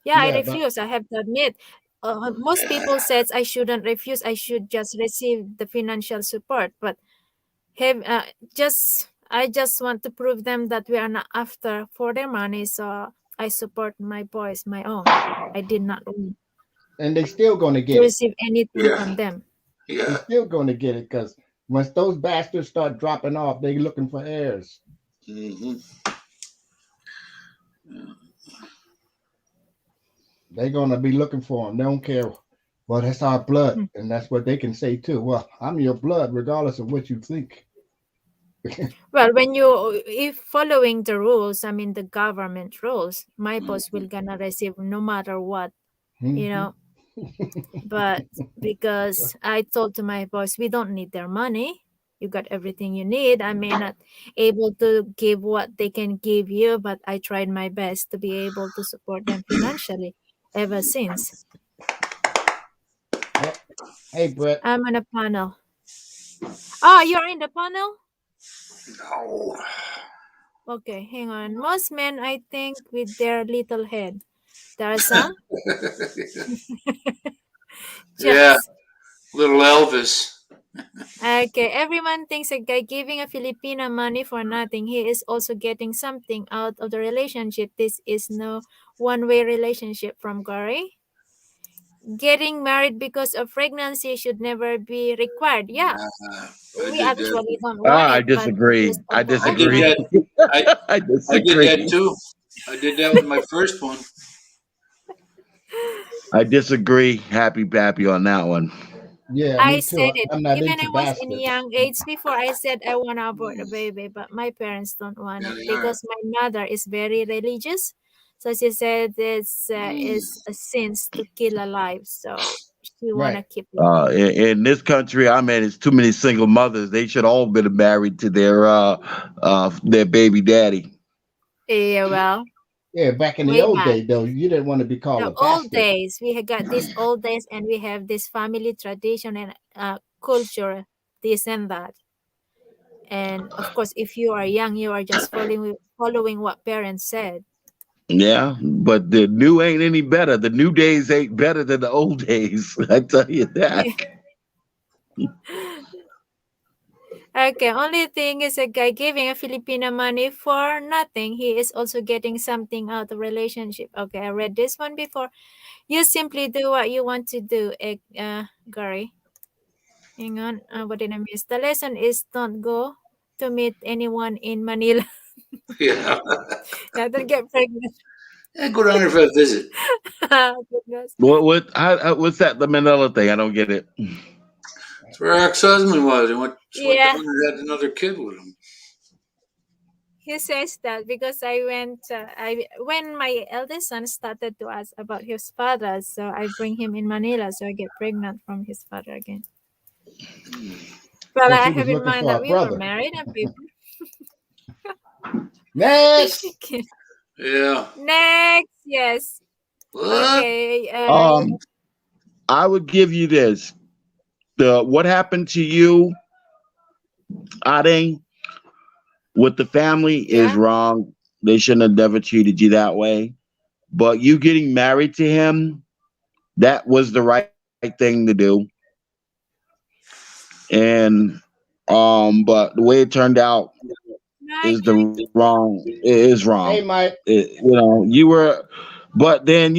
Yeah, I Yeah, but refuse. I have to admit. Most people says I shouldn't refuse. I should just receive the financial support. But have just I just want to prove them that we are not after for their money. So I support my boys, my own. I did not want and they still going to to get it. receive anything yeah from them. They yeah. still going to get it because once those bastards start dropping off, they looking for heirs. Hmm. They're going to be looking for them. They don't care. Well, that's our blood, Hmm. and that's what they can say too. Well, I'm your blood, regardless of what you think. Well, when you if following the rules, I mean the government rules, my boss will gonna receive no matter what, you Hmm. know. But because I told to my boss, we don't need their money. You got everything you need. I may not able to give what they can give you, but I tried my best to be able to support them financially ever since. Yeah. Hey, Brett. I'm on a panel. Oh, you're in the panel? No. Okay, hang on. Most men, I think, with their little head. There are some Yeah, just little Elvis. okay. Everyone thinks a guy giving a Filipina money for nothing, he is also getting something out of the relationship. This is no one-way relationship from Gary. Getting married because of pregnancy should never be required. Yeah, Nah, I we did that. actually don't want Ah, I it, but disagree. because I of the I did disagree. option. that. I I I did that disagree. too. I did that with my first one. I disagree. Happy on that one. Yeah, I me too. said it. I'm not Even into I was in a bastards. young age before I said I want to abort a baby, but my parents don't want Yeah, it they are. because my mother is very religious. So she said it's Mm. is a sin to kill a life. So she wanna Right. keep it. In this country, I mean, it's too many single mothers. They should all been married to their baby daddy. Yeah, well, Yeah, back in the way old back. day, though, you didn't want to be called The a old bastard. days, we had got these old days and we have this family tradition and culture, this and that. And of course, if you are young, you are just following what parents said. Yeah, but the new ain't any better. The new days ain't better than the old days. I tell you that. Okay, only thing is a guy giving a Filipino money for nothing. He is also getting something out of relationship. Okay, I read this one before. You simply do what you want to do, Gary. Hang on, what did I miss? The lesson is don't go to meet anyone in Manila. Yeah. Yeah, don't get pregnant. Yeah, go down there for a visit. Goodness. What's that? The Manila thing? I don't get it. That's where our ex-husband was. And went down Yeah, and had another kid with him. he says that because I went. I when my eldest son started to ask about his father, so I bring him in Manila, so I get pregnant from his father again. Well, So I she was have in looking mind for that a we were brother. married and people. Next. Yeah. Next, yes. What? Okay. Um, I would give you this. The what happened to you, Ade? With the family is Yeah. wrong. They shouldn't have never treated you that way. But you getting married to him, that was the right thing to do. And but the way it turned out Mike. is the wrong. It is wrong. Hey, Mike. You were, but then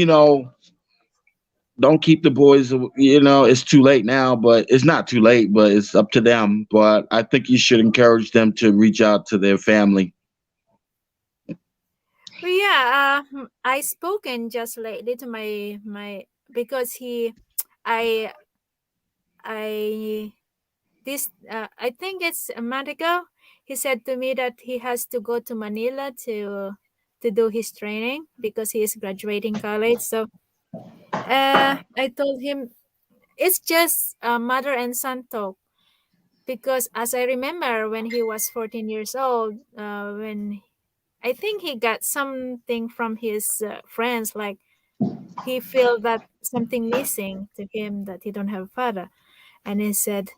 don't keep the boys. It's too late now, but it's not too late. But it's up to them. But I think you should encourage them to reach out to their family. Well, yeah, I spoken just lately to my because I I I think it's a month ago. He said to me that he has to go to Manila to do his training because he is graduating college. So I told him it's just a mother and son talk because as I remember when he was 14 years old, when I think he got something from his friends, like he feel that something missing to him that he don't have a father, and he said,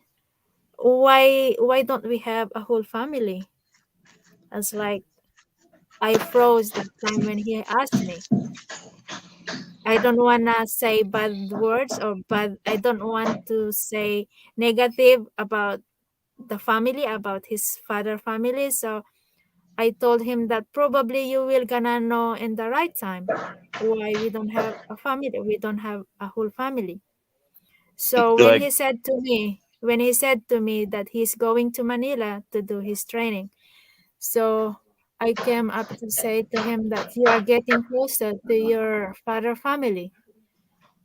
why don't we have a whole family? I was like, I froze that time when he asked me. I don't wanna say bad words or bad. I don't want to say negative about the family, about his father family. So I told him that probably you will gonna know in the right time why we don't have a family. We don't have a whole family. So Like, when he said to me that he's going to Manila to do his training, so I came up to say to him that you are getting closer to your father family.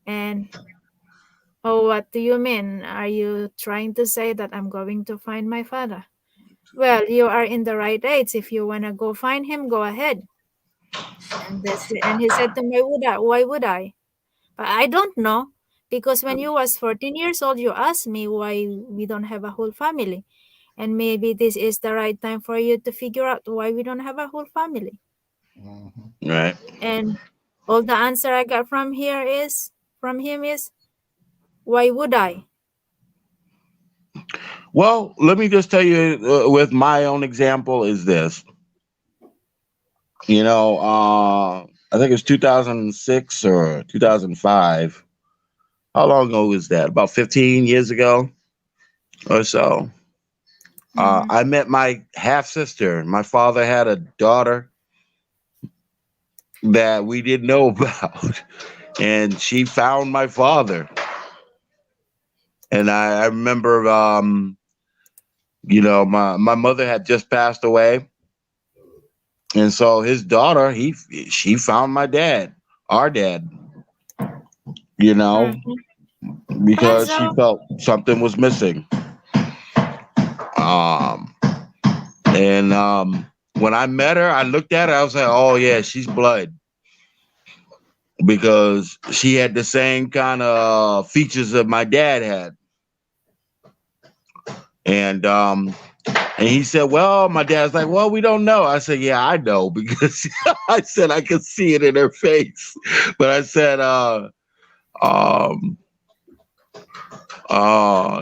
And oh, what do you mean? Are you trying to say that I'm going to find my father? Well, you are in the right age. If you wanna go find him, go ahead. And he said to me, why would I? But I don't know. Because when you was 14 years old, you asked me why we don't have a whole family. And maybe this is the right time for you to figure out why we don't have a whole family. Mhm. right. And all the answer I got from him is, why would I? Well, let me just tell you, with my own example, is this. I think it's 2006 or 2005. How long ago was that? About 15 years ago or so. Mm-hmm. I met my half sister. My father had a daughter that we didn't know about, and she found my father. And I remember, my mother had just passed away, and so his daughter, she found my dad, our dad, you know, Mm-hmm. because she So, felt something was missing. Um, and when I met her, I looked at her, I was like, oh yeah, she's blood. Because she had the same kind of features that my dad had. And he said, well, my dad's like, well, we don't know. I said, yeah, I know, because I said I could see it in her face. But I said, um,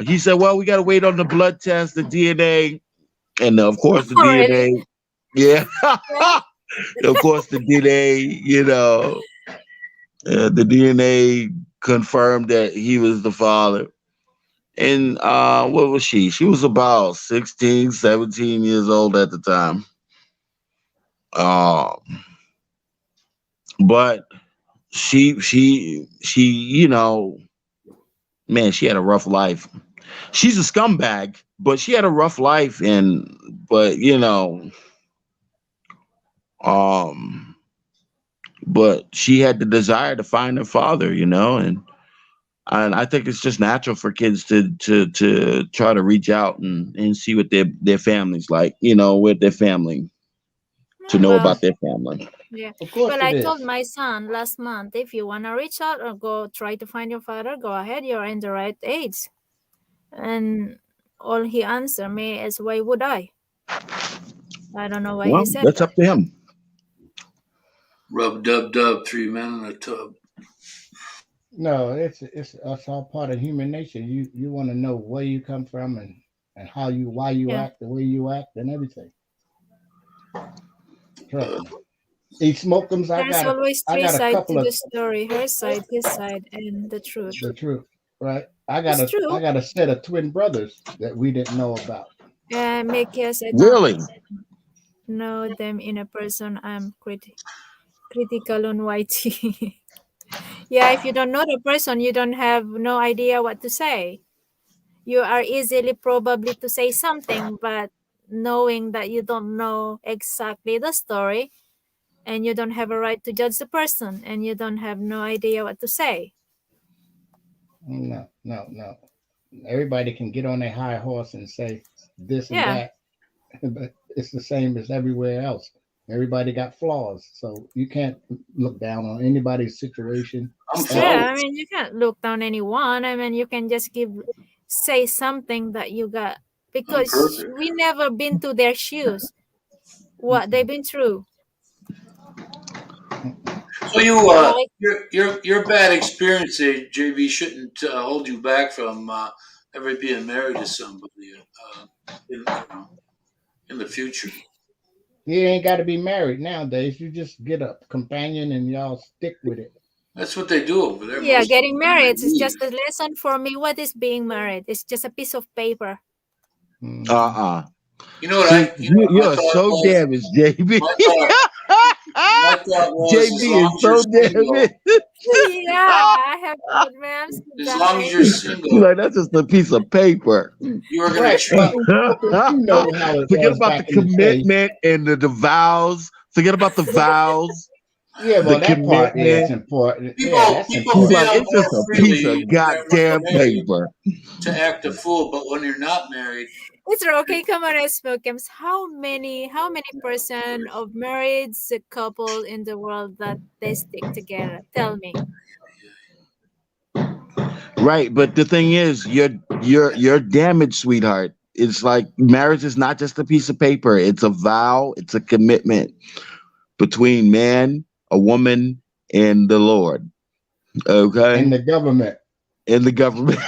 he said, well, we got to wait on the blood test, the DNA. And of course, the oh, really? DNA. Yeah. Yeah. Of course, the DNA, the DNA confirmed that he was the father. And what was she? She was about 16, 17 years old at the time. Uh, but she, man, she had a rough life. She's a scumbag, but she had a rough life, but um, but she had the desire to find her father, and I think it's just natural for kids to try to reach out and see what their family's like, with their family, to Yeah, know well, about their family. yeah. Of course Well, it I told is. my son last month, if you wanna reach out or go try to find your father, go ahead. You're in the right age. And all he answered me is, why would I? I don't know why he Well, said that's that. up to him. Rub dub dub, 3 men in a tub. No, it's all part of human nature. You want to know where you come from and how you why you Yeah. act the way you act and everything. Trust me. Eat smokums. There's always I three got a sides couple to of the story: her side, his side, and the truth. the truth, right? It's true. I got a set of twin brothers that we didn't know about. Because I don't Really? know them in a person. I'm critical on YT. Yeah, if you don't know the person, you don't have no idea what to say. You are easily probably to say something, but knowing that you don't know exactly the story and you don't have a right to judge the person and you don't have no idea what to say. No, no, no. Everybody can get on their high horse and say this and Yeah. that, but it's the same as everywhere else. Everybody got flaws, so you can't look down on anybody's situation I'm ever. Yeah, I flawless. mean you can't look down anyone. I mean you can just say something that you got I'm because perfect. we never been to their shoes, what they've Mm-mm, been through. mm-mm. So Like your bad experience, JB, shouldn't hold you back from ever being married to somebody, in the future. You ain't got to be married nowadays. You just get a companion and y'all stick with it. That's what they do over there. yeah, Most of getting them they married is leave. just a lesson for me. What is being married? It's just a piece of paper. Hmm. Uh-uh. You know what See, my you are thought so was. damaged, JB. My thought my thought was JB is so damaged. Yeah, I have to admit I'm so as long as damaged. you're You're single, like, that's just a piece of paper. you are going to Right. treat. Well, Smokers, you know how it Forget was about the back in the day. commitment and the vows. Forget about the vows, Yeah, the well, that part is commitment. important. Yeah, People that's He's feel like, important. it's more just a piece freely of when they're goddamn married paper. to act a fool, but when you're not married, It's okay. Come on, Smokums. How many percent of married couple in the world that they stick together? Tell me. Right, but the thing is, you're damaged, sweetheart. It's like marriage is not just a piece of paper. It's a vow. It's a commitment between man, a woman, and the Lord. Okay, And the government. and the government.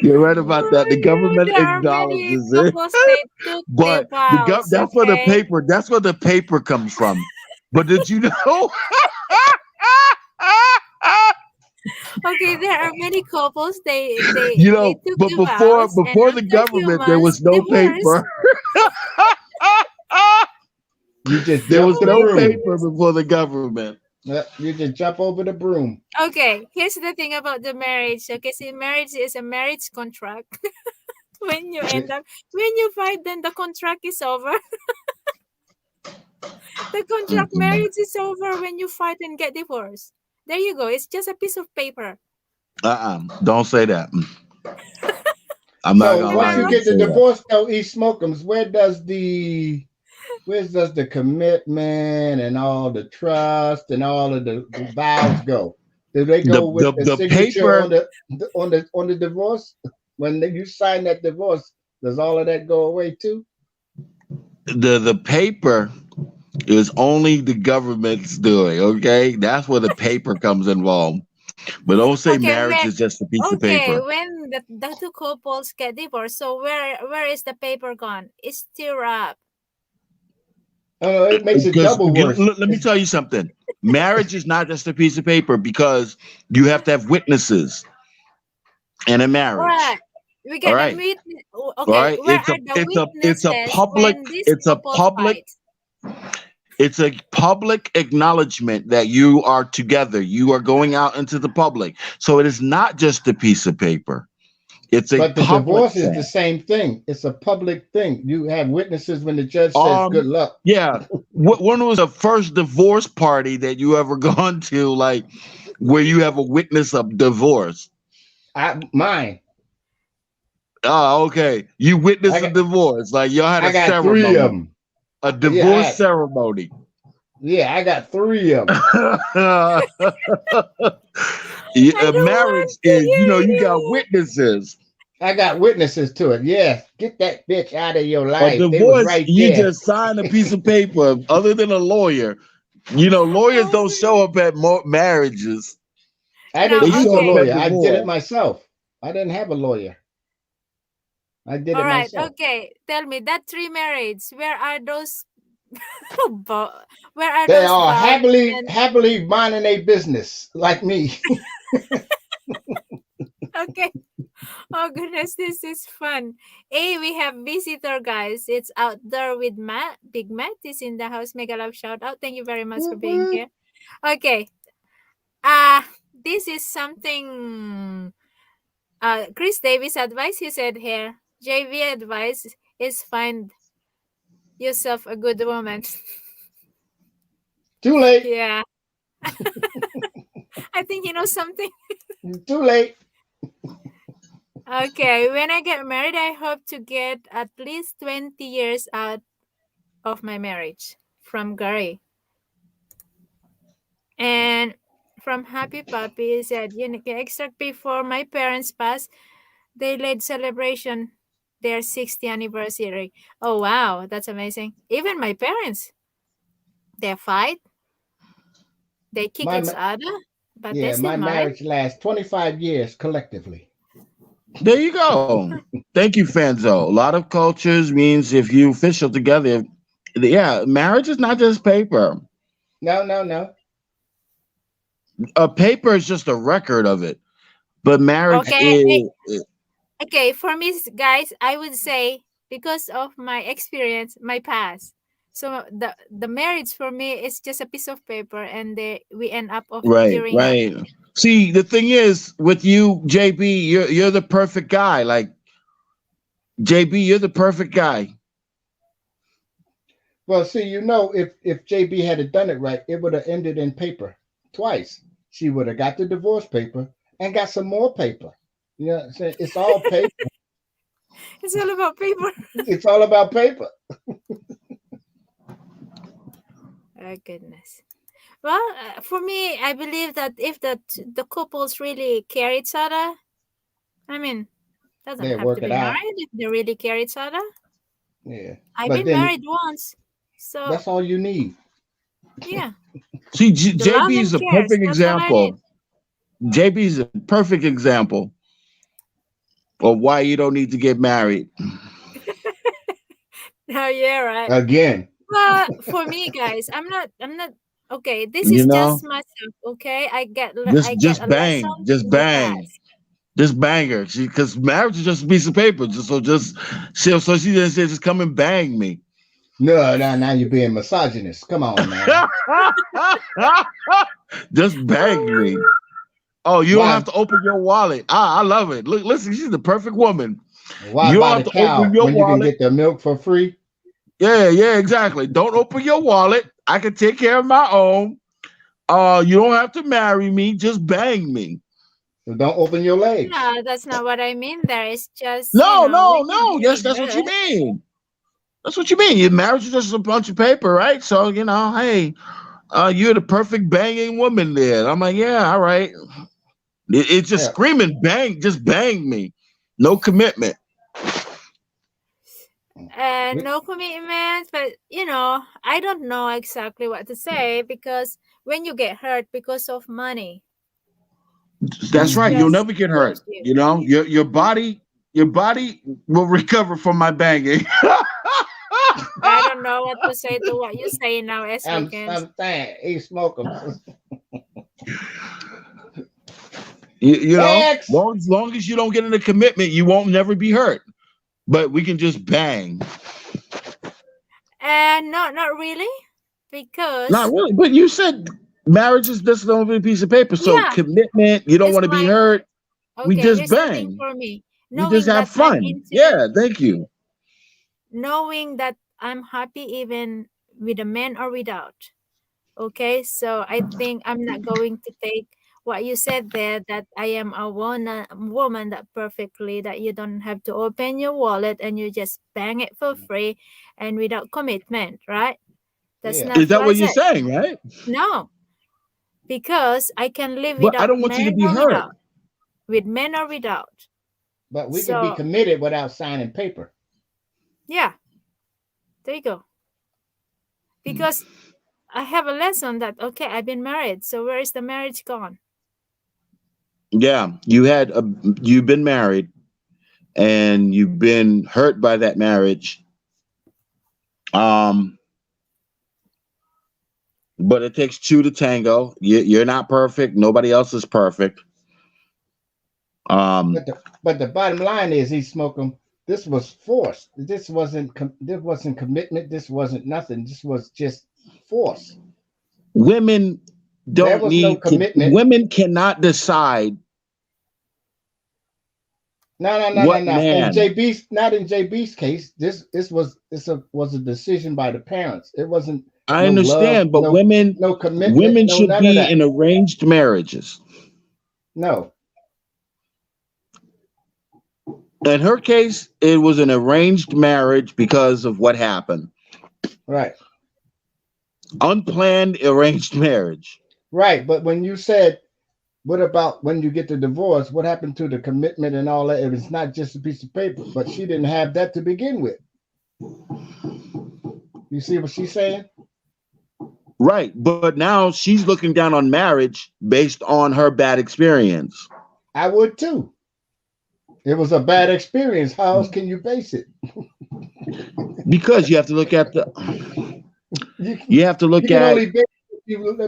You're right about that. The Oh, government there are many acknowledges it, couples they took their but vows. that's where the Okay. paper. That's where the paper comes from. But did you know? Okay, there are many couples You they know, took but the vows and before the after a few government, there months was no divorced. paper. You just There jump was Oh the my no broom. paper goodness. before the government. You just jump over the broom. Okay, here's the thing about the marriage. Okay, see, marriage is a marriage contract. When you end It- up, when you fight, then the contract is over. The contract Mm-mm. marriage is over when you fight and get divorced. There you go. It's just a piece of paper. Don't say that. I'm not So gonna Am allow I once you you to right? get the say that. divorce, though, East Smokums, where does the commitment and all the trust and all of the vows go? Do they The go with the the the signature paper, on the divorce? When you sign that divorce, does all of that go away too? the paper is only the government's doing. Okay, that's where the paper comes involved. But don't say Okay, marriage is just a piece of okay, paper. when the two couples get divorced, so where is the paper gone? It's still wrapped. Oh, it makes it Because double worse. let me tell you something. Marriage is not just a piece of paper because you have to have witnesses in a All right. marriage. We All get the right. meet. All Okay, right. where are the It's a witnesses public when this it's a couple public fights? it's a public acknowledgement that you are together. You are going out into the public. So it is not just a piece of paper. It's a But the public divorce is the thing. same thing. It's a public thing. You have witnesses when the judge says good Um, luck. yeah. When was the first divorce party that you ever gone to, like where you have a witness of divorce? Mine. Oh, okay. You witnessed I a got divorce, like y'all had I a got three of ceremony, them. a Yeah, divorce ceremony. I got three of them. I Yeah, don't marriage want to is, hear you got you. witnesses. I got witnesses to it. Yes, get that bitch out of your A life. They was divorce, right you there. just sign a piece of paper. Other than a lawyer, lawyers don't show up at marriages. I Now, They didn't use show a up okay. at lawyer. I did it divorce. myself. I didn't have a lawyer. I did All it right. myself. Okay. Tell me that three marrieds. Where are those? Where are They those are vows? And happily minding their business like me. okay. Oh goodness, this is fun. Hey, we have visitor, guys. It's out there with Matt. Big Matt is in the house. Mega love shout out. Thank you very much for Whoop, being whoop. here. Okay. Uh this is something Chris Davis advice. He said here. JV advice is find yourself a good woman. Too late. Yeah. I think you know something. Too late. Okay, when I get married, I hope to get at least 20 years out of my marriage from Gary. And from Happy Puppy, he said, extract before my parents passed, they led celebration their 60th anniversary. Oh, wow, that's amazing. Even my parents, they fight, they kick My each ma- other, but they're yeah, still my married. marriage lasts 25 years collectively. There you go. Thank you, Fanzo. A lot of cultures means if you official together, yeah, marriage is not just paper. No, no, no. A paper is just a record of it, but marriage Okay, is okay, for me, guys, I would say because of my experience, my past. So the marriage for me is just a piece of paper, and we end up of right, tearing up. right. See, the thing is with you, JB, you're the perfect guy. Like JB, you're the perfect guy. Well, see, if JB had done it right, it would have ended in paper twice. She would have got the divorce paper and got some more paper. You know what I'm saying? It's all paper. It's all about paper. It's all about paper. Oh goodness. Well, for me, I believe that if the couples really care each other, I mean, doesn't They have to work it be out. married if they really care each other. Yeah. I've But been then married once, so that's all you need. yeah, See, the love JB and is a cares. perfect That's all I need. example. JB is a perfect example of why you don't need to get married. Oh yeah, right. Again. But for me, guys, I'm not. Okay, this You is know, just myself. Okay, I get just a lesson bang, just in the bang. past. Just bang her, because marriage is just a piece of paper. So she didn't say just come and bang me. No, no, now you're being misogynist. Come on now. Just bang me. Oh, you don't have Why to open your wallet. I love it. Look, listen, she's the perfect woman. why You don't buy have the to open cow your when you can wallet. get the milk for free? Yeah, yeah, exactly. Don't open your wallet. I can take care of my own. You don't have to marry me. Just bang me. So don't open your legs. No, that's not what I mean. There is just No, when no, you're no. really That's what you good. mean. That's what you mean. Your marriage is just a bunch of paper, right? So hey, you're the perfect banging woman there. I'm like, yeah, all right. It's just Yeah. screaming, bang, just bang me. No commitment. We, No commitment, but I don't know exactly what to say because when you get hurt because of money, That's it's right. You'll mhm. just never get hurt. kills you. You know, your body will recover from my banging. I don't know what to say to what you say now, as weekends. I'm saying he smoke them. you know, Next. long as you don't get in a commitment, you won't never be hurt. But we can just bang. And not really, Not because really. But you said marriage is just another piece of paper. So yeah, commitment, you don't it's want to be like hurt. We okay. just Here's the thing bang. for me: We just knowing have that I'm fun. into, Yeah, thank you. knowing that I'm happy even with a man or without. Okay, so I think I'm not going to take what you said there that I am a woman that perfectly that you don't have to open your wallet and you just bang it for free and without commitment, right? That's Yeah. not Is what that I what you're said. saying, right? No, because I can live But I without don't want you to men be or hurt. without, with men or without. But we can be So committed without signing paper. yeah, there you go. Because I have a lesson that okay, I've been married, so where is the marriage gone? Yeah, you've been married. and you've been hurt by that marriage. Um, but it takes two to tango. You're not perfect. Nobody else is perfect. Um, But the bottom line is, he's smoking. This was forced. This wasn't commitment. This wasn't nothing. This was just force. women There don't was no need to. commitment. Women cannot decide No, no, no, no, what no. In man. JB's, not in JB's case. This was a decision by the parents. It wasn't I no love, understand, but no commitment, women no should none of be that. in arranged marriages. No, In her case, it was an arranged marriage because of what happened. right, Unplanned arranged marriage. right. But when you said, what about when you get the divorce? What happened to the commitment and all that? It was not just a piece of paper, but she didn't have that to begin with. You see what she's saying? Right. But now she's looking down on marriage based on her bad experience. I would too. It was a bad experience. How else can you base it? Because you have to look at the You, you have to you look can at only base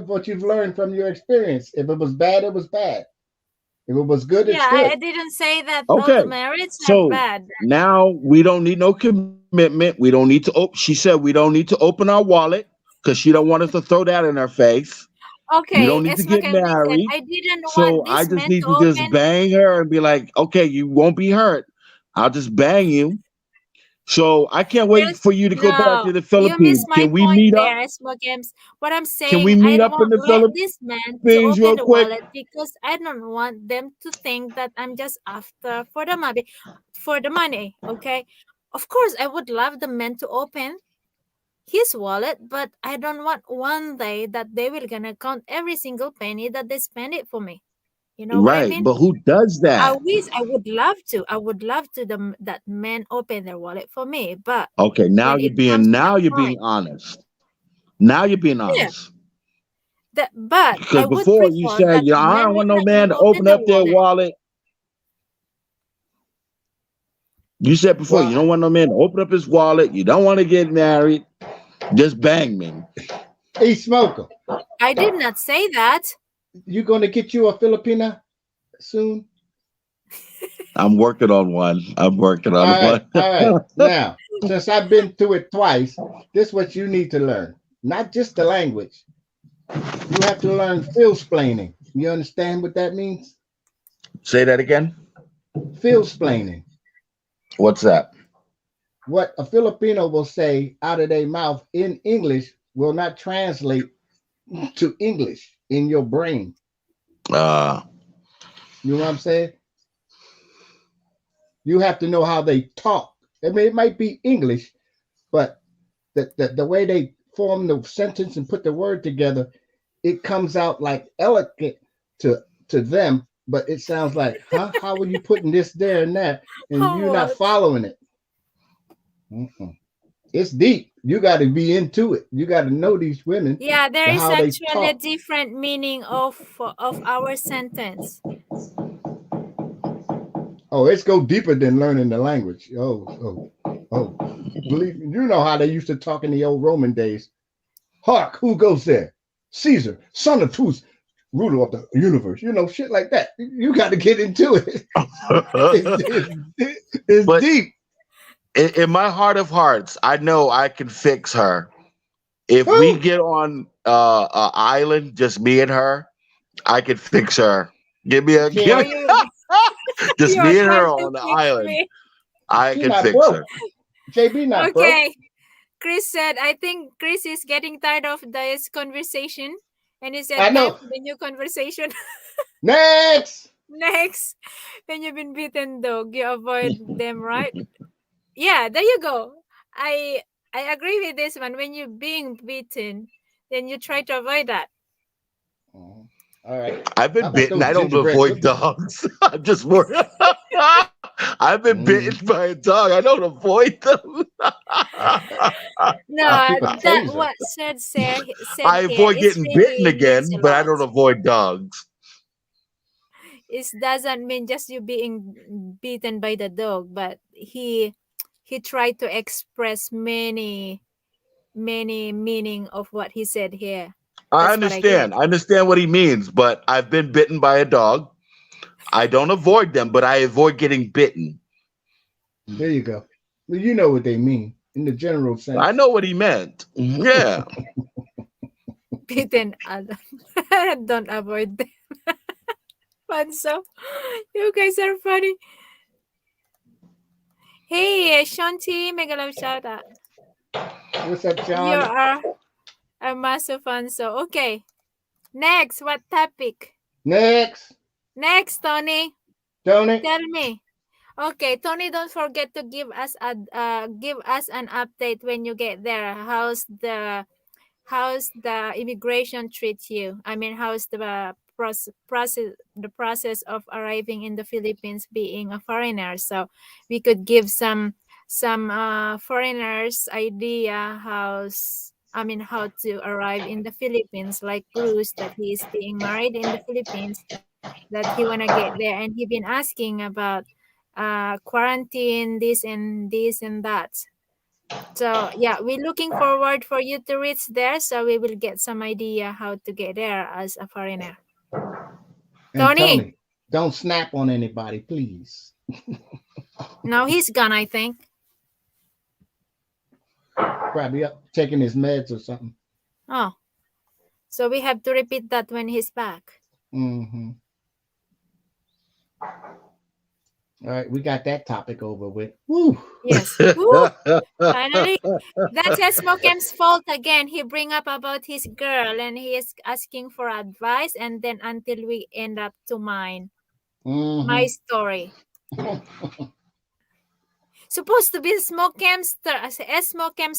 what you've learned from your experience. If it was bad, it was bad. If it was good, it's Yeah, I good. didn't say that all okay. marriages are So bad. now we don't need no commitment. We don't need to she said we don't need to open our wallet because she don't want us to throw that in her face. We don't Okay, need to Smoke get and listen, married. I didn't So want I this just man need to to just open. bang her and be like, okay, you won't be hurt. I'll just bang you. So I can't wait There's for you to go back no, to the you Philippines. missed my point there, Smoke Games. What I'm Can saying, we I meet don't up in want the let this man to Philippines open real the quick? wallet because I don't want them to think that I'm just after for the money. For the money, okay? Of course, I would love the man to open his wallet, but I don't want one day that they will gonna count every single penny that they spend it for me. You know what I Right, mean? but who does I that? wish I would love to. I would love to that men open their wallet for me, but Okay, when it comes to that now you're being point, honest. Now you're being yeah. honest. But Because I would before you prefer said, that yeah, the I men don't will want no let me man to open open the up their wallet. wallet. You said before you Well, don't want no man to open up his wallet. You don't want to get married. Just bang me. hey, smoker, I did not say that. you gonna get you a Filipina soon? I'm working on one. I'm working on All right, one. all right. Now, since I've been through it twice, this is what you need to learn. Not just the language. You have to learn feel-splaining. You understand what that means? Say that again. Feel-splaining. What's that? What a Filipino will say out of their mouth in English will not translate to English in your brain. Uh, You know what I'm saying? You have to know how they talk. I mean, it might be English, but the way they form the sentence and put the word together, it comes out like elegant to them, but it sounds like, huh? How are you putting this there and that, and you're not What? following it? Mm-mm. It's deep. You got to be into it. You got to know these women Yeah, there and is how they actually a talk. different meaning of our sentence. Oh, it's go deeper than learning the language. Oh. Believe me, you know how they used to talk in the old Roman days. Hark, who goes there? Caesar, son of Zeus, ruler of the universe. You know, shit like that. You got to get into it. It's but deep. in my heart of hearts, I know I can fix her. If we Woo! get on an island, just me and her, I can fix her. You Give Oh, me can't. just you're me and her trying to on the fix island. me. I She can not fix broke. her. JB not broke. Okay. Chris said, I think Chris is getting tired of this conversation. And he I said, time know. for the new conversation. Next. Next. When you've been beaten, dog, you avoid them, right? Yeah, there you go. I agree with this one. When you're being beaten, then you try to avoid that. Mhm. All right. I've How been about bitten. those I don't gingerbread avoid cookies? dogs. I'm just worried. I've been Mm, bitten by a dog. I don't avoid them. I'll No, keep a that taser. what said I here avoid is getting bitten really means again, a but I lot. don't avoid dogs. it doesn't mean just you being beaten by the dog, but he tried to express many meaning of what he said here. I That's what I get. understand. I understand what he means, but I've been bitten by a dog. I don't avoid them, but I avoid getting bitten. There you go. Well, you know what they mean in the general I sense. know what he meant. Yeah. Beaten Adam. Don't avoid them. Fun so. You guys are funny. Hey, Shanti, mega love shout out. What's up, You Johnny? are a massive fan. So okay. Next, what topic? Next, Next, Tony. Tony. Tell me. Okay, Tony, don't forget to give us an update when you get there. How's the immigration treat you? I mean, how's the process of arriving in the Philippines being a foreigner? So we could give some foreigners idea how to arrive in the Philippines, like Bruce, that he is being married in the Philippines, that he wanna get there, and he been asking about quarantine, this and that. So yeah, we're looking forward for you to reach there, so we will get some idea how to get there as a foreigner. And Tony, Tony, don't snap on anybody, please. now he's gone, I think. Probably up taking his meds or something. Oh, so we have to repeat that when he's back. Mm-hmm. All right, we got that topic over with. Woo! Yes. Woo, finally. That's Esmokem's fault again. He bring up about his girl and he is asking for advice, and then until we end up to my Mm-hmm. story. Supposed to be Esmokem's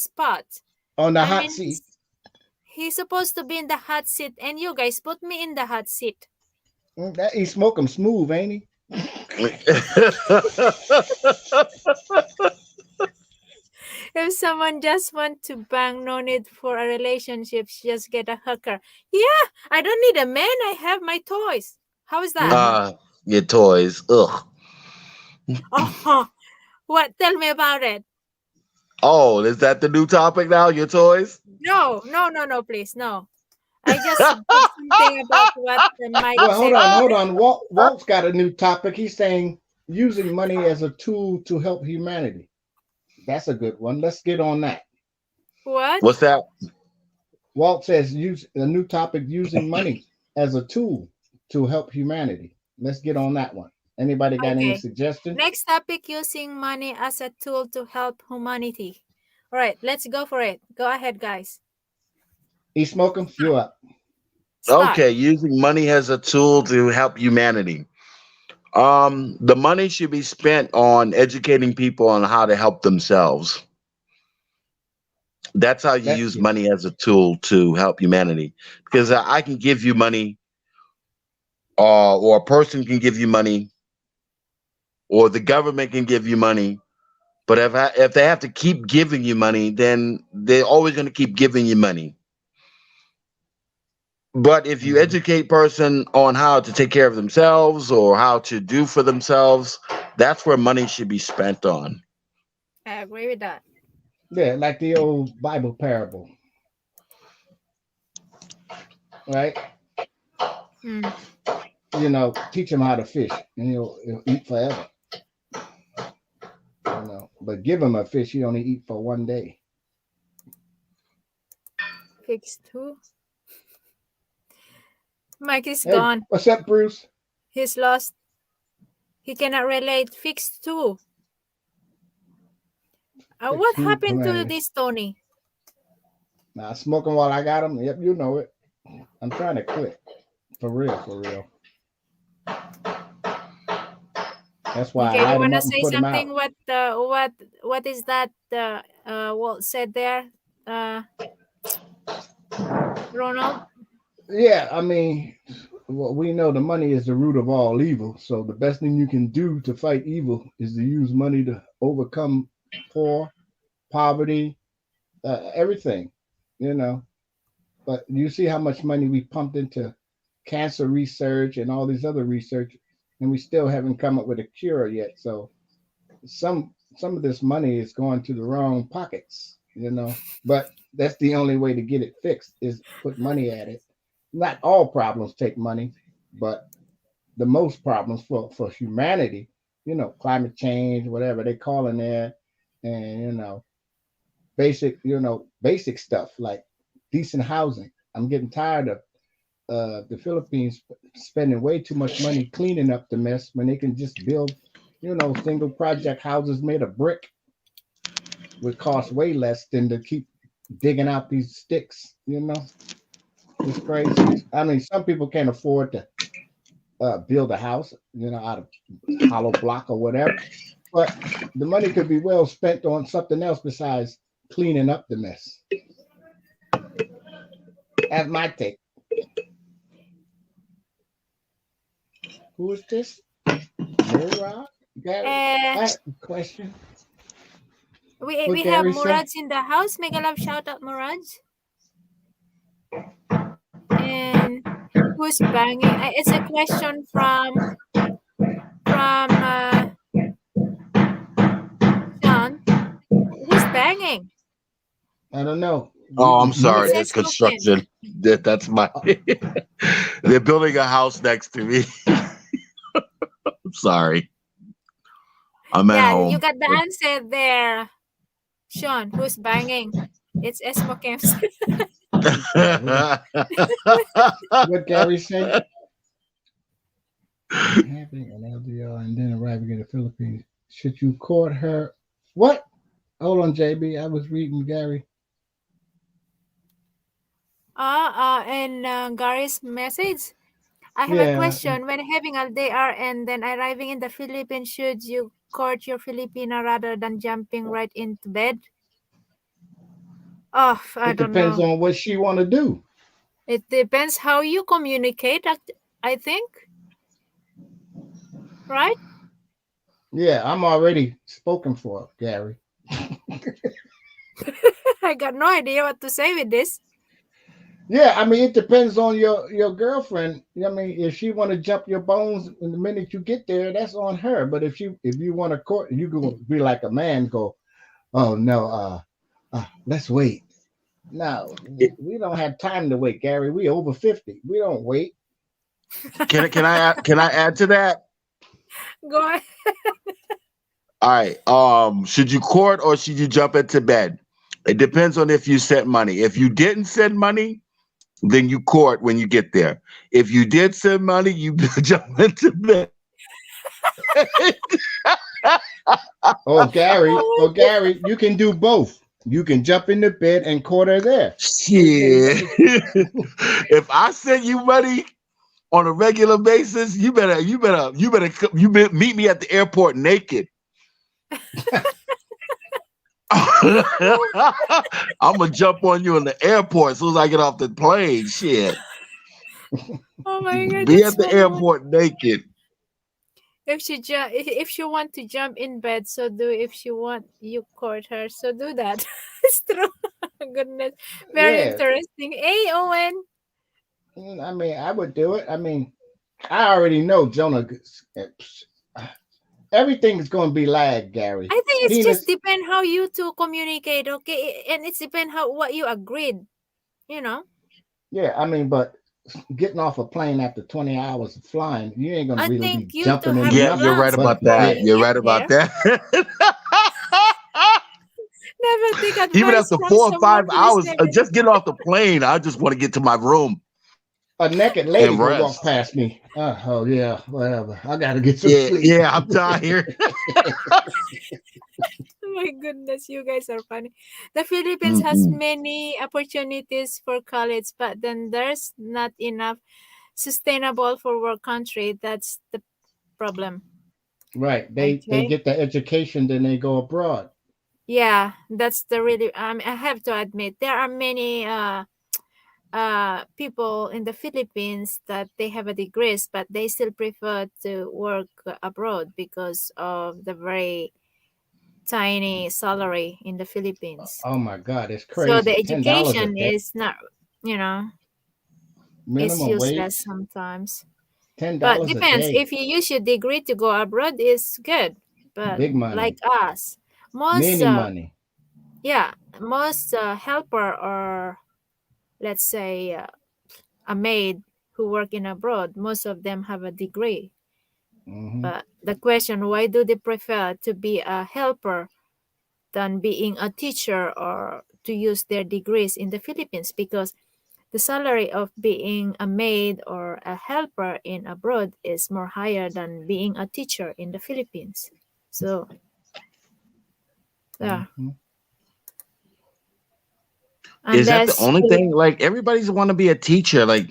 spot. On the I hot mean, seat. he's supposed to be in the hot seat, and you guys put me in the hot seat. That he smoke 'em smooth, ain't he? If someone just want to bang, no need for a relationship, just get a hooker. Yeah, I don't need a man. I have my toys. How is that? Mm-hmm. Your toys. Ugh. Oh, what? Tell me about it. Oh, is that the new topic now? Your toys? No, please, no. I just did something about what Mike Well, said hold earlier. on. Walt's got a new topic. He's saying using money as a tool to help humanity. That's a good one. Let's get on that. What? What's that? Walt says use a new topic using money as a tool to help humanity. Let's get on that one. Anybody got any Okay. suggestions? Next topic, using money as a tool to help humanity. All right, let's go for it. Go ahead, guys. He smoke 'em? You up. Start. Okay, using money as a tool to help humanity. The money should be spent on educating people on how to help themselves. That's how you That use yeah. money as a tool to help humanity. Because I can give you money, or a person can give you money, or the government can give you money. But if they have to keep giving you money, then they're always going to keep giving you money. But if you Mhm. educate person on how to take care of themselves or how to do for themselves, that's where money should be spent on. I agree with that. Yeah, like the old Bible parable, right? Mm. Teach him how to fish, and he'll eat forever. But give him a fish, he only eat for one day. Fix two. Mike is Hey, gone. what's up, Bruce? He's lost. He cannot relate. Fix two. Fix What who happened to humanity? this, Tony? Now smoking while I got him. Yep, you know it. I'm trying to quit. For real, for real. That's why I Okay, you light him wanna up and say put him out. something? What is that? Walt said there. Uh, Ronald. Yeah, I mean, well, we know the money is the root of all evil. So the best thing you can do to fight evil is to use money to overcome poverty, everything. You know, but you see how much money we pumped into cancer research and all these other research. and we still haven't come up with a cure yet. So some of this money is going to the wrong pockets, you know. But that's the only way to get it fixed is put money at it. Not all problems take money, but the most problems for humanity, you know, climate change, whatever they call in there, and basic stuff like decent housing. I'm getting tired of the Philippines spending way too much money cleaning up the mess when they can just build, single project houses made of brick would cost way less than to keep digging out these sticks. It's crazy. I mean, some people can't afford to build a house, out of hollow block or whatever, but the money could be well spent on something else besides cleaning up the mess. That's my take. Who is this? Murad? Gary? Uh, I have a question. we What we have Gary say? Muraj in the house. Make a love shout out, Muraj. And who's banging? It's a question from Sean. Who's banging? I don't know. Oh, I'm You sorry. It's a there? There's spoken. construction. That's my. They're building a house next to me. I'm sorry. I'm at Yeah, you home. got the answer there, Sean. Who's banging? It's Esmo Camps. What Gary say? Having an LDR and then arriving in the Philippines. Should you court her? What? Hold on, JB. I was reading Gary. And Gary's message. I have a Yeah. question. When having LDR and then arriving in the Philippines, should you court your Filipina rather than jumping right into bed? Oh, I It don't depends know. on what she want to do. It depends how you communicate, I think, right? Yeah, I'm already spoken for, Gary. I got no idea what to say with this. Yeah, I mean it depends on your girlfriend. I mean, if she want to jump your bones in the minute you get there, that's on her. But if you want to court, you go be like a man. Go, oh no, let's wait. No, we don't have time to wait, Gary. We over 50. We don't wait. can I add to that? Go ahead. All right. Should you court or should you jump into bed? It depends on if you sent money. If you didn't send money, then you court when you get there. If you did send money, you jump into bed. Oh Gary, you can do both. You can jump in the bed and court her there. Shit. If I send you money on a regular basis, you better meet me at the airport naked. I'm gonna jump on you in the airport as soon as I get off the plane. Shit. Oh my god, Be that's at the funny one. airport naked. If she want to jump in bed, so do. If she want you court her, so do that. It's true. Goodness, very Yeah, interesting. Hey, Owen. I mean, I would do it. I mean, I already know Jonah. Everything's going to be lag, Gary. I think it's just Venus, depend how you two communicate, okay? And it's depend how what you agreed, you know. yeah, I mean, but getting off a plane after 20 hours of flying, you ain't going to I really think be you two jumping have in Yeah, you're nothing. right plans But about before that. yeah, you You're get right about there. that. Never take Even advice after from 4 or 5 someone who is hours never. of just getting off the plane, I just want to get to my room a naked lady and could walk rest. past me. Oh yeah, whatever. I got to get some Yeah, sleep. yeah, I'm tired. Oh my goodness, you guys are funny. The Philippines has Mm-mm. many opportunities for college, but then there's not enough sustainable for work country. That's the problem. Right. They Okay. get the education, then they go abroad. Yeah, that's the really. I have to admit there are many people in the Philippines that they have a degrees, but they still prefer to work abroad because of the very tiny salary in the Philippines. Oh my God, it's So the crazy. $10 a education day is not, you know, is minimum useless wage. sometimes. ten But dollars a depends. day. If you use your degree to go abroad, is good. But Big like money. us, most Many money. yeah, most helper, or let's say a maid who work in abroad, most of them have a degree. Hmm. But the question, why do they prefer to be a helper than being a teacher or to use their degrees in the Philippines? Because the salary of being a maid or a helper in abroad is more higher than being a teacher in the Philippines. So, yeah, Hmm. Is that the unless only thing? Like everybody's want to be a teacher. Like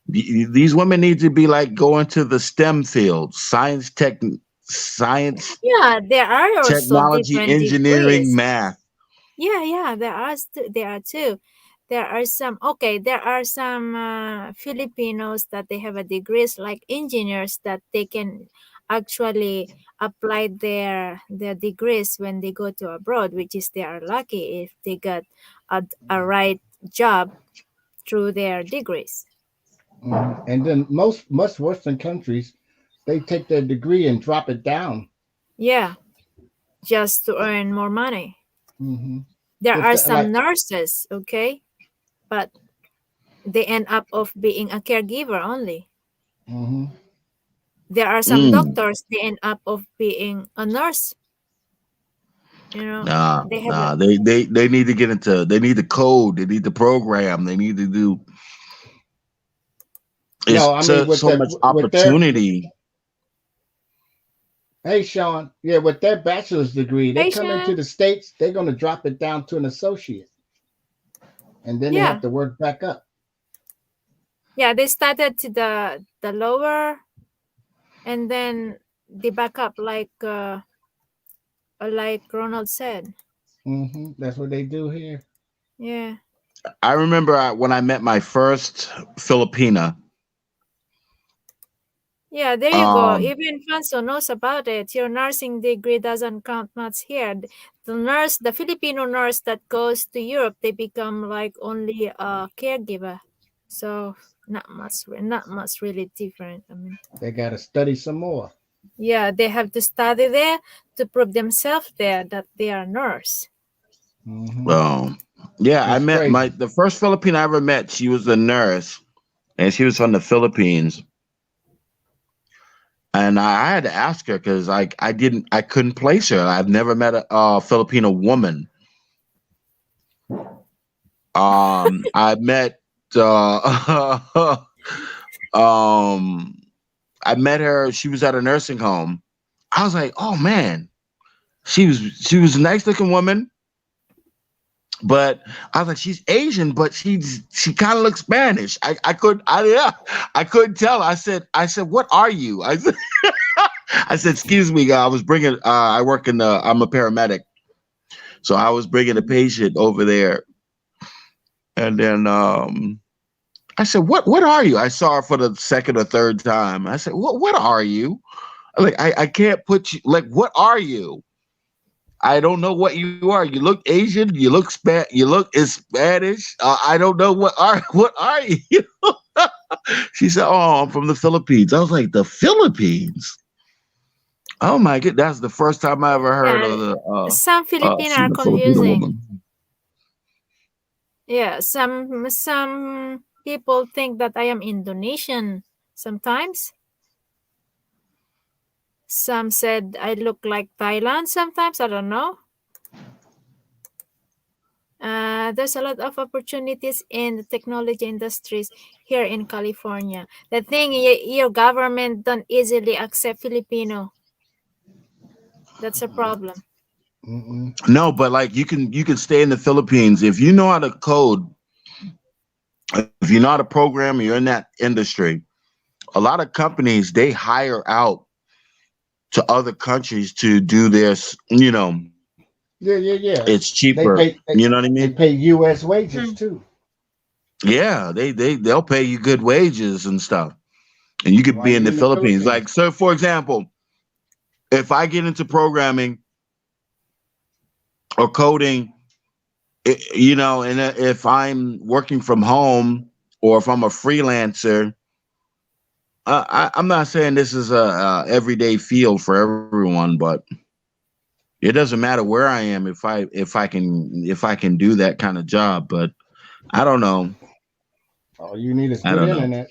these women need to be like going to the STEM field, science, yeah, there are also technology, different engineering, degrees. math. Yeah, there are too. There are some, okay, there are some Filipinos that they have a degrees like engineers that they can actually apply their degrees when they go to abroad, which is they are lucky if they got a right job through their degrees. Hmm. And then most Western countries, they take their degree and drop it down. Yeah, just to earn more money. Hmm. There With are the, some like, nurses, okay, but they end up of being a caregiver only. hmm There are some Mm. doctors they end up of being a nurse. You know, Nah, they have a, nah. They need to get into. They need to code. They need to program. They need to do. no, It's I mean so much with their opportunity. hey Sean, yeah, with their bachelor's degree, they come into patient. the states, they're going to drop it down to an associate, and then they have Yeah, to work back up. yeah. They started to the lower, and then they back up like Ronald said. That's what they do here. Yeah, I remember when I met my first Filipina. yeah. There you go. Um, Even Fanso knows about it. Your nursing degree doesn't count much here. The nurse, the Filipino nurse that goes to Europe, they become like only a caregiver. So not much really different. I mean. They got to study some more. Yeah, they have to study there to prove themselves there that they are nurse. Hmm. um, yeah, I That's met crazy. the first Filipino I ever met. She was a nurse, and she was from the Philippines. And I had to ask her because I couldn't place her. I've never met a Filipino woman. I met uh, um, I met her. She was at a nursing home. I was like, oh man, she was a nice looking woman, but I was like, she's Asian, but she kind of looks Spanish. I couldn't tell. I said, what are you? I said, excuse me, I was bringing. I work in the. I'm a paramedic, so I was bringing a patient over there, and then I said, what are you? I saw her for the second or third time. I said, what are you? Like I can't put you. Like what are you? I don't know what you are. You look Asian. You look is Spanish. I don't know what are you. She said, "Oh, I'm from the Philippines." I was like, "The Philippines? Oh my god, that's the first time I ever heard Yeah, of the some Filipino are seen a Filipino confusing. woman." Yeah, some people think that I am Indonesian. Sometimes some said I look like Thailand. Sometimes I don't know. There's a lot of opportunities in the technology industries here in California. The thing, your government don't easily accept Filipino. That's a problem. Mm-mm. No, but like you can stay in the Philippines if you know how to code. If you know how to program, you're in that industry. A lot of companies they hire out to other countries to do this. Yeah, yeah, yeah. It's They cheaper. pay You know what I they mean? pay U.S. wages Hmm. too. Yeah, they'll pay you good wages and stuff, and you could While be in you the in the Philippines. Philippines. Like, so for example, if I get into programming or coding, and if I'm working from home or if I'm a freelancer, I'm not saying this is a everyday field for everyone, but it doesn't matter where I am if I can do that kind of job. But I don't know. All you need is I good don't know. internet.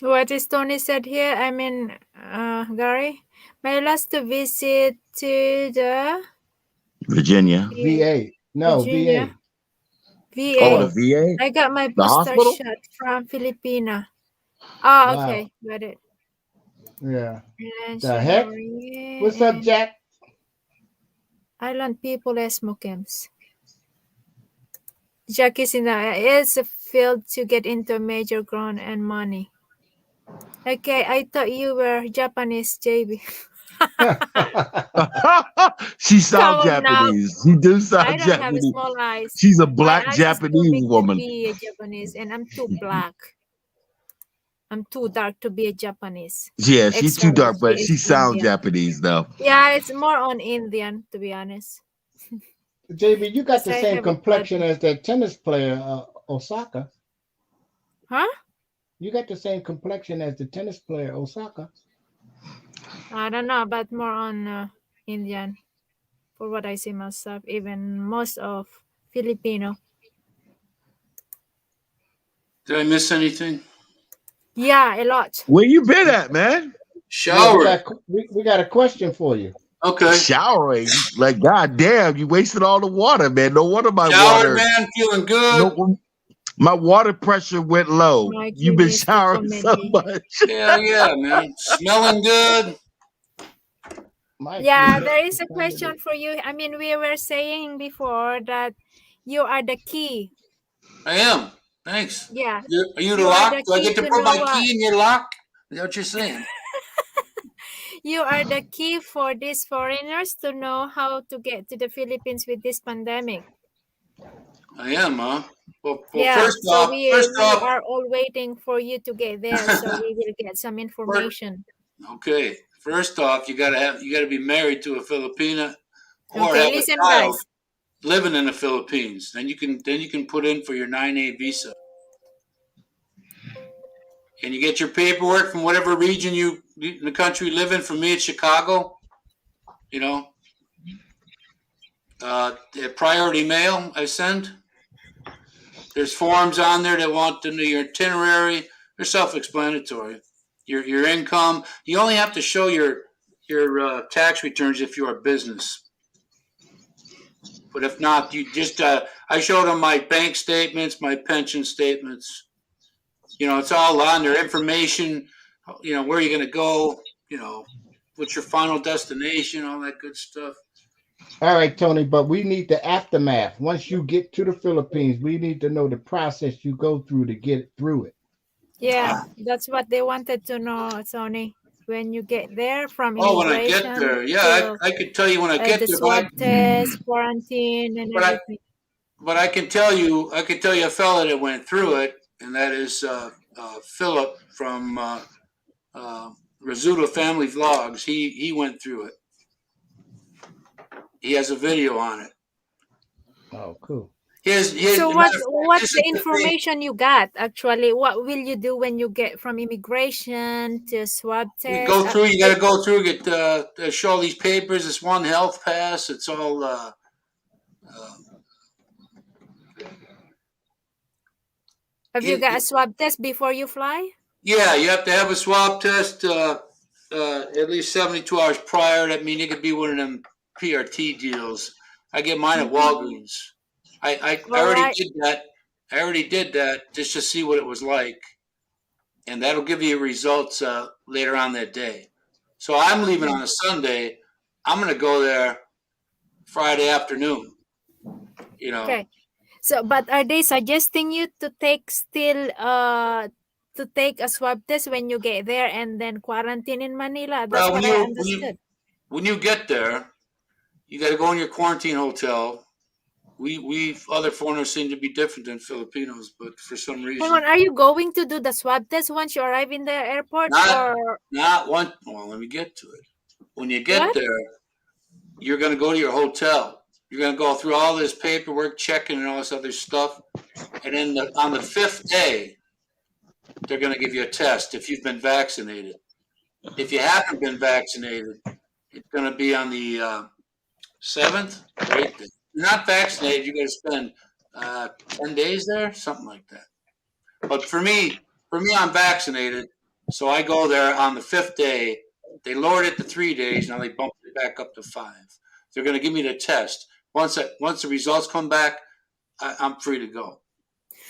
What is Tony said here? I mean, Gary, my last visit to the Virginia. VA. No, Virginia VA. Oh, the VA. Oh, VA, I got my the booster hospital. shot from Filipina. Oh, wow. okay, got it. Yeah. The heck? Nationally What's up, and Jack? island people as Mokems. Jack is a field to get into major ground and money. Okay, I thought you were Japanese, JB. She Come sound on now. Japanese. She do I sound don't have Japanese. small eyes. She's a My black eyes is too Japanese big to woman. be a Japanese, and I'm too black. I'm too dark to be a Japanese. Yeah, she's too Actually, dark, she but is she sound Indian. Japanese though. Yeah, it's more on Indian, to be honest. JB, you got Because the I same have a complexion body. as that tennis player, Osaka. Huh? You got the same complexion as the tennis player, Osaka. I don't know, but more on Indian, for what I see myself, even most of Filipino. Did I miss anything? Yeah, a lot. Where you been at, man? Yeah, Showered. we got a question for you. Okay. Showering. Like, god damn, you wasted all the water, man. No wonder my Showered, water. man. Feeling good. No, my water pressure went low. Mikey You've been missed the showering so comedy. much. Hell yeah, man. Smelling good. Mikey Yeah, missed there is the a comedy. question for you. I mean, we were saying before that you are the key. I am. Thanks. Yeah, Are you the you are lock? the Do I key get to to put know my what. key in your lock? Is that what you're saying? You are the key for these foreigners to know how to get to the Philippines with this pandemic. I am, huh? Well, Yeah, first so off, first we off, are all waiting for you to get there, so we will get some first, information. okay. First off, you gotta be married to a Filipina or Okay, have a listen, child guys. living in the Philippines. Then you can put in for your 9A visa, and you get your paperwork from whatever region you in the country live in. For me, it's Chicago. You know, priority mail I send. There's forms on there that want to know your itinerary. They're self-explanatory. Your income. You only have to show your tax returns if you're a business. But if not, you just I showed them my bank statements, my pension statements. It's all on there. Information. Where you're going to go. What's your final destination, all that good stuff. All right, Tony, but we need the aftermath. Once you get to the Philippines, we need to know the process you go through to get through it. Yeah, that's what they wanted to know, Tony. When you get there, from Oh, when I get immigration there, yeah, till I could tell you when I get the there, swab test, quarantine, and but I, everything. but I can tell you a fella that went through it, and that is Philip from Rizzuto Family Vlogs. He went through it. He has a video on it. Oh, cool. So Matter what's of fact, what's this the is the thing. information you got actually? What will you do when you get from immigration to swab You test? go through. You got to go through. Get show all these papers. It's one health pass. It's all. Uh, Have you it, got a swab test before you fly? Yeah, you have to have a swab test at least 72 hours prior. That means it could be one of them PRT deals. I get mine at Mm-hmm. Walgreens. I All already right. did that. I already did that just to see what it was like, and that'll give you results later on that day. So I'm leaving on a Sunday. I'm going to go there Friday afternoon. Okay. So, but are they suggesting you to take still to take a swab test when you get there and then quarantine in Manila? That's Well, when what I you when you understood. when you get there, you got to go in your quarantine hotel. We other foreigners seem to be different than Filipinos, but for some Hang reason, on, are you going to do the swab test once you arrive in the airport not or not one. Well, let me get to it. When you get what? there, you're going to go to your hotel. You're going to go through all this paperwork, checking and all this other stuff. And then on the 5th day, they're going to give you a test if you've been vaccinated. If you haven't been vaccinated, it's going to be on the 7th or 8th day. If you're not vaccinated, you're going to spend 10 days there, something like that. But for me, I'm vaccinated, so I go there on the 5th day. They lowered it to 3 days. Now they bumped it back up to 5. They're going to give me the test. Once the results come back, I'm free to go.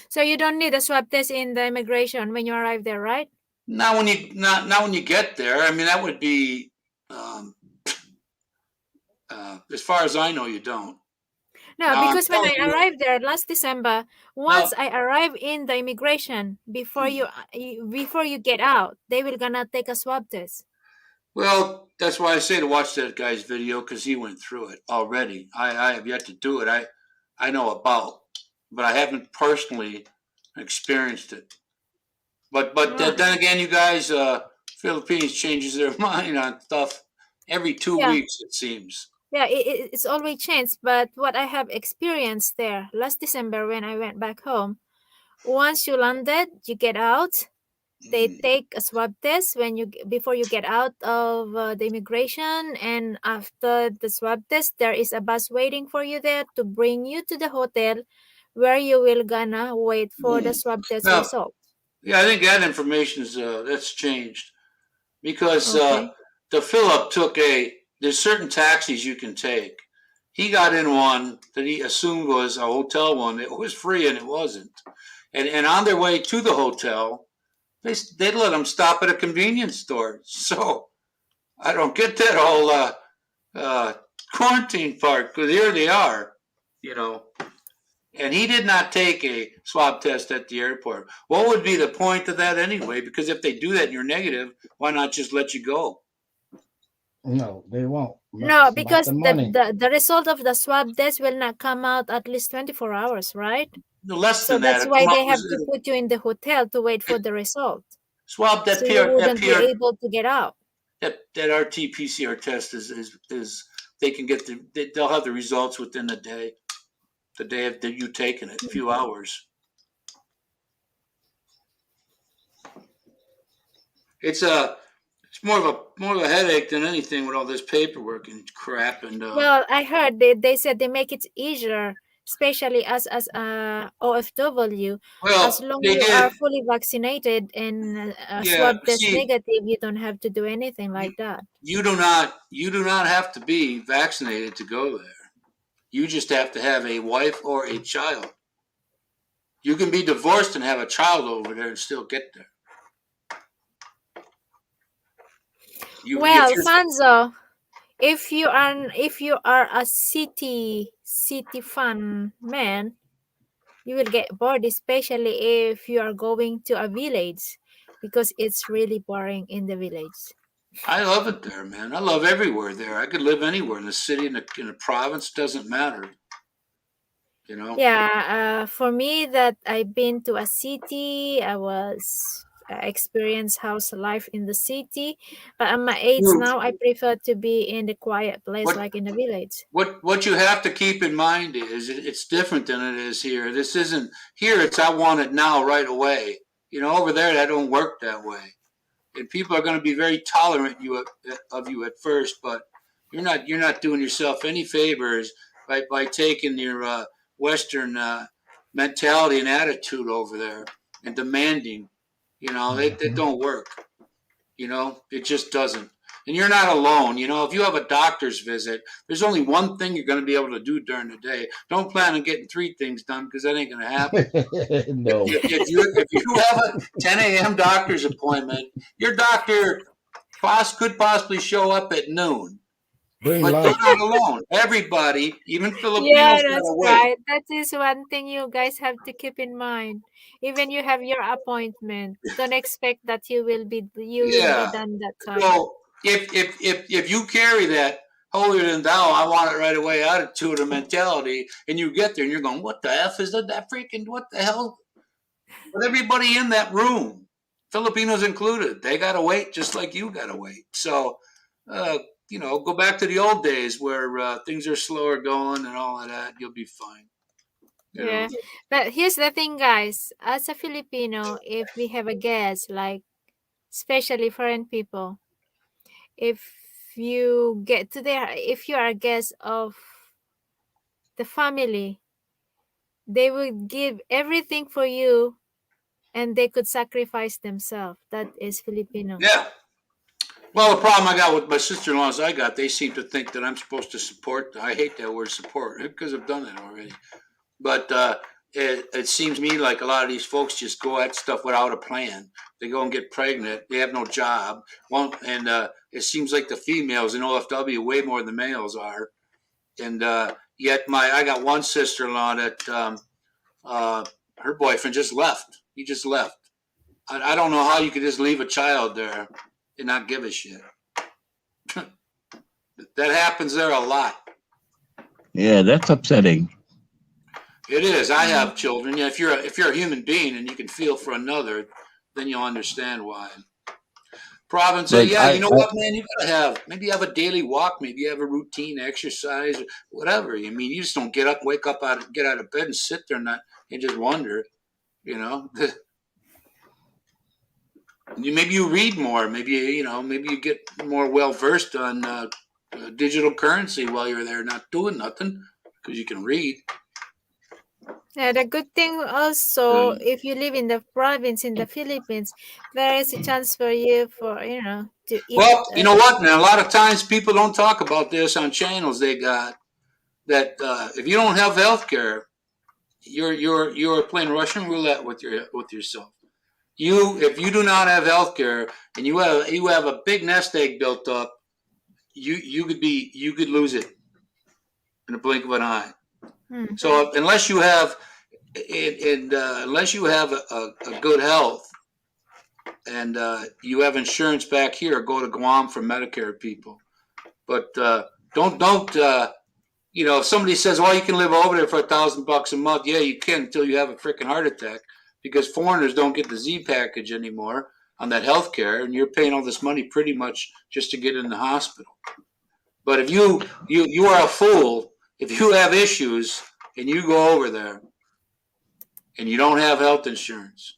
So you don't need a swab test in the immigration when you arrive there, right? Not when you get there. I mean, that would be, as far as I know, you don't. No, Now, because when I arrived there last December, once I arrive in the immigration, before you get out, they will gonna take a swab test. Well, that's why I say to watch that guy's video, because he went through it already. I have yet to do it. I know about, but I haven't personally experienced it. But then again, you guys, Philippines changes their mind on stuff every 2 weeks, it seems. Yeah, it's always changed. But what I have experienced there last December when I went back home, once you landed, you get out. They take a swab test before you get out of the immigration, and after the swab test, there is a bus waiting for you there to bring you to the hotel, where you will gonna wait for the swab test result. Yeah, I think that information is that's changed because Okay. the Philip took there's certain taxis you can take. He got in one that he assumed was a hotel one. It was free and it wasn't. And on their way to the hotel, they let him stop at a convenience store. So I don't get that whole quarantine part, because here they are, you know. And he did not take a swab test at the airport. What would be the point of that anyway? Because if they do that and you're negative, why not just let you go? No, they won't. No, It's because about the money. the result of the swab test will not come out at least 24 hours, right? No, less So than that. that's why they have to put you in the hotel to wait for the result. Swab that So you wouldn't be able to get out. That RT-PCR test is they can get they'll have the results within the day of you taking it, a few hours. It's more of a headache than anything with all this paperwork and crap. And well, I heard they said they make it easier, especially as OFW. well, as long they you did. are fully vaccinated and swab test See, negative, you don't have to do anything like that. You do not have to be vaccinated to go there. You just have to have a wife or a child. You can be divorced and have a child over there and still get there. Fanzo, if you are a city fun man, you will get bored, especially if you are going to a village, because it's really boring in the village. I love it there, man. I love everywhere there. I could live anywhere in the city, in the province, doesn't matter. You know? Yeah, for me, that I've been to a city, I was experience house life in the city, but at my age now, I prefer to be in the quiet place, like in the village. What you have to keep in mind is it's different than it is here. This isn't here. It's I want it now, right away. You know, over there that don't work that way, and people are going to be very tolerant of you at first, but you're not doing yourself any favors by taking your Western mentality and attitude over there and demanding. You know, they don't work. You know, it just doesn't. And you're not alone. You know, if you have a doctor's visit, there's only one thing you're going to be able to do during the day. Don't plan on getting 3 things done, because that ain't going to happen. No. If you have a 10 a.m. doctor's appointment, your doctor could possibly show up at noon. Bring But lunch. you're not alone. Everybody, even Filipinos, Yeah, gotta that's wait. right. That is one thing you guys have to keep in mind. Even you have your appointment, don't expect that you will be done that time. So if you carry that holier than thou, I want it right away attitude or mentality, and you get there and you're going, what the F is that freaking, what the hell? But everybody in that room, Filipinos included, they got to wait just like you got to wait. So go back to the old days where things are slower going and all of that. You'll be fine. Yeah. But here's the thing, guys. As a Filipino, if we have a guest, like especially foreign people, if you get to there, if you are a guest of the family, they would give everything for you and they could sacrifice themselves. That is Filipino. Yeah. Well, the problem I got with my sister-in-laws they seem to think that I'm supposed to support. I hate that word support because I've done that already. But it seems to me like a lot of these folks just go at stuff without a plan. They go and get pregnant. They have no job. And it seems like the females in OFW way more than the males are. And yet I got one sister-in-law that her boyfriend just left. He just left. I don't know how you could just leave a child there and not give a shit. That happens there a lot. Yeah, that's upsetting. It is. I have children. Yeah, if you're a human being and you can feel for another, then you'll understand why. Province, Like yeah, you know what, man? You gotta maybe you have a daily walk, maybe you have a routine exercise, whatever. I mean, you just don't get out of bed and sit there and just wonder, you know. Maybe you read more. Maybe you get more well versed on digital currency while you're there, not doing nothing, because you can read. Yeah, the good thing also, if you live in the province in the Philippines, there is a chance for you to eat. Well, you know what, man? A lot of times people don't talk about this on channels they got that if you don't have health care, you're playing Russian roulette with yourself. If you do not have health care and you have a big nest egg built up, you could lose it in a blink of an eye. Hmm. So unless you have a good health and you have insurance back here, go to Guam for Medicare people. But don't if somebody says, "Well, you can live over there for $1,000 a month," yeah, you can until you have a freaking heart attack, because foreigners don't get the Z package anymore on that health care, and you're paying all this money pretty much just to get in the hospital. But if you are a fool if you have issues and you go over there and you don't have health insurance.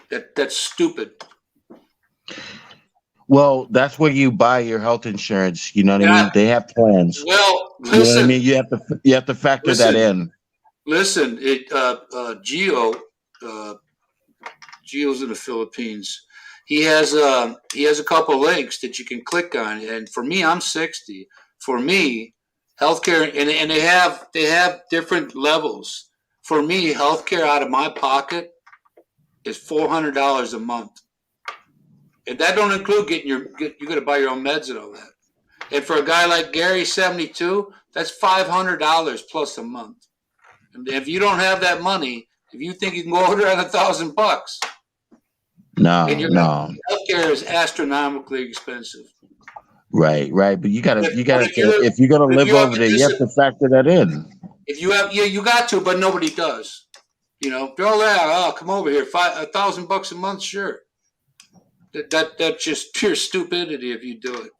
That's stupid. Well, that's where you buy your health insurance. You know what I Yeah. mean? They have plans. Well, You know what I listen. mean? You have to factor that in. Listen, Gio's in the Philippines. He has a couple links that you can click on, and for me, I'm 60. For me, healthcare, and they have different levels. For me, healthcare out of my pocket is $400 a month, and that don't include you got to buy your own meds and all that. And for a guy like Gary, 72, that's $500 plus a month. And if you don't have that money, if you think you can go over there on $1,000 bucks, No. healthcare is astronomically expensive. Right. But you gotta If if you're gonna live you have over there, you have to factor that in. If you have, you got to, but nobody does. Come over here, $1,000 a month, sure. That's just pure stupidity if you do it.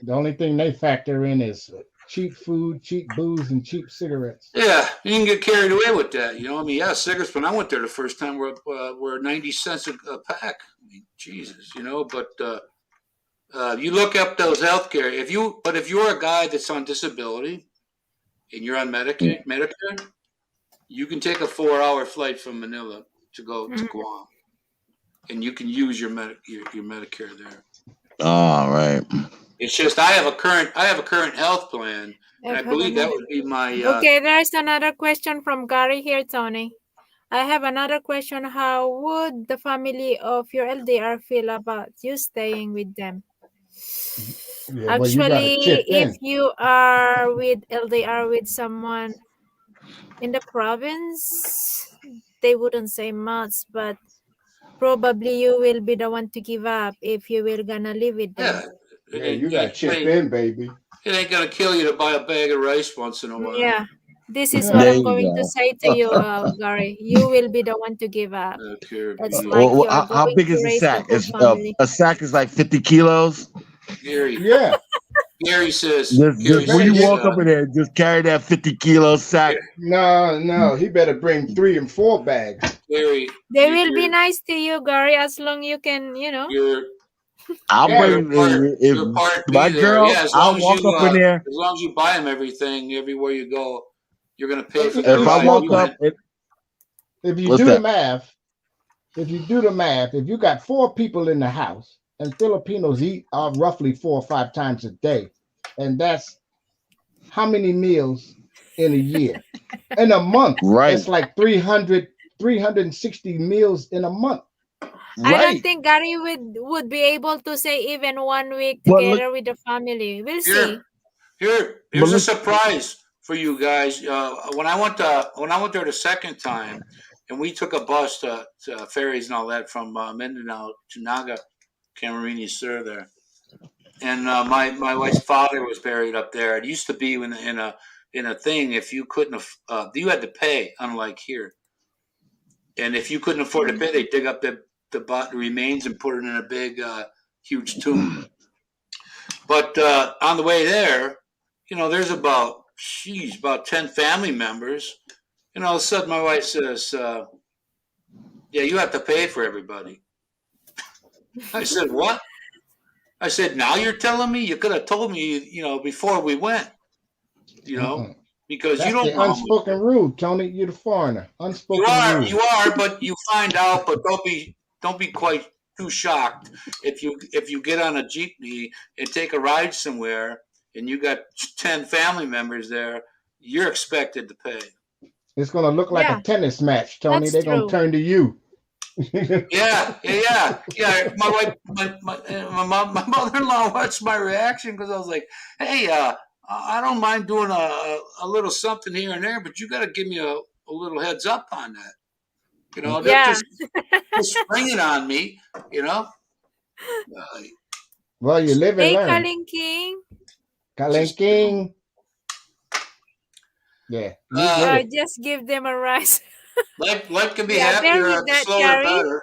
The only thing they factor in is cheap food, cheap booze, and cheap cigarettes. Yeah, you can get carried away with that. Cigarettes when I went there the first time were 90 cents a pack. I mean, Jesus, but you look up those healthcare. If you're a guy that's on disability and you're on Medicare, you can take a 4-hour flight from Manila to go to Guam, and you can use your Medicare there. All right. It's just I have a current health plan, and I believe that would be my. Okay, there's another question from Gary here, Tony. I have another question. How would the family of your LDR feel about you staying with them? Yeah, actually, if you are with LDR with someone in the province, they wouldn't say much, but probably you will be the one to give up if you will gonna live with them. Yeah, you got to chip in, baby. It ain't gonna kill you to buy a bag of rice once in a while. Yeah. This is what There I'm you going to go. say to you, Gary. You will be the one to give up. Care be It's you. like you are How going big to is a raise the sack? whole Is family. a sack is like 50 kilos? Gary, Yeah, Gary says, you Just Gary when better you says, get. walk up in there, just carry that 50-kilo sack. No, no, he better bring 3 and 4 bags. Gary, They will be nice to you, Gary, as long you can, you're I'll Yeah, you're bring part if you're part my B there. girl. Yeah, I'll walk up in there. as long as you buy them everything everywhere you go, you're gonna pay but for you, their If you I ride. still walk You could, up, went, if you what's do the that? math. If you do the math, if you got 4 people in the house, and Filipinos eat roughly 4 or 5 times a day, and that's how many meals in a year? In a month, Right, that's like 360 meals in a month. I don't right. think Gary would be able to say even 1 week But look, together with the family. We'll see. here, but here's a look. surprise for you guys. When I went there the second time, and we took a bus to ferries and all that from Mindanao to Naga, Camarines Sur there. And my wife's father was buried up there. It used to be in a thing if you couldn't you had to pay, unlike here. And if you couldn't afford to pay, they dig up the remains and put it in a big huge tomb. But on the way there, there's about 10 family members. And all of a sudden, my wife says, "Yeah, you have to pay for everybody." I said, "What?" I said, "Now you're telling me? You could have told me, before we went, you know, Mm-mm. because you That's don't the know how much unspoken rule, Tony. You're the foreigner. you Unspoken are. rule. You are, but you find out. But don't be quite too shocked if you get on a jeepney and take a ride somewhere, and you got 10 family members there. You're expected to pay. It's gonna look like a Yeah, tennis match, Tony. that's They're gonna true. turn to you. Yeah, yeah, yeah, yeah. My wife, my mother-in-law watched my reaction because I was like, "Hey, I don't mind doing a little something here and there, but you got to give me a little heads up on that. Don't Yeah. just spring it on me. You know, uh, Well, you live and Hey, learn. Kaling King. just Kalenking. Yeah, you uh, get it. Just give them a rise. life can be Yeah, bear happier. with The that, slower, the Gary. better,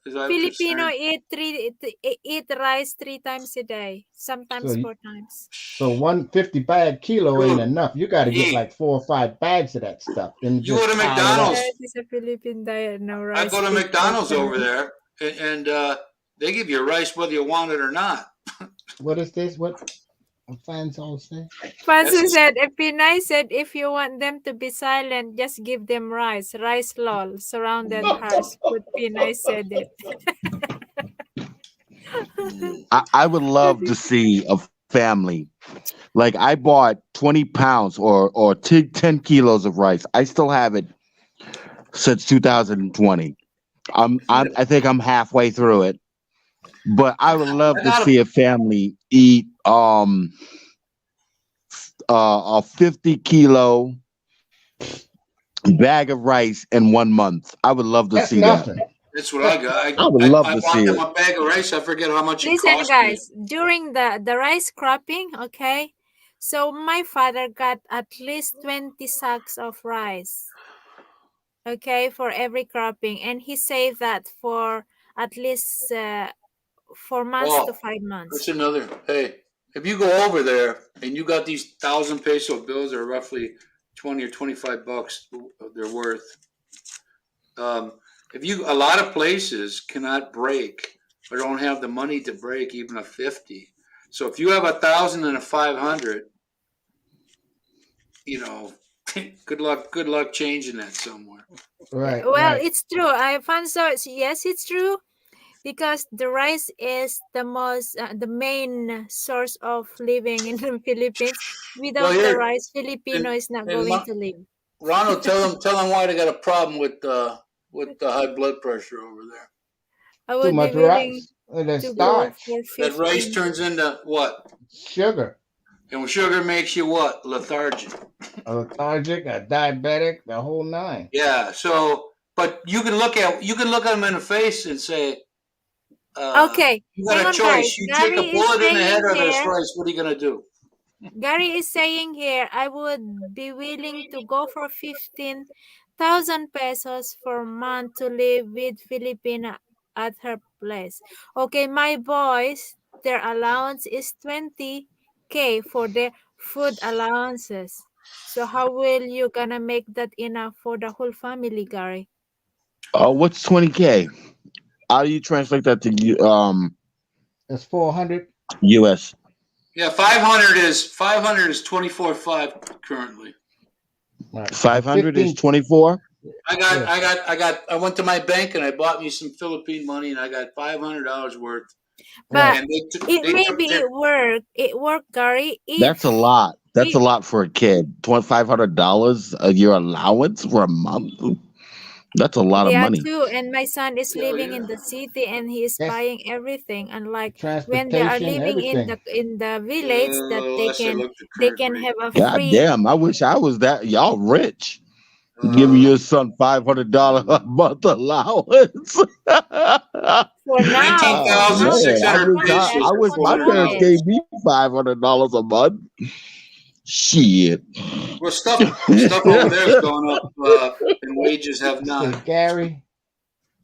as I'm Filipino concerned. eat rice 3 times a day, So sometimes 4 times. so 150 bag kilo ain't Dude, enough. You got to get E, like 4 or 5 bags of that stuff, then you go just to pile it up. That McDonald's. is a Philippine diet. No I rice, go to big McDonald's over portion. there, and they give you rice whether you want it or not. What is this? What fans all say? That's Pansu just, said, Pinay said, if you want them to be silent, just give them rice. Rice lol, surrounded hearts. But Pinay said it. I would love to see a family. Like I bought 20 pounds or 10 kilos of rice. I still have it since 2020. I think I'm halfway through it. But I would love I to got see a family eat a 50-kilo bag of rice in 1 month. I would love to That's see that. nothing. That's what I got. I would I love to bought see them it. a bag of rice. I forget how much it Listen, cost me. guys, during the rice cropping, okay, so my father got at least 20 sacks of rice, okay, for every cropping. And he saved that for at least 4 months to Oh, five that's months. another. Hey, if you go over there and you got these 1,000 peso bills, that are roughly 20 or 25 bucks, they're worth. Um, if a lot of places cannot break or don't have the money to break even a 50. So if you have 1,000 and a 500, you know, good luck changing that somewhere. Right, Well, right. it's true. I found so yes, it's true because the rice is the main source of living in the Philippines. Well, Without the here rice, Filipino and is not and going to live. Ronald, tell them why they got a problem with the high blood pressure over there. I Too would be much willing rice. And then to go starch, for That rice 15. turns into what? sugar, And sugar makes you what? Lethargic. a lethargic, a diabetic, the whole nine. Yeah. So, but you can look at them in the face and say, Okay, you got hang a on, guys. choice. You take Gary a is bullet in the head saying or this here. rice. What are you gonna do? Gary is saying here, I would be willing to go for 15,000 pesos for a month to live with Filipina at her place. Okay, my boys, their allowance is 20K for their food allowances. So how will you gonna make that enough for the whole family, Gary? Oh, what's 20K? How do you translate that to That's 400. US? Yeah, 500 is 24.5 currently. Right. And 500 is 15. 24. Yeah. I went to my bank and I bought me some Philippine money and I got $500 worth. Right. But And it they took maybe their it worked, Gary, That's a lot. That's a if lot for a kid. $2,500 a year allowance for a month. That's a lot of yeah, money. too. And my son is oh living in yeah. the city and he is That's buying everything. Unlike when they are transportation, living in everything. the village, that Unless I look the they credit can rate. have a God free damn! I wish I was that. Y'all rich. Giving Uh, your son $500 a month allowance. for nineteen now. For Oh thousand now, man, six because I we hundred wish don't I, have pesos I or wish the my parents $400. gave knowledge. me $500 a month. Shit. Well, stuff over there is going up, and wages have You say, not. Gary,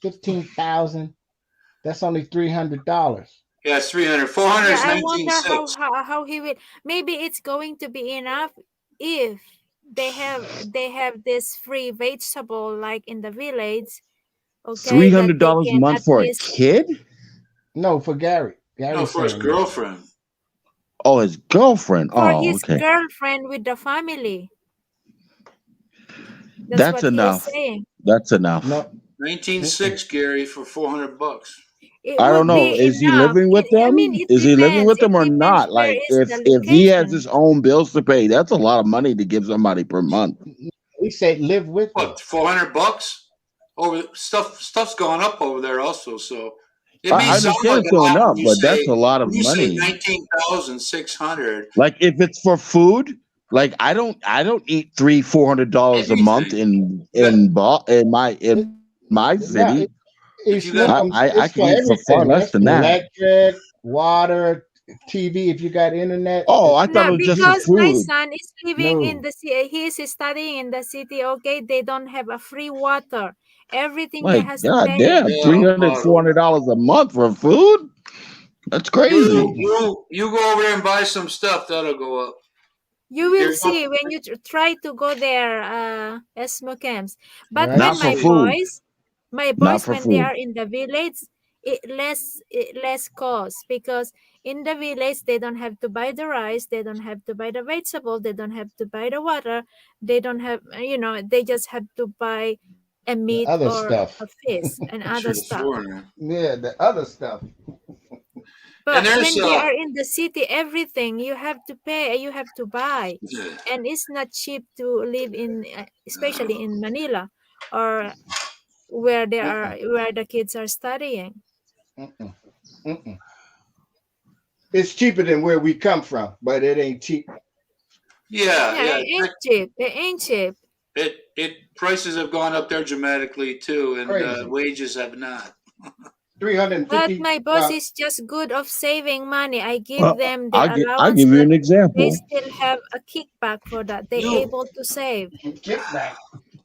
15,000. That's only $300. Yeah, it's 300. 400 Yeah, is I nineteen wonder six. how he will. Maybe it's going to be enough if they have this free vegetable like in the village. Okay, three that hundred they dollars a can at month for a least kid? No, for Gary. No, Gary's for his saying that. girlfriend. Oh, his girlfriend. for Oh, his okay. girlfriend with the family. That's That's what he is enough. saying. That's enough. No. Nineteen Mm-mm. six, Gary, for $400. It I don't would know. be Is he enough. living with I mean, them? it Is he living depends. with It them or depends not? where Like is the if he has location. his own bills to pay, that's a lot of money to give somebody per month. He said live with them. What, $400? Over stuff's gone up over there also. So it may I sound understand like it's a going lot up, but that's a lot of when you say money. 19,600. Like if it's for food, like I don't eat $300-400 a month Everything. You got in It, my city. no, if it's you got I it's can for eat for far everything. less That's than that. electric, water, TV. If you got internet, Oh, I it's thought No, it was just for because my food. son is living in no. the city. He is studying in the city. Okay, they don't have a free water. Everything they Like has to god pay. damn, yeah, 300 $400 a month for food? That's crazy. Mm-mm. you go over there and buy some stuff that'll go up. You will Here, see when you try to go there, Esmo camps. But Right. Not when for See, food. my Not boys, for when they food. are in the village, it less cost because in the village they don't have to buy the rice, they don't have to buy the vegetable, they don't have to buy the water, they don't have, they just have to buy a the meat other or stuff. a fish and that's other for the stuff. foreigner. Yeah, the other stuff. And But there's when they are in the city, everything you have to pay, you have to buy, yeah, and it's not cheap to live in, especially in Manila, or Mm-mm. where the kids are studying. Mm-mm. Mm-mm. It's cheaper than where we come from, but it ain't cheap. yeah, Yeah, yeah. it ain't cheap. It ain't cheap. It prices have gone up there dramatically too, and Crazy. wages have not. But 350. my boss is just good of saving money. I give Well, them their I'll allowance, give you but an they example. still have a kickback for that. They You able to save Kickback.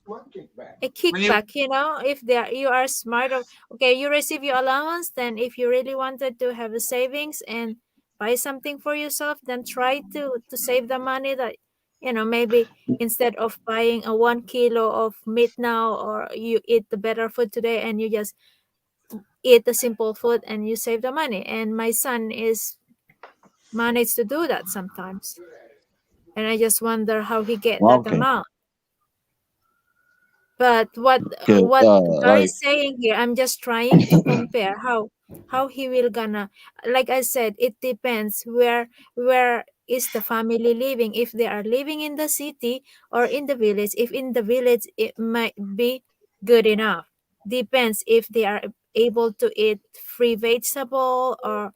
What kickback? a when you kickback. If they are, you are smart of, okay, you receive your allowance, then if you really wanted to have a savings and buy something for yourself, then try to save the money that, maybe instead of buying a 1 kilo of meat now, or you eat the better food today and you just eat the simple food and you save the money. And my son is managed to do that sometimes, and I just wonder how he get that Okay. amount. But Good. what Gary Like is saying here, I'm just trying to compare how he will gonna, like I said, it depends where is the family living. If they are living in the city or in the village. If in the village, it might be good enough. Depends if they are able to eat free vegetable, or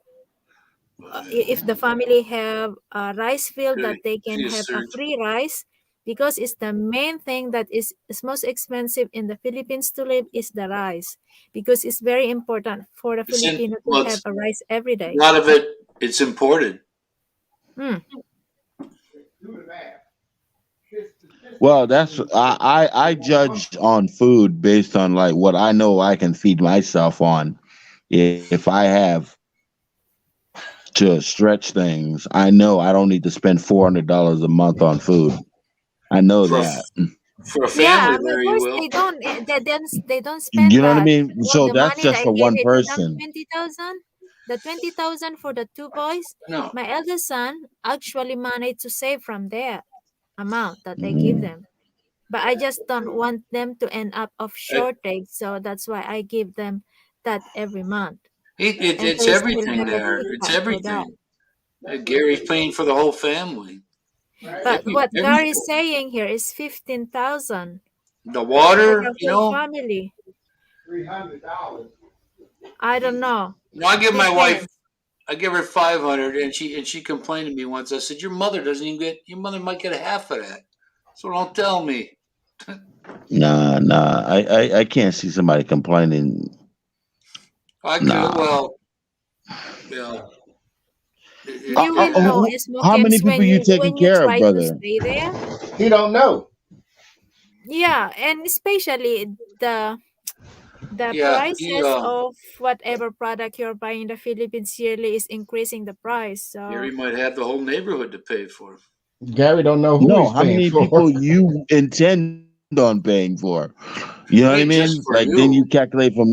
if the family have a rice field could that they can see a have a surge. free rice, because it's the main thing that is most expensive in the Philippines to live is the rice, because it's very important for the It's in Filipino to well, have it's a rice every a day. lot of it. It's imported. Mm. Do the math. This Well, thing that's is I judge on food based on like what I know I can feed myself on. If I have to stretch things, I know I don't need to spend $400 a month on food. I know For a, that. for a Yeah, family, of there you course will. they don't You spend know what I that. mean? What So the that's money that just I for gave one it to them, person. 20,000, the 20,000 for the two boys. No, My eldest son actually managed to save from their amount that I give Mm. them. But I just don't want them to end up of it, shortage, so that's why I give them that every month, and it's they still everything have a there. It's kickback for that. everything. Gary's paying for the whole family. right. But what Gary is Everything. saying here is 15,000 The for water, the whole family. $300. I don't know. I give my wife, Depends. I give her 500, and she complained to me once. I said, your mother might get a half of that. So don't tell me. Nah. I can't see somebody complaining. I could, Nah. well, you know, You will it, know How many Smokums people when you you taking when you care of, try to brother? stay there. He don't know. Yeah, and especially the yeah, prices of whatever product you're buying in the Philippines yearly is increasing the price. Gary So might have the whole neighborhood to pay for. Gary don't know who No, he's how paying many for. people you intend on paying for? You know what I I mean? mean, Like just then for you you. calculate from that.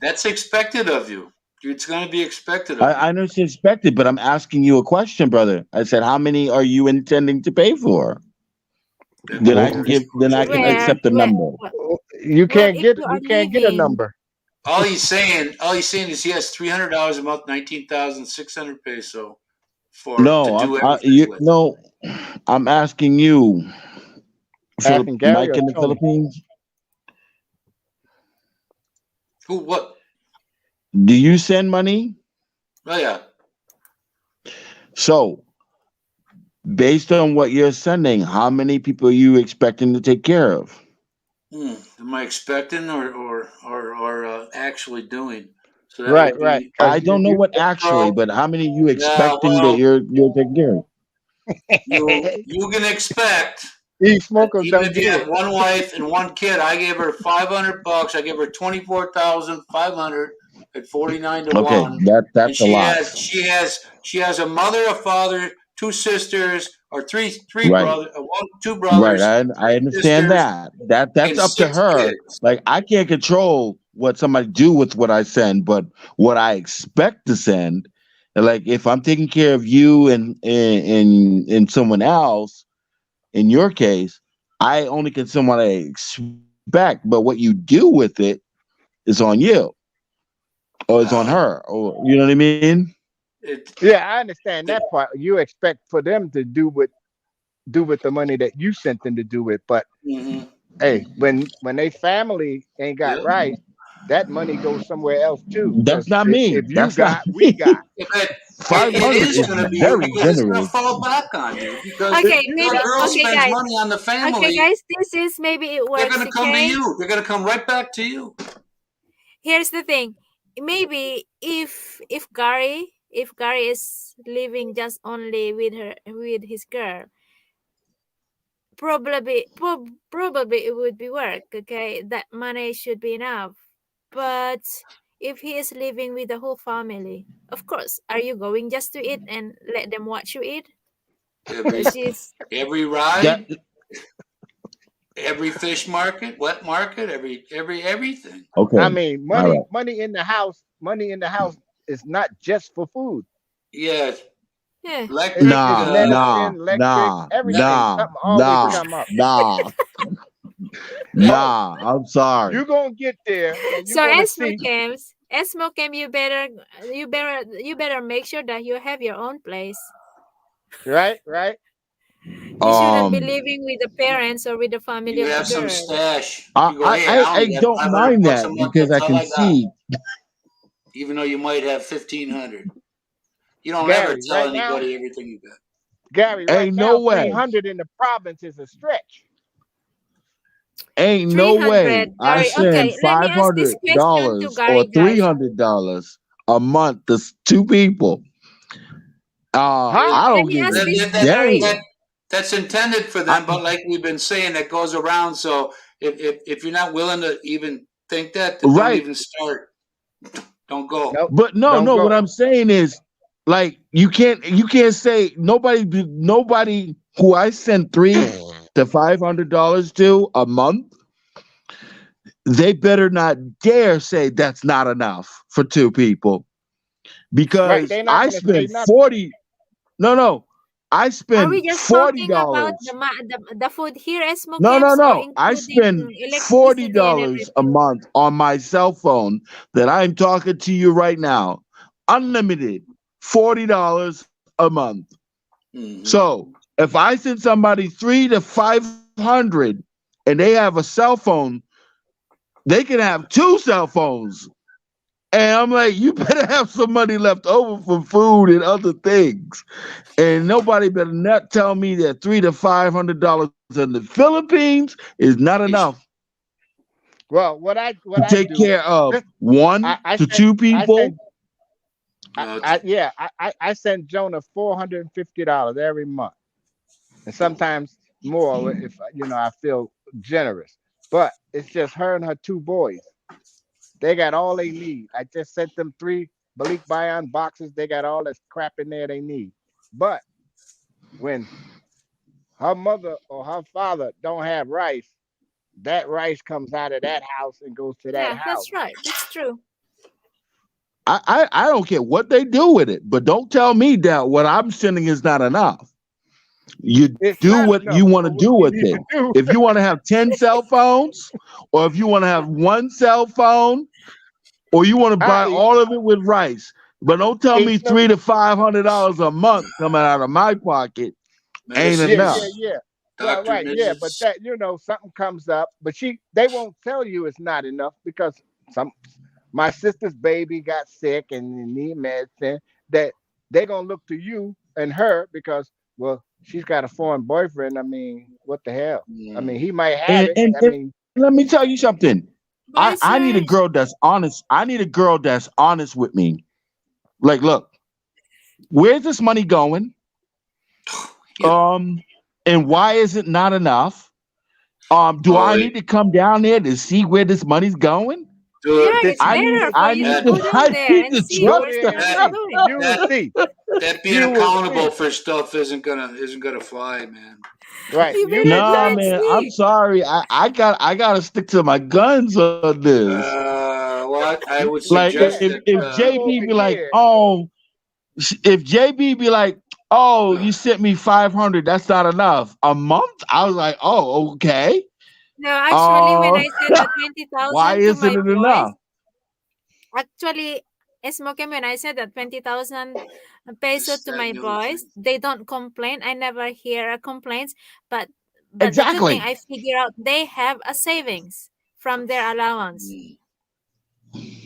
That's expected of you. It's going to be expected of I you. know it's expected, but I'm asking you a question, brother. I said, how many are you intending to pay for? Then Gary's Then I can where accept the where number. You well, can't if get you are you can't get a living, number. all he's saying is he has $300 a month, 19,600 peso for to No, do everything with. no, I'm asking you, Asking Gary Mike or in the Tony. Philippines, Who? What? do you send money? Oh yeah. So, based on what you're sending, how many people are you expecting to take care of? Am I expecting or actually doing? So that Right, would right. be Because I don't know you what actually, so. but how many are you Yeah. expecting that Well, you're taking care of? you can expect these that smokers even don't if you get have it. one wife and one kid, I gave her $500. I gave her 24,500 at 49 to Okay, 1, and that's a lot. she has a mother, a father, two sisters, or three Right. brothers, one, two Right. brothers, I three understand sisters, that. That's and up to six her. kids. Like I can't control what somebody do with what I send, but what I expect to send, like if I'm taking care of you and someone else, in your case, I only can send what I expect, but what you do with it is on you or it's on Wow. her. Or you know what I mean? It, Yeah, I understand it that part. You expect for them to do with the money that you sent them to do with, but hmm hey, when they family ain't got Yep. right, that money goes somewhere else too. That's Because not me. if you That's not got, we got. me. Yeah, but it 500 is is going to be you very because it's going to generous. fall back on you because It, okay, if maybe a girl okay, spends guys. money on the Okay, family, guys, this is maybe it they're works. going to come to Okay, you. They're going to come right back to you. here's the thing. Maybe if Gary is living just only with his girl, probably it would be work. Okay, that money should be enough. But if he is living with the whole family, of course, are you going just to eat and let them watch you eat? Every Which is every That ride, every fish market, wet market, everything. I okay. mean, All right. money in the house is not just for food. Yeah, yeah. electric. It's medicine, electric, everything. Something always Pres- come up. Oh, I'm sorry. you're gonna get there and you're So gonna Esmo see. camps, Esmo camp, you better make sure that you have your own place. Right, right. You shouldn't be Um, living with the parents or with the family you of the have some girl. stash. You go, hey, I I only got don't 500 mind bucks a that month. because That's I all can I got. see Even though you might have 1,500, you don't ever Gary, tell right now, anybody everything you got. Gary, right ain't no now, way. 300 in the province is a stretch. Ain't no way 300, I Gary. send Okay, let me ask this question to $500 or Gary, guys. $300 a month to two people. Huh? I Let don't me give ask a this That, to that, Gary. damn. that, that's intended for them, but like we've been saying, that goes around. So if you're not willing to even think that, then don't Right. even start. Don't go. Nope. But no, Don't no. What go. I'm saying is, like, you can't say nobody who I send $300 to $500 to a month. They better not dare say that's not enough for two people Right. because They're not I gonna say spent nothing. 40. No, no, I Are we spend just forty talking about dollars. the food here, Esmo No, no, Camps, or no. I including spend forty electricity and dollars a everything? month on my cell phone that I'm talking to you right now, unlimited. $40 a month. Hmm. So if I send somebody 300 to 500 and they have a cell phone, they can have two cell phones. And I'm like, you better have some money left over for food and other things. And nobody better not tell me that $300 to $500 in the Philippines is not enough Well, to what I take do, care of this, one I to sent two I people. sent No, it's I send Jonah $450 every month, and sometimes more if I feel generous. But it's just her and her two boys. They got all they need. I just sent them three Balik Bayan boxes. They got all this crap in there they need. But when her mother or her father don't have rice, that rice comes out of that house and goes to that Yeah, house. that's right. That's true. I don't care what they do with it, but don't tell me that what I'm sending is not enough. You It's do not what enough. you want to But what do you with need it. to do If you want to have 10 cell phones, or if you want to have one cell phone, or you want to I buy all of it with rice, but don't tell me ain't no $300 to $500 a month coming out of my pocket ain't yeah, medicines, enough. yeah, yeah. Well, doctor right, yeah, but visits. that something comes up, but they won't tell you it's not enough because some my sister's baby got sick and need medicine. That they're gonna look to you and her because well, she's got a foreign boyfriend. I mean, what the hell? I mean, Mm. he might have And, it. and I and mean, let me tell you something. I, But I need a sir, girl that's honest. I need a girl that's honest with me. Like, look, where's this money going? Yeah. And why is it not enough? Do Oh, I need to come down there to see where this money's going? do yeah, it. this it's better for I you to need That to go down I there need and to see go trust where's there the and money her. see. going. You will that see. that being You will accountable see. for stuff isn't gonna fly, man. Right. You You will better go Nah, see. and man, I'm see. sorry. I gotta stick to my guns on this. What I would Like Yeah. suggest if that You JB over be like, here. oh, if JB be like, oh, you sent me 500, that's not enough a month. I was like, oh, okay. No, actually, when Uh, I said the why 20,000 to isn't my it boys, enough? actually, Smoking, when I said that 20,000 peso just to that my new boys, thing. they don't complain. I never hear a complaints. But the good thing, Exactly. I figure out they have a savings from their allowance. Mm.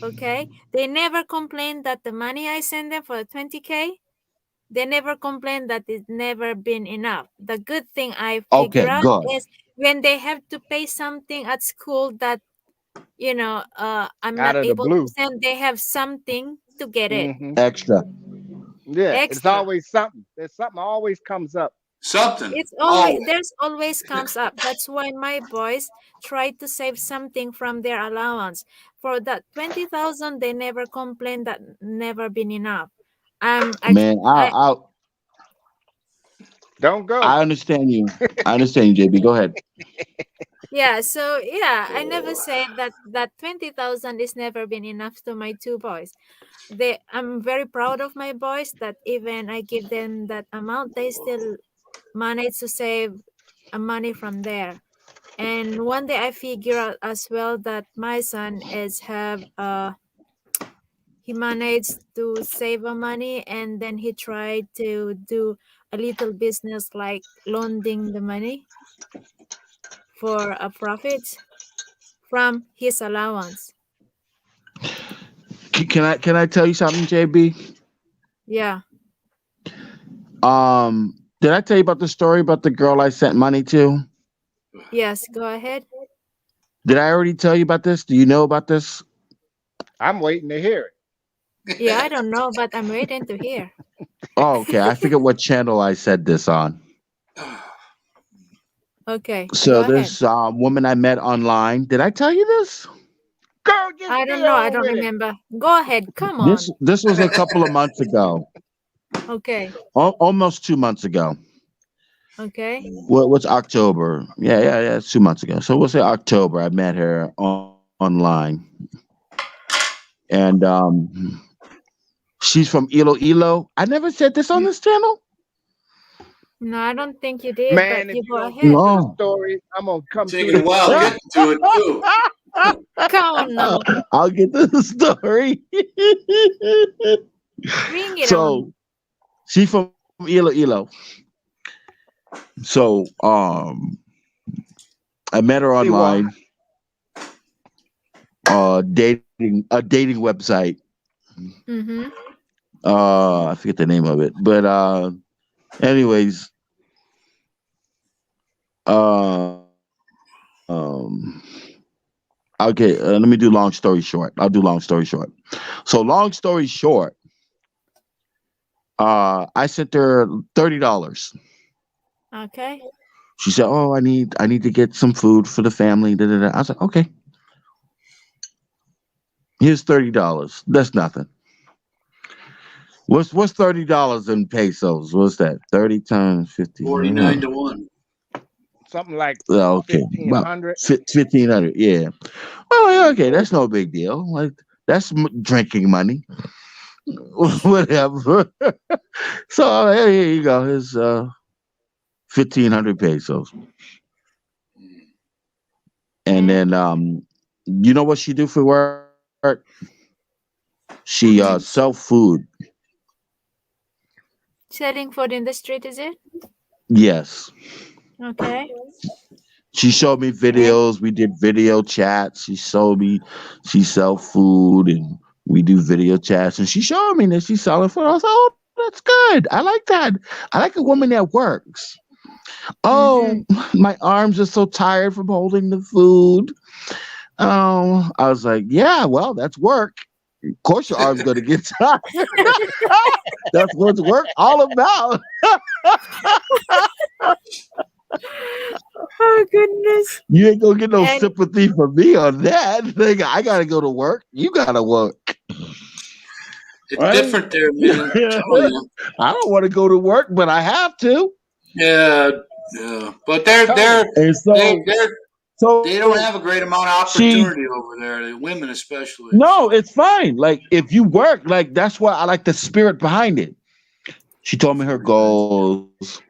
Okay, they never complain that the money I send them for 20K, they never complain that it's never been enough. The good thing I figure Okay, out good. is when they have to pay something at school that I'm Out not of the able to blue. send, they have something to get it Hmm. Extra. Yeah. It's extra. always something. There's something always comes up. Something. It's always Oh, there's always comes up. That's why my boys try to save something from their allowance. For that 20,000, they never complain that never been enough. Man, I Don't go. I understand you. I understand you, JB. Go ahead. Yeah, so yeah, I never said that 20,000 is never been enough to my two boys. I'm very proud of my boys that even I give them that amount, they still manage to save money from there. And one day I figure out as well that my son is have he managed to save a money, and then he tried to do a little business like loaning the money for a profit from his allowance. Can I tell you something, JB? Yeah. Did I tell you about the story about the girl I sent money to? Yes, go ahead. Did I already tell you about this? Do you know about this? I'm waiting to hear Yeah, I don't know, but I'm waiting to hear. Oh, okay. I forget what channel I said this on. Okay, So go ahead. this woman I met online. Did I tell you this? Girl, just I get don't know. I on don't with it. remember. Go ahead. Come This on. this was a couple of months ago, Okay. almost 2 months ago. Okay. What's October? Yeah. It's 2 months ago. So we'll say October. I met her online, and she's from Iloilo. I never said this on this channel. No, I don't think you did, but Man, if you you go don't get ahead. to the No. story, I'm gonna come through Taking a there and while kill you. getting to it too. Come on now. I'll get to the story. Bring it on. So she's from Iloilo. So I met her See why? online, dating a dating website. Mm-hmm. I forget the name of it, but anyways, um, okay. Let me do long story short. I'll do long story short. So long story short, I sent her $30. Okay. She said, "Oh, I need to get some food for the family." Da, da, da. I was like, "Okay, here's $30. That's nothing. What's $30 in pesos? What's that? 30 times 50. 49-1. Something like Okay, about 1,500. 1,500. Yeah. Oh, yeah, okay. That's no big deal. Like that's drinking money, whatever. So hey, here you go. Here's 1,500 pesos, and And then you know what she do for work? She sell mm-hmm. food. Selling food in the street, is it? Yes. Okay. She showed me And videos. We did video chats. She showed me she sell food and we do video chats. And she showed me that she's selling food. I was like, oh, that's good. I like that. I like a woman that works. Oh, mm-hmm. my arms are so tired from holding the food. Oh, I was like, yeah, well, that's work. Of course, your arm's going to get tired. That's what's work all about. Oh goodness. You ain't gonna get no And sympathy from me on that. Nigga, I gotta go to work. You gotta work, It's right? different there, man. I'm telling you. I don't want to go to work, but I have to. Yeah, yeah. But they're Tony, they're And they so, they're they so don't have a great amount of she opportunity over there. The women especially. no, So it's fine. Like if you work, like that's why I like the spirit behind it. She told me her 49 goals,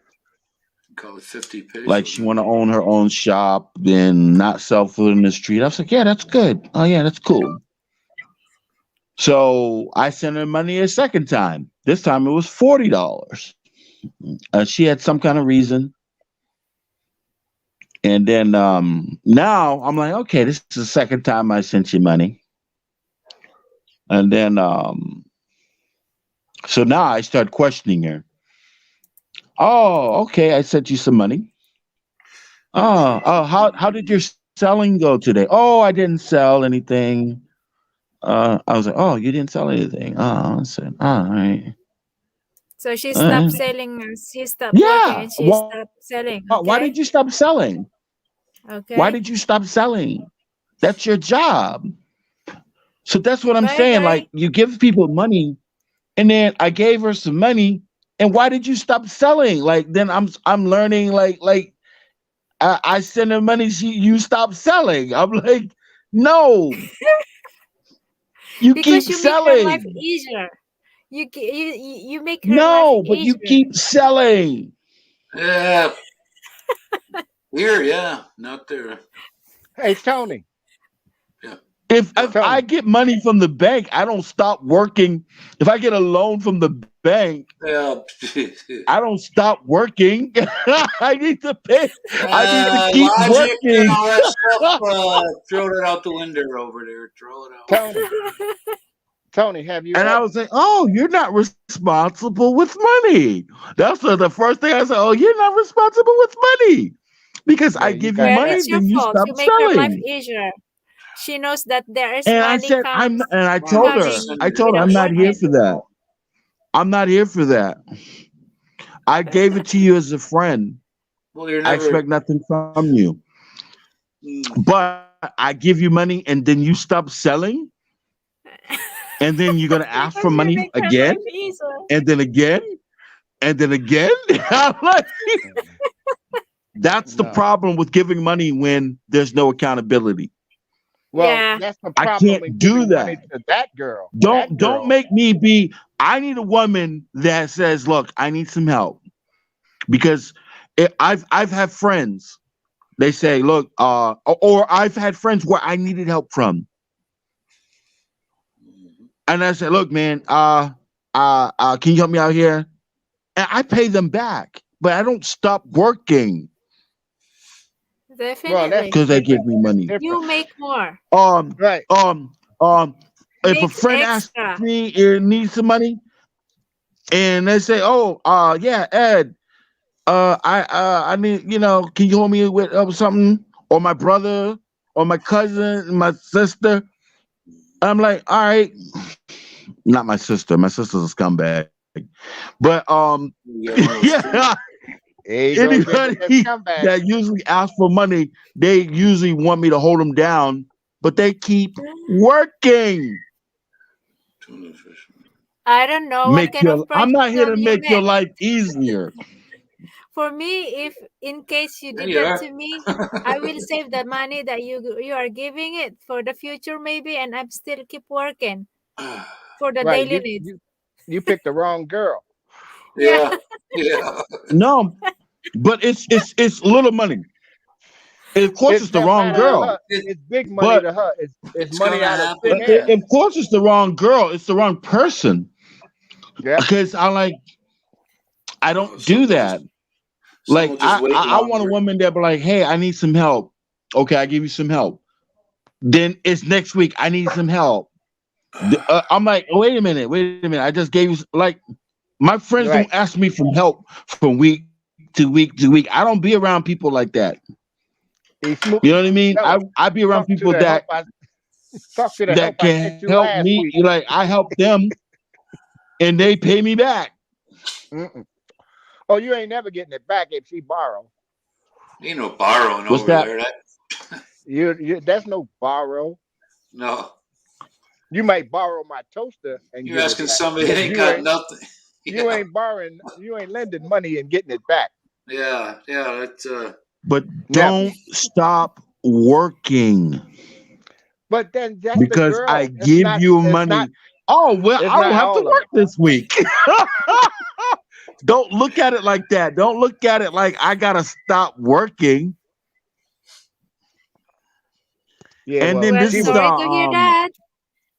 call it 50 like she pesos. want to own her own shop and not sell food in the street. I was like, yeah, that's good. Oh yeah, that's cool. So I sent her money a second time. This time it was $40. She had some kind of reason. And then now I'm like, okay, this is the second time I sent you money. And then so now I start questioning her. Oh, okay, I sent you some money. Oh, how did your selling go today? Oh, I didn't sell anything. I was like, oh, you didn't sell anything. Oh, I said, all right. so she Uh, stopped selling. She stopped working yeah. and she stopped selling. Why did you Okay. stop selling? Why did Okay. you stop selling? That's your job. So that's what I'm Bye saying. bye. Like you give people money, and then I gave her some money, and why did you stop selling? Like then I'm learning like I send her money, you stop selling. I'm like, no, you Because keep you make her life selling. easier. You make her life No, but you easier. keep selling. Yeah, here, yeah, not there. hey Tony, Yeah, If what? I Tony, get money from the bank, I don't stop working. If I get a loan from the bank, Yeah. I don't stop working. I need to pay. I need to keep Logic and working. all that stuff. Throw it out the window over there. Throw it out. Tony, Tony, have you And I ever? was like, "Oh, you're not responsible with money." That's the first thing I said. Oh, you're not responsible with money because I Yeah, you give you got Well, money, that. it's your then you fault. stop You make her life selling. easier. She knows that there is And I money said, comes and I told her, coming 100%. I'm without not here working. for that. I'm not here for that. I gave it to you as a friend. Well, you're I never. expect nothing from you. Mm. But I give you money and then you stop selling, and then you're gonna ask for Because you money make her again, life easier. and then again, and then again. I'm like, that's the No. problem with giving money when there's no accountability. Well, Yeah, that's the I problem can't in do giving money that. to that girl. That Don't girl. make me be. I need a woman that says, "Look, I need some help," because I've had friends. They say, "Look," or I've had friends where I needed help from, and I said, "Look, man, can you help me out here?" And I pay them back, but I don't stop working Well, that's definitely. because they give different. me That's money. different. You make more. Um, Right. um. If a Make friend asks extra. me needs some money, and they say, "Oh, yeah, Ed, I need, can you hold me with something?" Or my brother, or my cousin, my sister. I'm like, all right, not my sister. My sister's a scumbag. But You get one of those yeah, too. There you go again with that anybody scumbag. that usually asks for money, they usually want me to hold them down, but they keep working. Tuna fish. I don't know what Make kind your of I'm not here person to you make your met. life easier. For me, if in case you There did you that are. to me, I will save the money that you are giving it for the future maybe, and I'm still keep working for the Right. daily needs. You picked the wrong girl. Yeah, Yeah, yeah. No, but it's little money. And of course, It it's the don't wrong matter to girl. her. It's big money But to her. It's It's money gonna out of thin happen. air. of course, it's the wrong girl. It's the wrong person. Yep. Because I Oh, don't do that. some Like will just wait I want a longer. woman that be like, hey, I need some help. Okay, I give you some help. Then it's next week. I need some help. I'm like, wait a minute. I just gave you like my friends don't Right. ask me for help from week to week to week. I don't be around people like that. He You know smooth. what I mean? Tell her. I be around Talk to people the help. Talk to the help that I can sent you help last me. week. Like I help them and they pay me back. Mm-mm. Oh, you ain't never getting it back if she borrow. Ain't no borrowing What's over that? there. That You that's no borrow. no. You might borrow my toaster and You're get it asking back, somebody that but ain't got nothing. Yeah, you ain't lending money and getting it back. yeah, yeah. That's But Never. don't stop working But then that's the because I girl. give you money. Oh, well, It's I don't not have to all of work it. this week. Don't look at it like that. Don't look at it like I got to stop working. Yeah, And well, then well, this she is was sorry to hear that.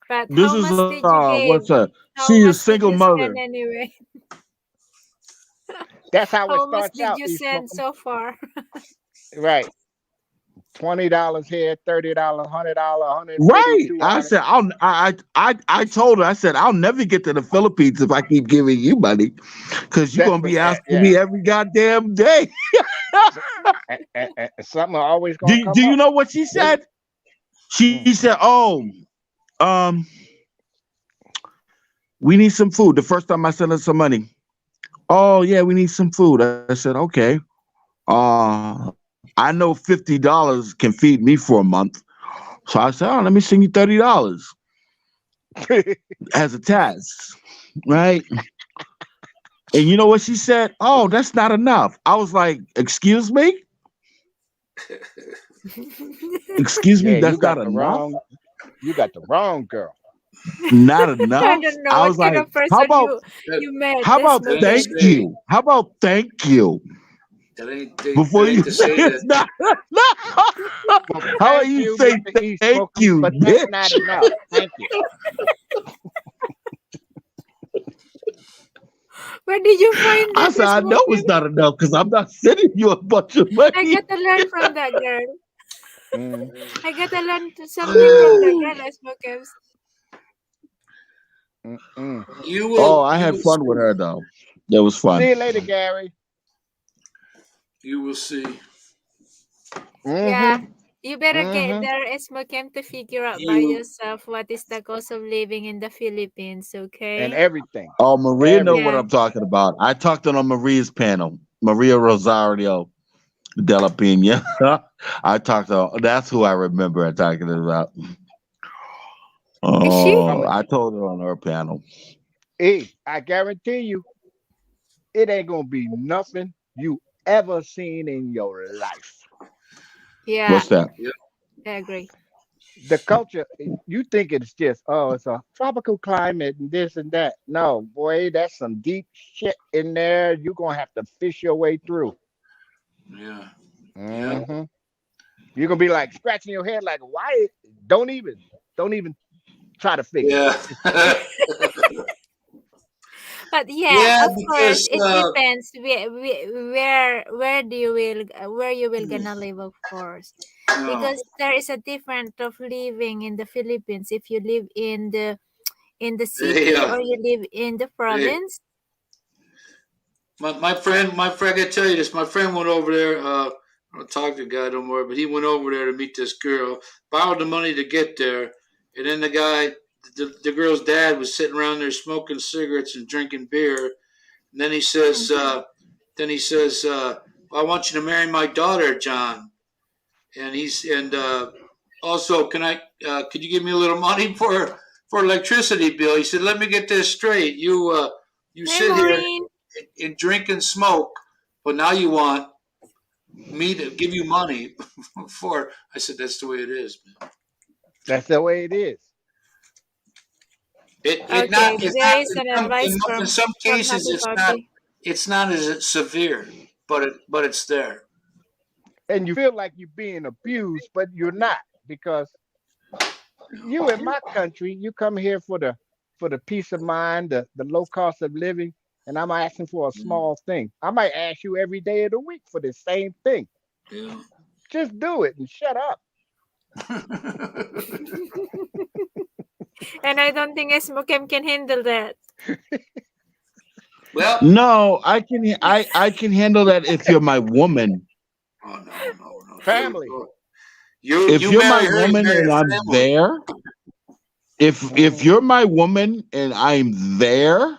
But how much did you give? what's that? How She much is did single you spend mother. anyway? that's how it How much starts did out, you East send Smokum. so far? Right. $20 here, $30, $100, 150, Right. 200. I told her, I said, I'll never get to the Philippines if I keep giving you money. Because you're That's gonna what be asking yeah. me every goddamn day. So, something always gonna Do come you up. know what she said? She Mm. said, "Oh, um, we need some food." The first time I sent her some money. Oh yeah, we need some food. I said, okay. I know $50 can feed me for a month. So I said, oh, let me send you $30 as a task, right? And you know what she said? Oh, that's not enough. I was like, excuse me? Excuse me, Yeah, that's not enough? you got the wrong girl. Not I enough? don't know I what was kind like, of person you met. how This about that ain't to thank Mokem. say. you? How about thank you? That Before ain't you to say say it's that. not enough. Well, How about thank you you, say Mr. thank East Smokum, you, but that's bitch? not enough. Thank you. Where did you find I that, said, this I know Mokem? it's not enough because I'm not sending you a bunch of I money. got to learn from that girl. Mm, I got to learn something from the girl, this Mokem. mm. Oh, I You had will fun with see. her though. That was fun. See you later, Gary. You will see. Yeah. Mm-hmm. You better get Mm-hmm. there, Esmokem, to figure out by You yourself what is the cost of living in the Philippines, And okay? everything. Oh, Maria know what Yeah. Everything. I'm talking about. I talked on Maria's panel. Maria Rosario. Della Pena. I talked to. That's who I remember talking about. Is she? Oh, Coming. I told her on her panel. Hey, I guarantee you, it ain't gonna be nothing you ever seen in your life. Yeah, What's that? Yeah. I agree. The culture, you think it's just, oh, it's a tropical climate and this and that. No, boy, that's some deep shit in there. You're gonna have to fish your way through. Yeah. Yeah. Hmm. You're gonna be like scratching your head, like, why? Don't even, don't even try to figure it. Yeah. But yeah, Yeah, of course, because it depends where do you will where you will gonna live, of course, no. because there is a different of living in the Philippines if you live in the Hey, city or you live in the hey, province. my friend, I gotta tell you this. My friend went over there. I don't talk to the guy no more, but he went over there to meet this girl. Borrowed the money to get there, and then the girl's dad was sitting around there smoking cigarettes and drinking beer. And Hmm. then he says, "I want you to marry my daughter, John." And also, could you give me a little money for electricity bill? He said, "Let me get this straight. You Hi, sit here Maureen. and drink and smoke, but now you want me to give you money for?" I said, "That's the way it is, man. That's the way it is. It Okay, not it's there not is in an some advice in from some cases Happy it's not. Puppy. It's not as severe, but it's there. And you feel like you're being abused, but you're not, because you in my country, you come here for the peace of mind, the low cost of living, and I'm asking for a Mm, small thing. I might ask you every day of the week for the same thing. yeah. Just do it and shut up. And I don't think Smokem can handle that. Well, No, I can handle that if you're my woman. oh no. There you Family. go. You If you you're my marry her, you woman marry and a I'm family. there, if Hmm. you're my woman and I'm there,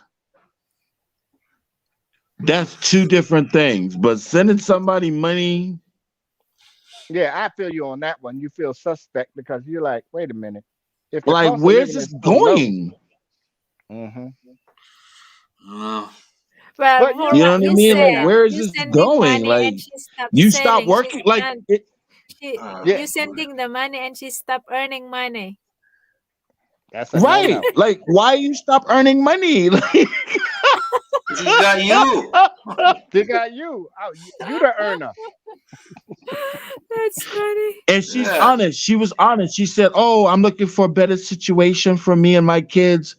that's two different things. But sending somebody money, Yeah, I feel you on that one. You feel suspect because you're like, wait a minute. If the like cost of where's living this is so low, going? hmm Uh, Well, but for you You know what what I you mean? Like said, where is you this sending going? money Like and she stopped you stop selling. She's working. Like not. it, yeah, You sending the money and she stopped earning money. that's a no right? no. Like why you stop earning money? she's got you. They got you. Oh, you the earner. That's funny. And she's Yeah. honest. She was honest. She said, "Oh, I'm looking for a better situation for me and my kids."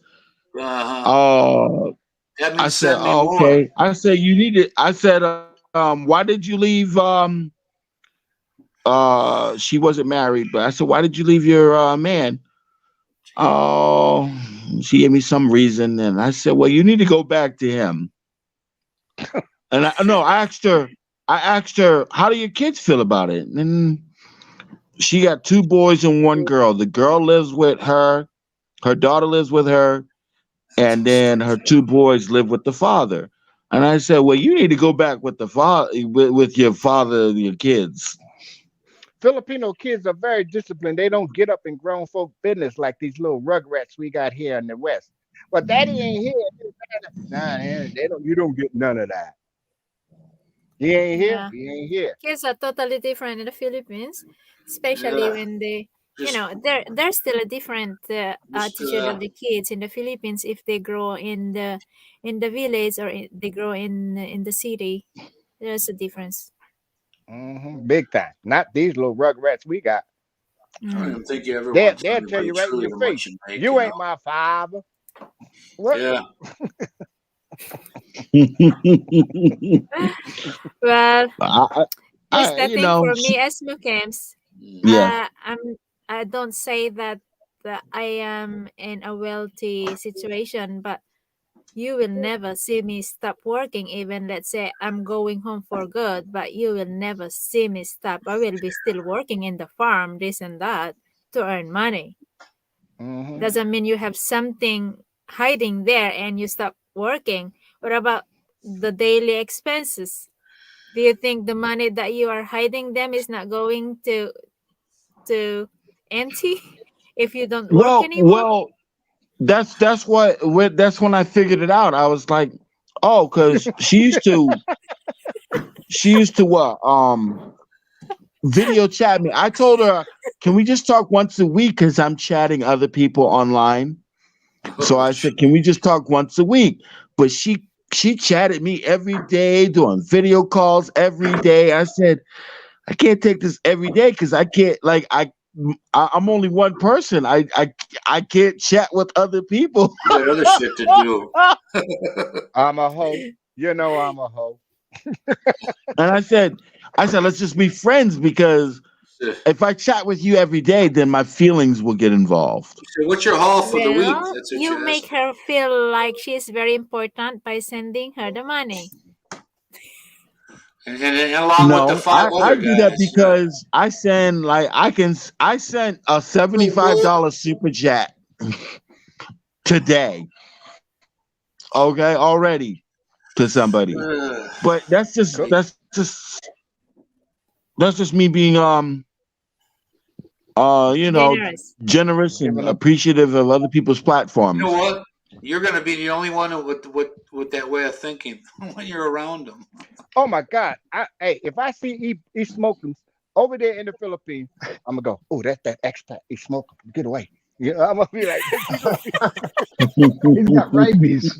Uh-huh. Oh, That I means said, send me "Oh, more. okay." I said, "You need it." I said, "Why did you leave?" She wasn't married, but I said, "Why did you leave your man?" Oh, she gave me some reason, and I said, "Well, you need to go back to him." And I no, I asked her, "How do your kids feel about it?" And she got two boys and one girl. The girl lives with her daughter lives with her, and then her two boys live with the father. And I said, "Well, you need to go back with the father, with your father and your kids." Filipino kids are very disciplined. They don't get up in grown folk business like these little rugrats we got here in the West. Well, daddy ain't here. Nah, they don't. You don't get none of that. He ain't here. Yeah. He ain't here. Kids are totally different in the Philippines, especially Yeah. when they, Just there's still a different just attitude of the kids in the Philippines if they grow in the village or they grow in the city. There's a difference. Big time. Not these little rugrats we got. I don't Mm. even think you ever They'll, want to tell they'll tell anybody you right in truly your how face, much you make, you ain't my father. What? Yeah. Well, I, here's the you thing know, for me as Muslims. yeah, Mm. I don't say that I am in a wealthy situation, but you will never see me stop working. Even let's say I'm going home for good, but you will never see me stop. I will be still working in the farm, this and that, to earn money. Hmm. Doesn't mean you have something hiding there and you stop working. What about the daily expenses? Do you think the money that you are hiding them is not going to empty if you don't work Well, anymore? well, that's when I figured it out. I was like, oh, because she used to what video chat me. I told her, can we just talk once a week? Because I'm chatting other people online. So Oh, I said, can we just talk once a week? But she chatted me every day, doing video calls every day. I said, I can't take this every day because I can't like I'm only one person. I can't chat with other people. you got other shit to do. I'm a hoe. You know I'm a hoe. And I said, let's just be friends because So, if I chat with you every day, then my feelings will get involved. what's your haul for the week? Well, That's what you you make asked. her feel like she is very important by sending her the money. And along with the No, five I other do that guys. because I send like I sent a $75 super chat today. Okay, already to somebody. But Cool. that's just me being you know, Generous. generous and Giving them. appreciative of other people's You know platforms. what? You're going to be the only one with that way of thinking when you're around them. Oh my God. Hey, if I see E Smokums over there in the Philippines, I'm gonna go, oh, that's that expat E Smokum. Get away. You know, I'm gonna be like, He's got rabies.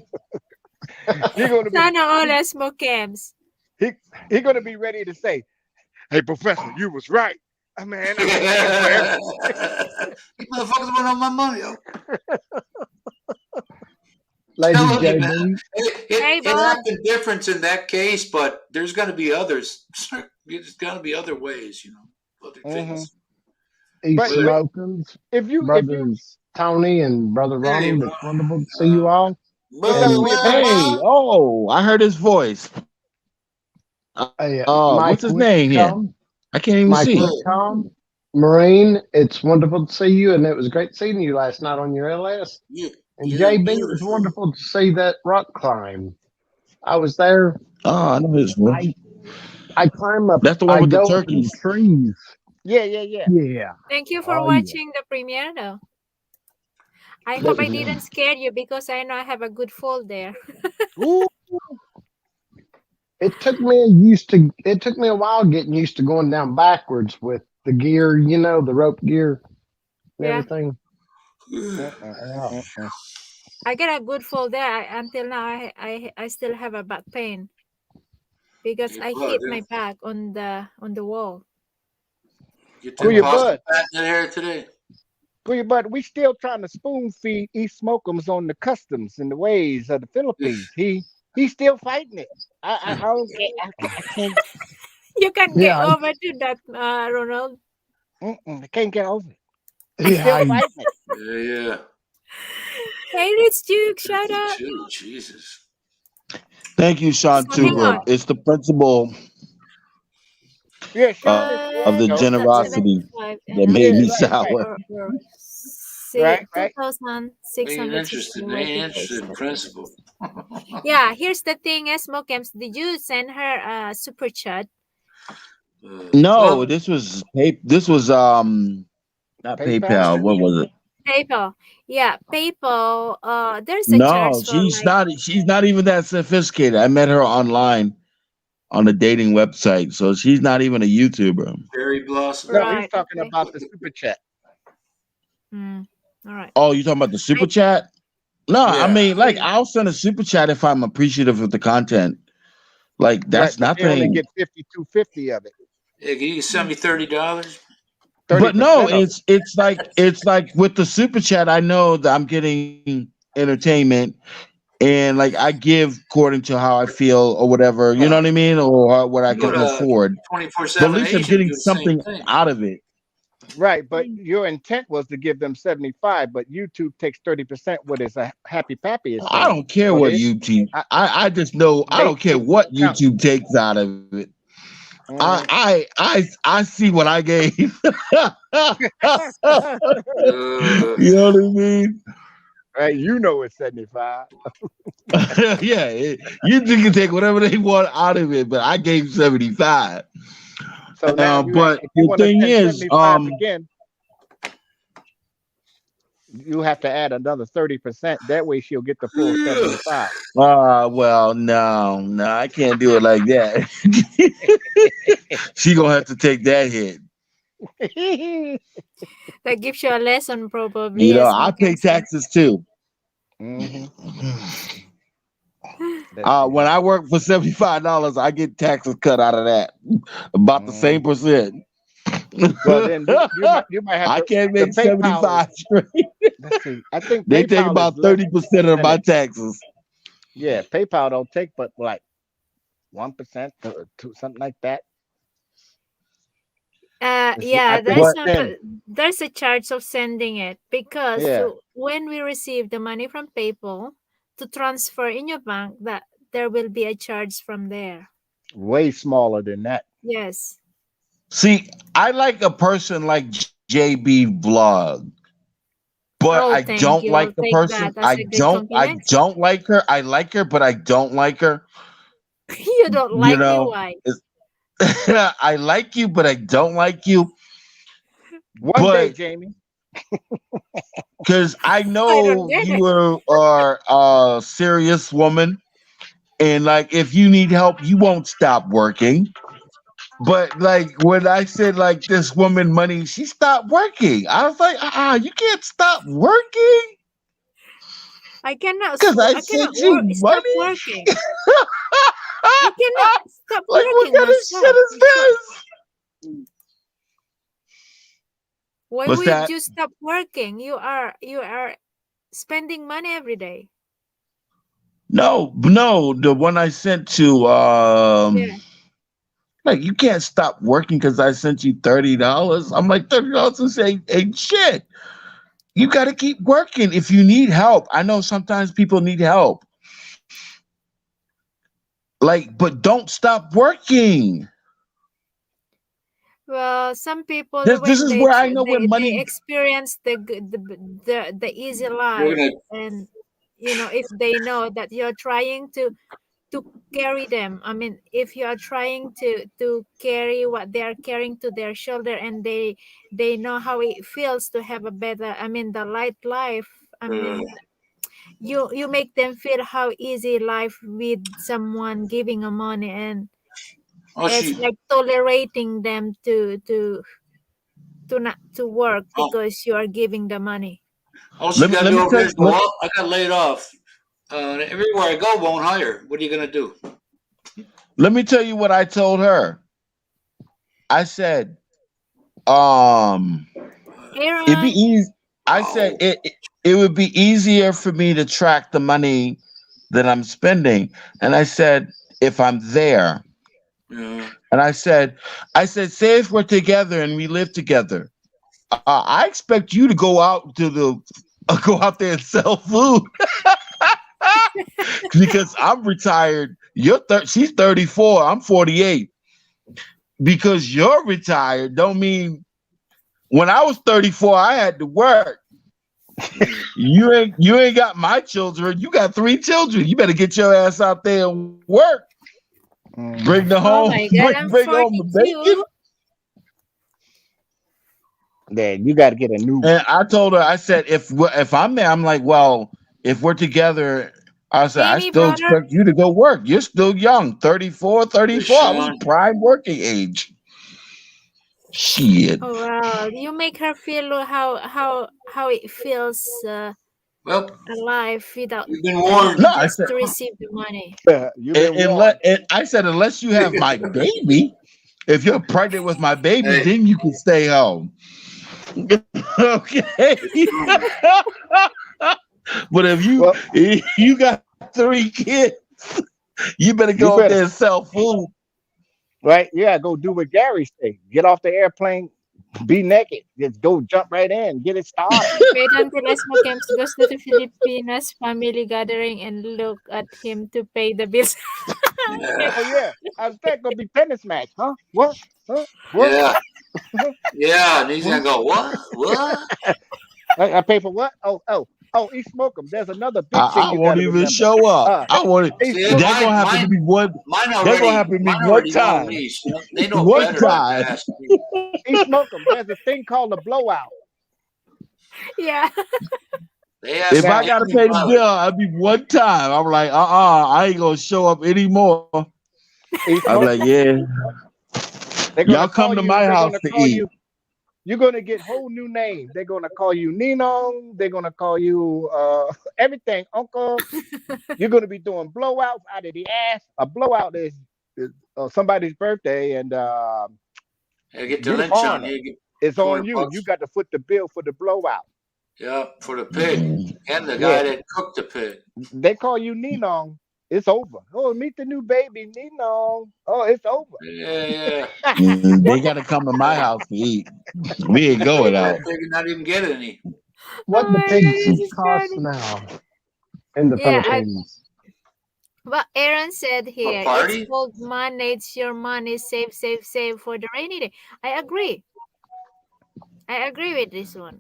he's gonna be Sana all smokems. he, he gonna be ready to say, hey, Professor, you was right. Man, You I'm gonna be everywhere. motherfuckers want all my money. Yo. Lady Telling you, man. JB. Hey, It Bob. happened different in that case, but there's going to be others. There's going to be other ways, other Hmm. things. East But Whether, Smokins. if you Brothers Tony and Brother hey, Ronald. It's wonderful to see you all. what's up, And Booyah Hey, Bob? oh, I heard his voice. What's Mike his name here? Whitcomb. I can't even Mike see. Whoa. Whitcomb. Marine, it's wonderful to see you. And it was great seeing you last night on your LS. And You're JB, it was beautiful. wonderful to see that rock climb. I was there. Oh, I know his voice. I climb up. That's the one I with the go up in turkeys. trees. Yeah, yeah, yeah. Yeah. Thank you for Oh yeah. watching the premiere, though. I That hope I was didn't scare you because I know I have a good fall there. Ooh, it took me a while getting used to going down backwards with the gear, the rope gear and Yeah, everything. uh-uh, Yeah. uh-uh. I get a good fall there. Until now, I still have a back pain because Hey, I Bud, hit my back on the wall. get that Booyah Oh. pasta Bud. back in there today. Booyah Bud, we still trying to spoon feed E Smokums on the customs and the ways of the Philippines. He's still fighting it. I don't get I can't You can get Yeah. over to that, Ronald. I can't get over it. He's Yeah. still fighting it. Yeah, yeah. Hey, Rich Duke, shout out. 52, Jesus. Thank you, Sean So hang Tuber. on. It's the principle Yeah, Sean is of the though. He's at generosity 75 that and made I'm Yeah, me right, right. sour. for Right. 2,660 They ain't working days. interested in principle. Yeah, here's the thing, Smokems. Did you send her a super chat? No, Well, this was not PayPal? PayPal. What was it? PayPal. Yeah, PayPal. There's a No, charge for she's like, not even that sophisticated. I met her online on a dating website, so she's not even a YouTuber. cherry blossom. No, he's right, talking okay. about the super chat. Mm, all right. Oh, you talking about the super I chat? No, I Yeah. mean, like yeah. I'll send a super chat if I'm appreciative of the content. Like Right, that's but they only nothing. get 5250 of it. Hey, can you send me $30? But no, 30% of it. it's like with the super chat, I know that I'm getting entertainment and like I give according to how I feel or whatever, you know what I mean, or what I You go can to afford. But at 24/7 least I'm Asia and getting do the same something thing. out of it. Right, but your intent was to give them 75, but YouTube takes 30% what is a happy pappy is I saying. don't care So what YouTube. I, I just know I don't care they what won't count. YouTube takes out of it. Mhm. I see what I gave. You Uh, know what I mean? Right? You know it's 75. Yeah, you can take whatever they want out of it, but I gave 75. So now But if you the want to thing send is, 75 again, you have to add another 30%. That way she'll get the full 75. well, no, I can't do it like that. She gonna have to take that hit. That gives you a lesson, probably, as I pay Mackenzie. taxes too. Hmm. Let's When see. I work for $75, I get taxes cut out of that, about the same Mm. percent. Well, then you might have I to can't the make PayPal. 75 straight. Let's see. I think They take PayPal is about less 30% of my percentage. taxes. Yeah, PayPal don't take but like 1% to something like that. Let's see. I Yeah, think But send. there's a charge of sending it because Yeah, when we receive the money from PayPal to transfer in your bank, that there will be a charge from there. way smaller than that. Yes. see, I like a person like JB Vlog, but Oh, I thank don't you. I'll like the take person. that as a good I compliment. don't like her. I like her, but I don't like her. You don't You like me, know, why? I like you, but I don't like you. One day, But Jamie. because I I don't know get it. you are a serious woman, and like if you need help, you won't stop working. But like when I said like this woman money, she stopped working. I was like, you can't stop working because I I cannot sent you stop money. working. I cannot stop Like what working kind of shit myself. is this? Why What's would that? you stop working? You are spending money every day. No, the one I sent to Yeah. like you can't stop working because I sent you $30. I'm like $30 ain't shit. You got to keep working if you need help. I know sometimes people need help. Like, but don't stop working. Well, some people This when is where I know when they money. experience the easy We're life, gonna. and if they know that you're trying to carry them. I mean, if you are trying to carry what they are carrying to their shoulder, and they know how it feels to have a better, I mean, the light life. I mean, you make them feel how easy life with someone giving a money, and Oh, it's she. like tolerating them to not to work Oh, because you are giving the money. all she Let me got to let do me over tell there you. is go. Well, I got laid off. Everywhere I go, won't hire. What are you gonna do? Let me tell you what I told her. I said, um, it'd be Aaron, easy. I said Oh, it would be easier for me to track the money that I'm spending. And I said, if I'm there. yeah. And I said, say if we're together and we live together, I expect you to go out to the go out there and sell food because I'm retired. She's 34. I'm 48. Because you're retired, don't mean when I was 34, I had to work. You ain't got my children. You got 3 children. You better get your ass out there and work. Hmm. Bring the oh home, my God, I'm bring home the bacon. 42. Then you got to get a new And I told her, I said, if I'm there, I'm like, well, if we're together, I said, I Jamie, still brother. expect you to go work. You're still young, 34, Hey, 34. I was Sean. prime working age. Shit. Oh wow, you make her feel how it feels Well, alive without you've been No, warned. I just said, to receive the money. You've been warned. I said, unless you have my baby, if you're pregnant with my baby, Hey, then you can stay home. Okay. it's true. But Well, if you got 3 kids, you better you go up better, there and sell food. right? Yeah, go do what Gary say. Get off the airplane, be naked. Just go jump right in, get it started. Wait until Esmo Camps goes to the Filipinas family gathering and look at him to pay the bills. Yeah, Oh yeah, how's that gonna be tennis match? Huh? What? Huh? What? yeah, Huh? yeah. And he's Huh? gonna go. What? What? I pay for what? Oh, Oh, East Smokum. There's another big thing I you got won't to even remember. show up. I want East See, that Smokum. gonna happen to me one. That gonna happen to me mine one already know time. me. So they know One better But not to time. ask me. East Smokum. There's a thing called a blowout. Yeah. They ask If I Now, gotta Andy pay the Butler. bill, I'll be one time. I'm like, I ain't gonna show up anymore. East I'm like, Smokum. yeah, They're y'all gonna come call to you. my They're house gonna to call eat. you. You're gonna get whole new names. They're gonna call you Nino. They're gonna call you everything, Uncle. You're gonna be doing blowouts out of the ass. A blowout is somebody's birthday, and They get the you the lynch on foreigner. you. You get It's on you. You $200. got to foot the bill for the blowout. Yeah, for the pig and the Yeah, guy that cooked the pig. they call you Nino. It's over. Oh, meet the new baby, Nino. Oh, it's over. Yeah, yeah. They What? gotta come to my house to eat. We ain't You pay going for out. that pig and not even get any. Oh What the my God, pigs this is cost funny. now in the Yeah, Philippines? what Aaron said For a here, it's party? called manage your money, save, save, save for the rainy day. I agree. I agree with this one.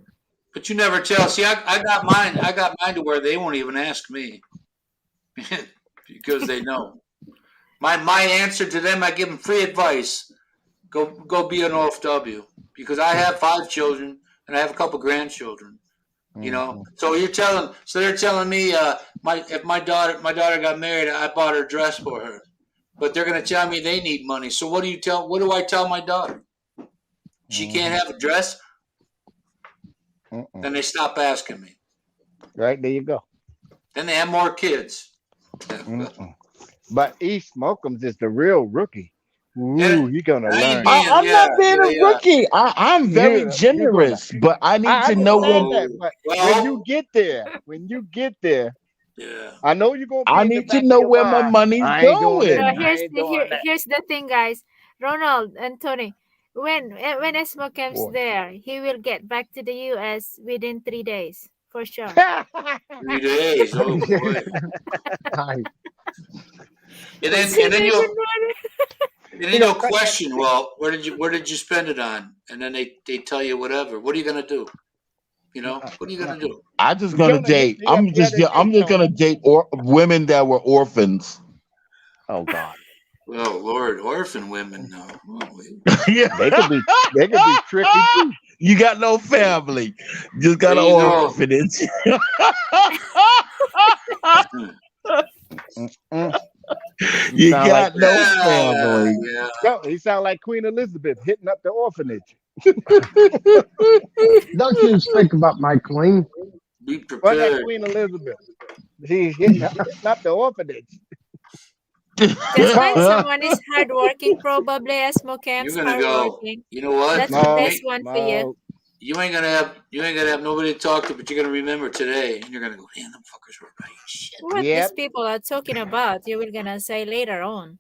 But you never tell. See, I got mine. I got mine to where they won't even ask me because they know. My answer to them, I give them free advice. Go be an OFW because I have 5 children and I have a couple grandchildren. Mhm. So they're telling me, my daughter got married, I bought her a dress for her, but they're gonna tell me they need money. So what do I tell my daughter? She can't Mhm. have a dress. Mm-mm. Then they stop asking me. Right there, you go. Then they have more kids. Mm-mm. But East Smokums is the real rookie. And Ooh, you're gonna I ain't learn. being, I'm yeah, not being yeah, a yeah. rookie. I'm very You're gonna. generous, but I need I to know understand when. Oh, that, but well, when you get there, yeah. I know you're gonna I be in the need to back of know your where my mind. money's I ain't doing this. So going. I ain't doing that. here's the thing, guys. Ronald and Tony, when Esmo comes Boy. there, he will get back to the US within 3 days for sure. 3 days. Oh boy. I And Well, then See, and then they you'll can run. and then he you'll gonna cut that. question, well, where did you spend it on? And then they tell you whatever. What are you gonna do? What are you Uh, gonna do? I'm just gonna Jonah hit date. me up the other day, I'm just gonna Tony. date women that were orphans. oh God. Well, Lord, orphan women now. Oh, Yeah, They could be tricky too. you got no family, just there got an you go. orphanage. Mm-mm. He You sound like got no Yeah, family. yeah. he sound like Queen Elizabeth hitting up the orphanage. Don't you speak about my queen? Be Well, that prepared. Queen Elizabeth. She's hitting up the orphanage. Just when Oh, someone is hardworking, probably Esmo You're Camps gonna go. hardworking. You know what? That's the smoke, best one for you. smoke. You ain't gonna have nobody to talk to, but you're gonna remember today, and you're gonna go, man, them fuckers were right. Shit. What these Yep. people are talking about, you will gonna say later on.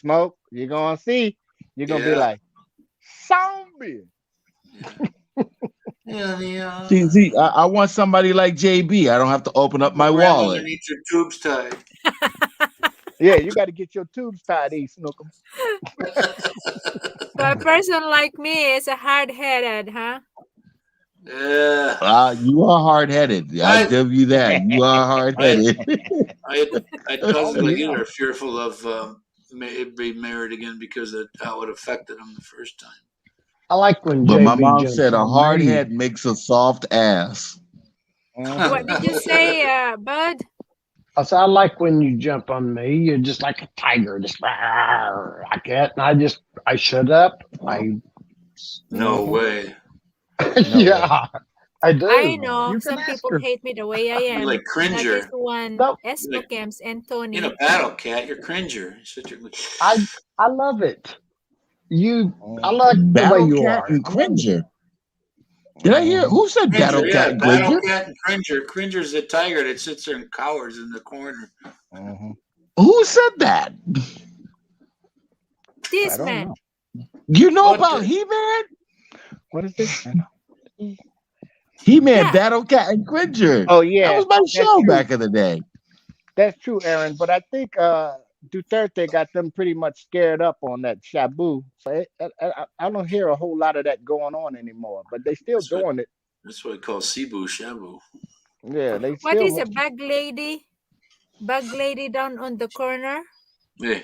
Smoke. You're gonna see. You're gonna be Yeah, like zombie. yeah, yeah. I want somebody like JB. I don't have to open up my Grandmother wallet. needs her tubes tied. Yeah, you got to get your tubes tied, East Snookum. For a person like me, is a hard-headed, huh? Yeah. You are hard headed. I I give you that. You are hard I headed. I had Oh cousins like you yeah. that are fearful of being married again because of how it affected them the first time. I like when But my JB mom jumps said a on hard me. head makes a soft ass. What did you say, Bud? I said, I like when you jump on me. You're just like a tiger, just like that. And I shut up. No way. No way. Yeah, I I do. know You can some ask people her. hate me the way I You're like am. That is Cringer. one No, You're like Esmo Camps and in a Tony. battle cat. You're Cringer. I I love it. You, I Mhm. like the way Battle you Cat are. and I love it. Cringer. Did I hear Mhm. who said Battle Cringer, Cat yeah, and battle Cringer? cat and Cringer. Cringer's the tiger that sits there and cowers in the corner. Mhm. Who said that? I This don't man. know. You know What about the? He Man? What is this? I don't- He Man, Yeah. Battle Cat and Cringer. Oh That yeah, was my that's show true. back in the day. That's true, Aaron. But I think Duterte got them pretty much scared up on that Shabu. So I don't hear a whole lot of that going on anymore. But they still That's what doing it. That's what I call Cebu Shabu. Yeah, they What still is a make bug lady? Bug lady down on the corner? Yeah.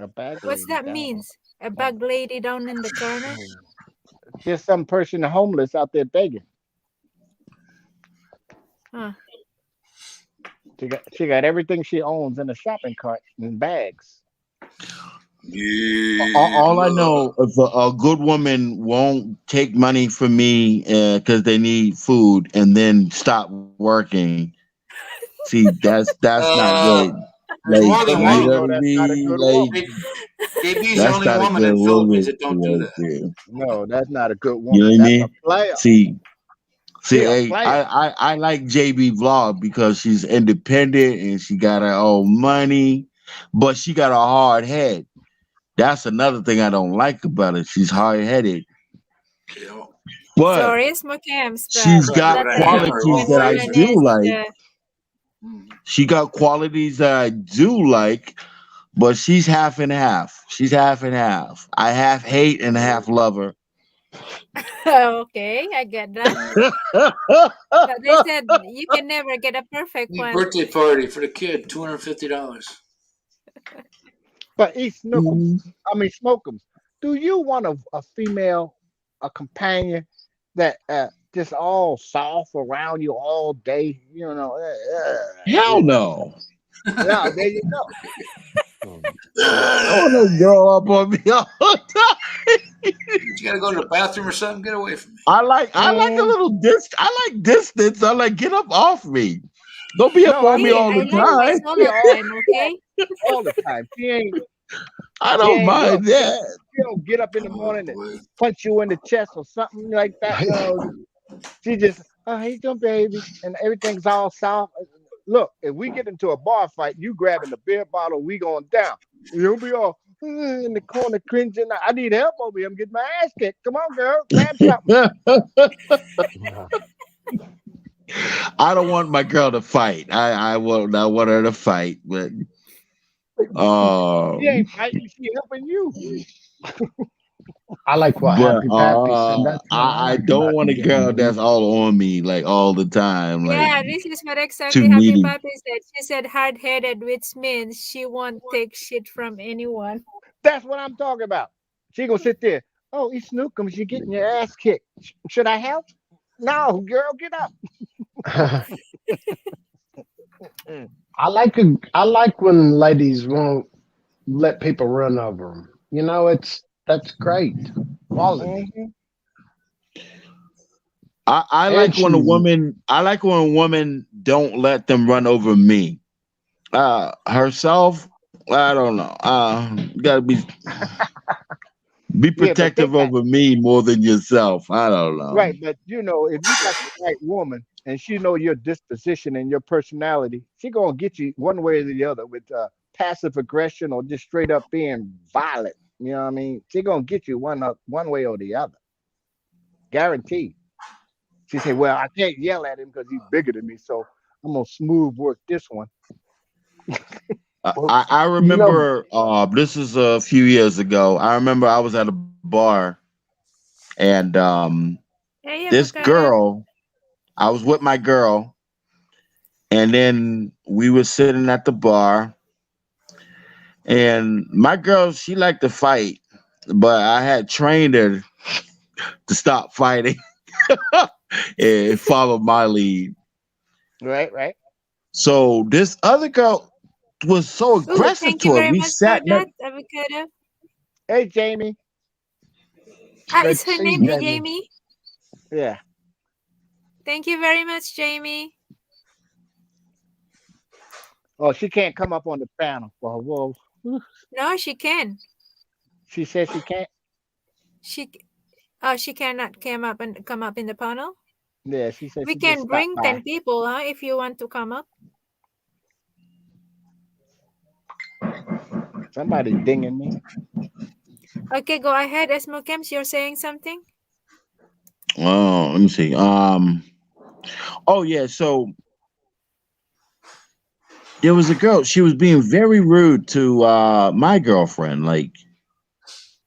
a bag What's lady that down. means? A bug lady down in the corner? There's some person homeless out there begging. Huh. She got everything she owns in a shopping cart in bags. Yeah. All I know is a good woman won't take money from me because they need food and then stop working. See, that's not good. There's Like, more So than how you you one. know know what I that's not a mean? good Like, woman? J- JB's the that's only not a woman in good Philippines woman that don't do right that. there. No, that's not a good You know woman. what I That's a mean? player. See, She a hey, player. I like JB Vlog because she's independent and she got her own money, but she got a hard head. That's another thing I don't like about her. She's hard headed, You know. but Sorry, Smokems, but she's But got I Latin am her qualities own that I crazy. do Peninsulanese, like. Mm. She got qualities that I do like, but she's half and half. She's half and half. I half hate and half love her. okay, I get that. But they said you can never get a perfect Big one. birthday party for the kid, $250. But eat Snookums. Mhm. I mean Smokums. Do you want a female, a companion that just all soft around you all day? Hell no. Yeah, there you go. I want no girl up on me all the time. You gotta go to the bathroom or something? Get away from me. I like a Mm, little I like distance. I like get up off me. Don't be up no, I on me mean Hey, all I the like my time. she solo all time, yeah, okay? all the time. I She don't ain't look. mind that. She don't get up in the Oh morning and boy. punch you in the chest or something like that. No, she just, oh, how you doing, baby? And everything's all soft. Look, if we get into a bar fight, you grabbing the beer bottle, we going down. You'll be all in the corner cringing. I need help over here. I'm getting my ass kicked. Come on, girl, grab something. I don't want my girl to fight. I want her to fight, but She ain't um fighting. She helping you. I like what but Happy Pappy said. That's what I I like don't about want you, a girl Jamie. that's all on me like all the time, like Yeah, this is what too exactly Happy needy. Papi said. She said hard-headed, which means she won't take shit from anyone. That's what I'm talking about. She gonna sit there. Oh, it's Snookums. You're getting your ass kicked. Should I help? No, girl, get up. Mm. I like when ladies won't let people run over them. You know, that's great quality. Mhm. I And like when a she's woman I like when a woman don't let them run over me. Herself, I don't know. You gotta be Yeah, but they protective got over me more than yourself. I don't know. right. But if you got the right woman and she know your disposition and your personality, she gonna get you one way or the other with passive aggression or just straight up being violent. You know what I mean? She gonna get you one way or the other, guaranteed. She said, "Well, I can't yell at him because he's bigger than me, so I'm gonna smooth work this one." well, I you know, remember this is a few years ago. I remember I was at a bar and Hey, this avocado. girl, I was with my girl, and then we were sitting at the bar, and my girl, she liked to fight, but I had trained her to stop fighting and follow my lead. Right, right. So this other girl was so Ooh, aggressive thank you to her. very We much for sat that, next. avocado. Hey, Jamie. Ah, great is to her see you, name Jamie. Jamie? Yeah. Thank you very much, Jamie. Oh, she can't come up on the panel. Well, No, she can. she says she can't. She oh, she cannot come up in the panel. Yeah, she said We she just can stopped bring by. 10 people, huh, if you want to come up. Somebody dinging me. Okay, go ahead, Esmokems. You're saying something? Oh, let me see. Oh yeah. So there was a girl. She was being very rude to my girlfriend. Like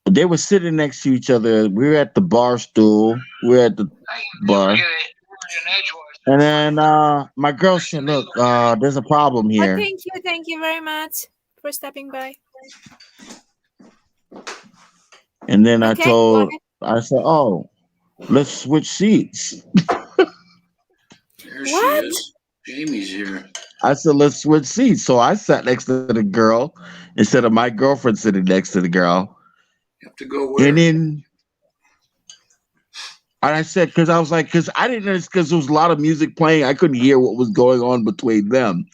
They were sitting next to each other. We were at the bar stool. We were at the bar. And then my girl said, "Look, there's a problem Oh, here." thank you. Thank you very much for stopping by. And then Okay, go ahead. I said, "Oh, let's switch seats." There she What? is. Jamie's here. I said, "Let's switch seats." So I sat next to the girl instead of my girlfriend sitting next to the girl. You have to go And where? then and I said, because I was like, because I didn't understand, because there was a lot of music playing. I couldn't hear what was going on between them.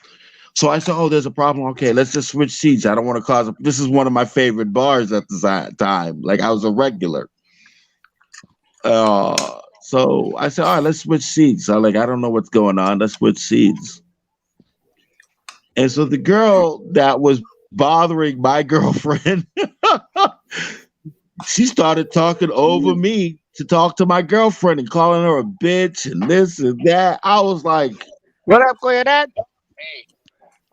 So I said, "Oh, there's a problem. Okay, let's just switch seats. I don't want to cause This is one of my favorite bars at the time. Like I was a regular. So I said, "All right, let's switch seats." I don't know what's going on. Let's switch seats. And so the girl that was bothering my girlfriend, she started talking over me to talk to my girlfriend and calling her a bitch and this and that. I was like, What up, Claudette?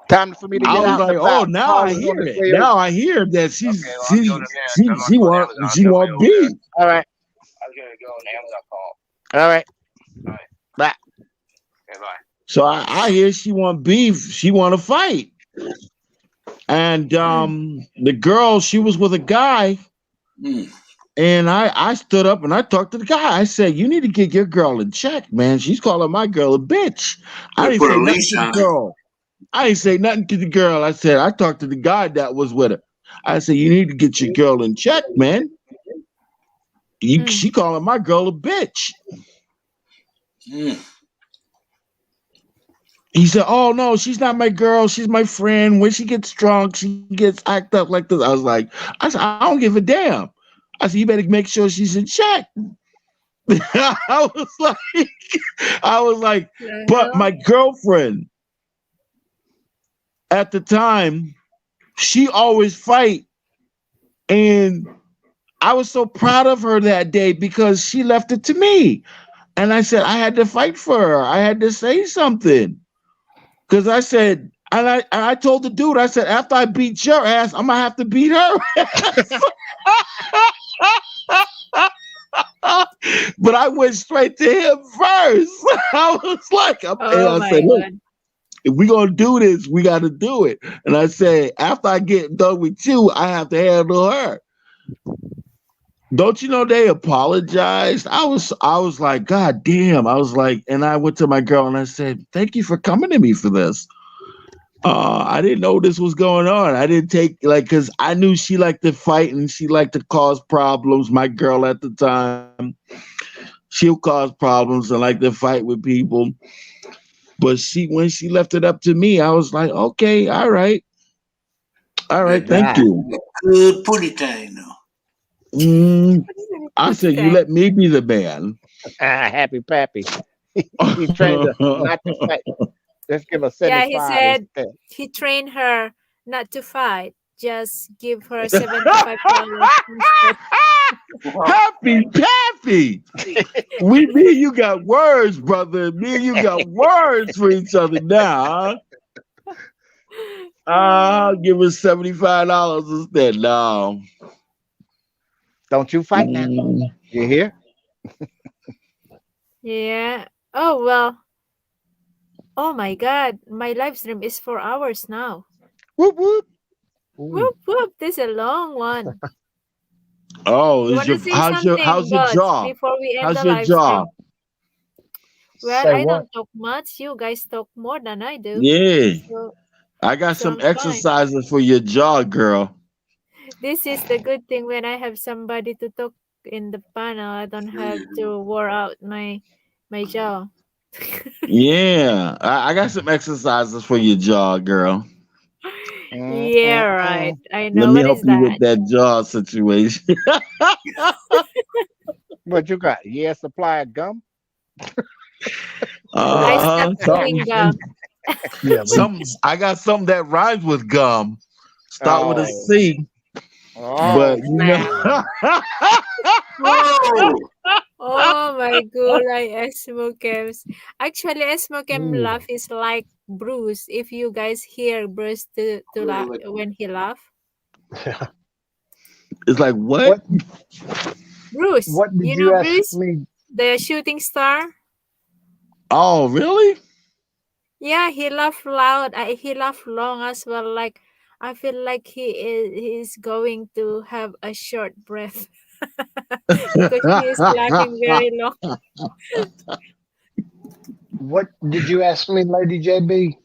Time for me to get out and oh, about. now I Calling hear on the it. way over. Now I hear that she want beef. All right. All right. Bye. So I hear she want beef. She want to fight. And the girl, she was with a guy. Hmm. And I stood up and I talked to the guy. I said, "You need to get your girl in check, man. She's calling my girl a bitch." I They didn't put say a nothing leash to the on her. girl. I didn't say nothing to the girl. I said, I talked to the guy that was with her. I said, "You need to get your girl in check, man. Mm. She calling my girl a bitch." Hmm. He said, "Oh no, she's not my girl. She's my friend. When she gets drunk, she gets act up like this." I said, "I don't give a damn." I said, "You better make sure she's in check." I was like, I was like, The but hell? my girlfriend at the time, she always fight, and I was so proud of her that day because she left it to me, and I said I had to fight for her. I had to say something because I said. And I told the dude, I said, after I beat your ass, I'm gonna have to beat her ass. But I went straight to him first. I was like, and Oh I my said, "Look, god. if we gonna do this, we gotta do it." And I said, after I get done with you, I have to handle her. Don't you know they apologized? I was like, God damn. I was like, and I went to my girl and I said, "Thank you for coming to me for this. I didn't know this was going on. I didn't take because I knew she liked to fight and she liked to cause problems. My girl at the time, she'll cause problems and like to fight with people. But when she left it up to me, I was like, okay, all Yeah, right, thank you. good putty thing now. Mm, I Put said, you that. let me be the man. Happy Pappy. He trained her not to fight. Let's give her Yeah, he 75 said instead. he trained her not to fight. Just give her $75 instead. Happy Pappy. Me and you got words, brother. Me and you got words for each other now. Huh? I'll give her $75 instead. No. Don't you fight now. Mm. You hear? Yeah. Oh well. Oh my god. My live stream is 4 hours now. Whoop whoop. Ooh. Whoop whoop. This is a long one. Oh, You wanna say something, how's your but jaw? before we end How's the your live jaw? stream? Well, Say I what? don't talk much. You guys talk more than I do. Yeah. So I got so some I'm fine. exercises for your jaw, girl. This is the good thing when I have somebody to talk in the panel. I don't There have you go. to wear out my jaw. Yeah. I got some exercises for your jaw, girl. Yeah, right. Mm-mm-mm. I Let know. me What help is you that? with that jaw situation. What you got? Yeah, supply of gum? I Yeah, Uh-huh. stopped chewing gum. yeah. I got something that rhymes with gum. Start with a Oh. C, Oh, but you snap. know. Whoa! Oh my god, I smokems. Actually, smokem Ooh. laugh is like Bruce. If you guys hear Bruce to laugh Really? when he laugh, It's like what? What Bruce. What did You you know ask Bruce, me? the shooting star? Oh, really? Yeah, he laughed loud. He laughed long as well. Like I feel like he's going to have a short breath because he is laughing very long. What did you ask me, Lady JB?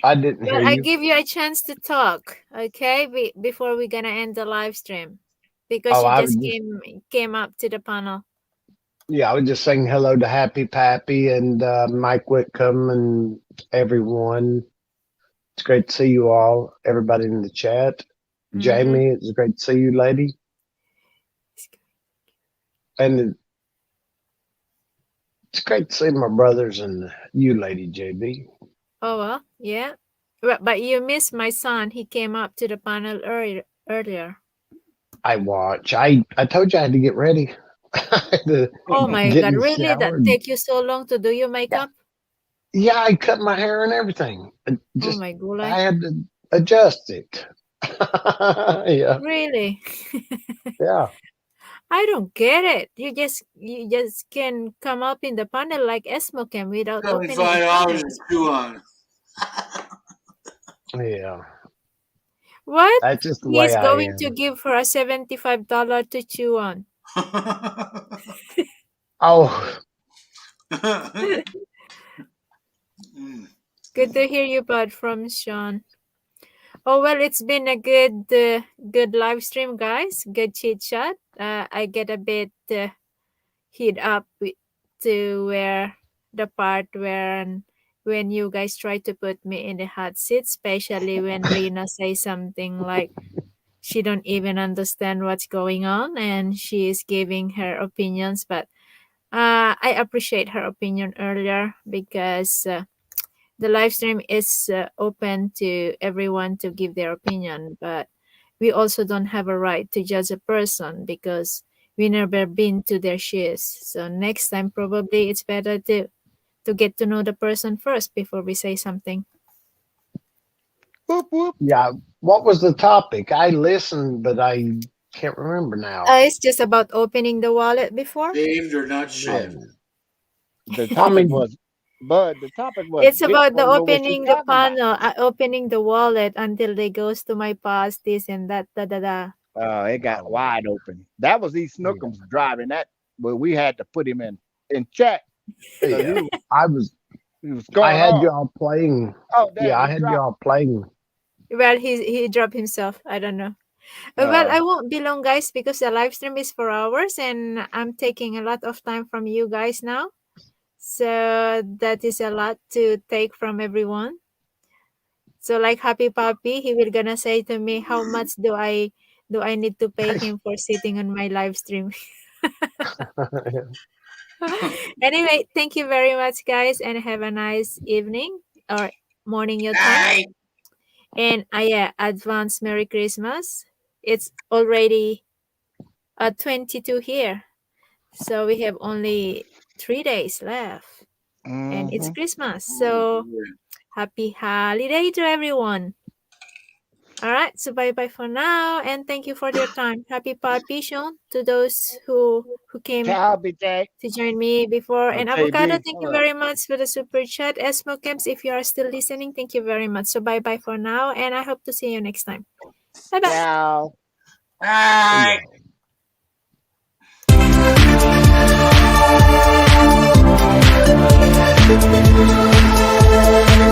I didn't hear Well, I you. give you a chance to talk, okay? Before we're gonna end the live stream, because Oh, you I was just just came up to the panel. yeah, I was just saying hello to Happy Pappy and Mike Whitcomb and everyone. It's great to see you all, everybody in the chat. Mm-hmm. Jamie, it's great to see you, lady. And it's great to see my brothers and you, Lady JB. Oh well, yeah. But you missed my son. He came up to the panel earlier. I watch. I told you I had to get ready. I had to Oh my get in God, the really? shower. That take you so long to do your makeup? Yeah, I cut my hair and everything. Oh Just my I gulay. had to adjust it. Yeah, Really? yeah. I don't get it. You just can come up in the panel like Esmo can without opening a $75 panel. to chew on. Yeah, What? that's just the way He's I going to am. give her a $75 to chew on. Oh, Mm. Good to hear you, bud, from Sean. Oh well, it's been a good live stream, guys. Good chit chat. I get a bit heat up to where the part when you guys try to put me in the hot seat, especially when Rina says something like she don't even understand what's going on and she is giving her opinions. But I appreciate her opinion earlier because the live stream is open to everyone to give their opinion, but we also don't have a right to judge a person because we never been to their shoes. So next time probably it's better to get to know the person first before we say something. Whoop whoop. yeah. What was the topic? I listened, but I can't remember now. It's just about opening the wallet before. Shaved or not Yeah. shaved? The I topic mean, was Bud, the topic was It's Vic about the don't know what she's opening the talking about. panel, opening the wallet until they goes to my past this and that da da da. It got oh, wide open. That was E. yeah, Snookums driving that, but we had to put him in check because yeah. I was. he was I going had off. y'all playing. Oh Yeah, damn, I he had dropped. y'all playing. Well, he dropped himself. I don't know. Well, Uh, I won't be long, guys, because the live stream is 4 hours and I'm taking a lot of time from you guys now. So that is a lot to take from everyone. So like Happy Puppy, he will gonna say to me, how much do I need to pay him for sitting on my live stream? Anyway, thank you very much, guys, and have a nice evening or morning your time. Hey, And yeah, advance Merry Christmas. It's already 22 here. So we have only 3 days left. And it's mhm. Christmas. So happy holiday to everyone. All right. So bye bye for now. And thank you for your time. Happy Sean, to those who came Ciao, BJ. to join me before. And Avocado, JB. thank you Hold up. very much for the super chat. Esmo Camps, if you are still listening, thank you very much. So bye bye for now. And I hope to see you next time. Bye bye. Ciao. hey. Yeah.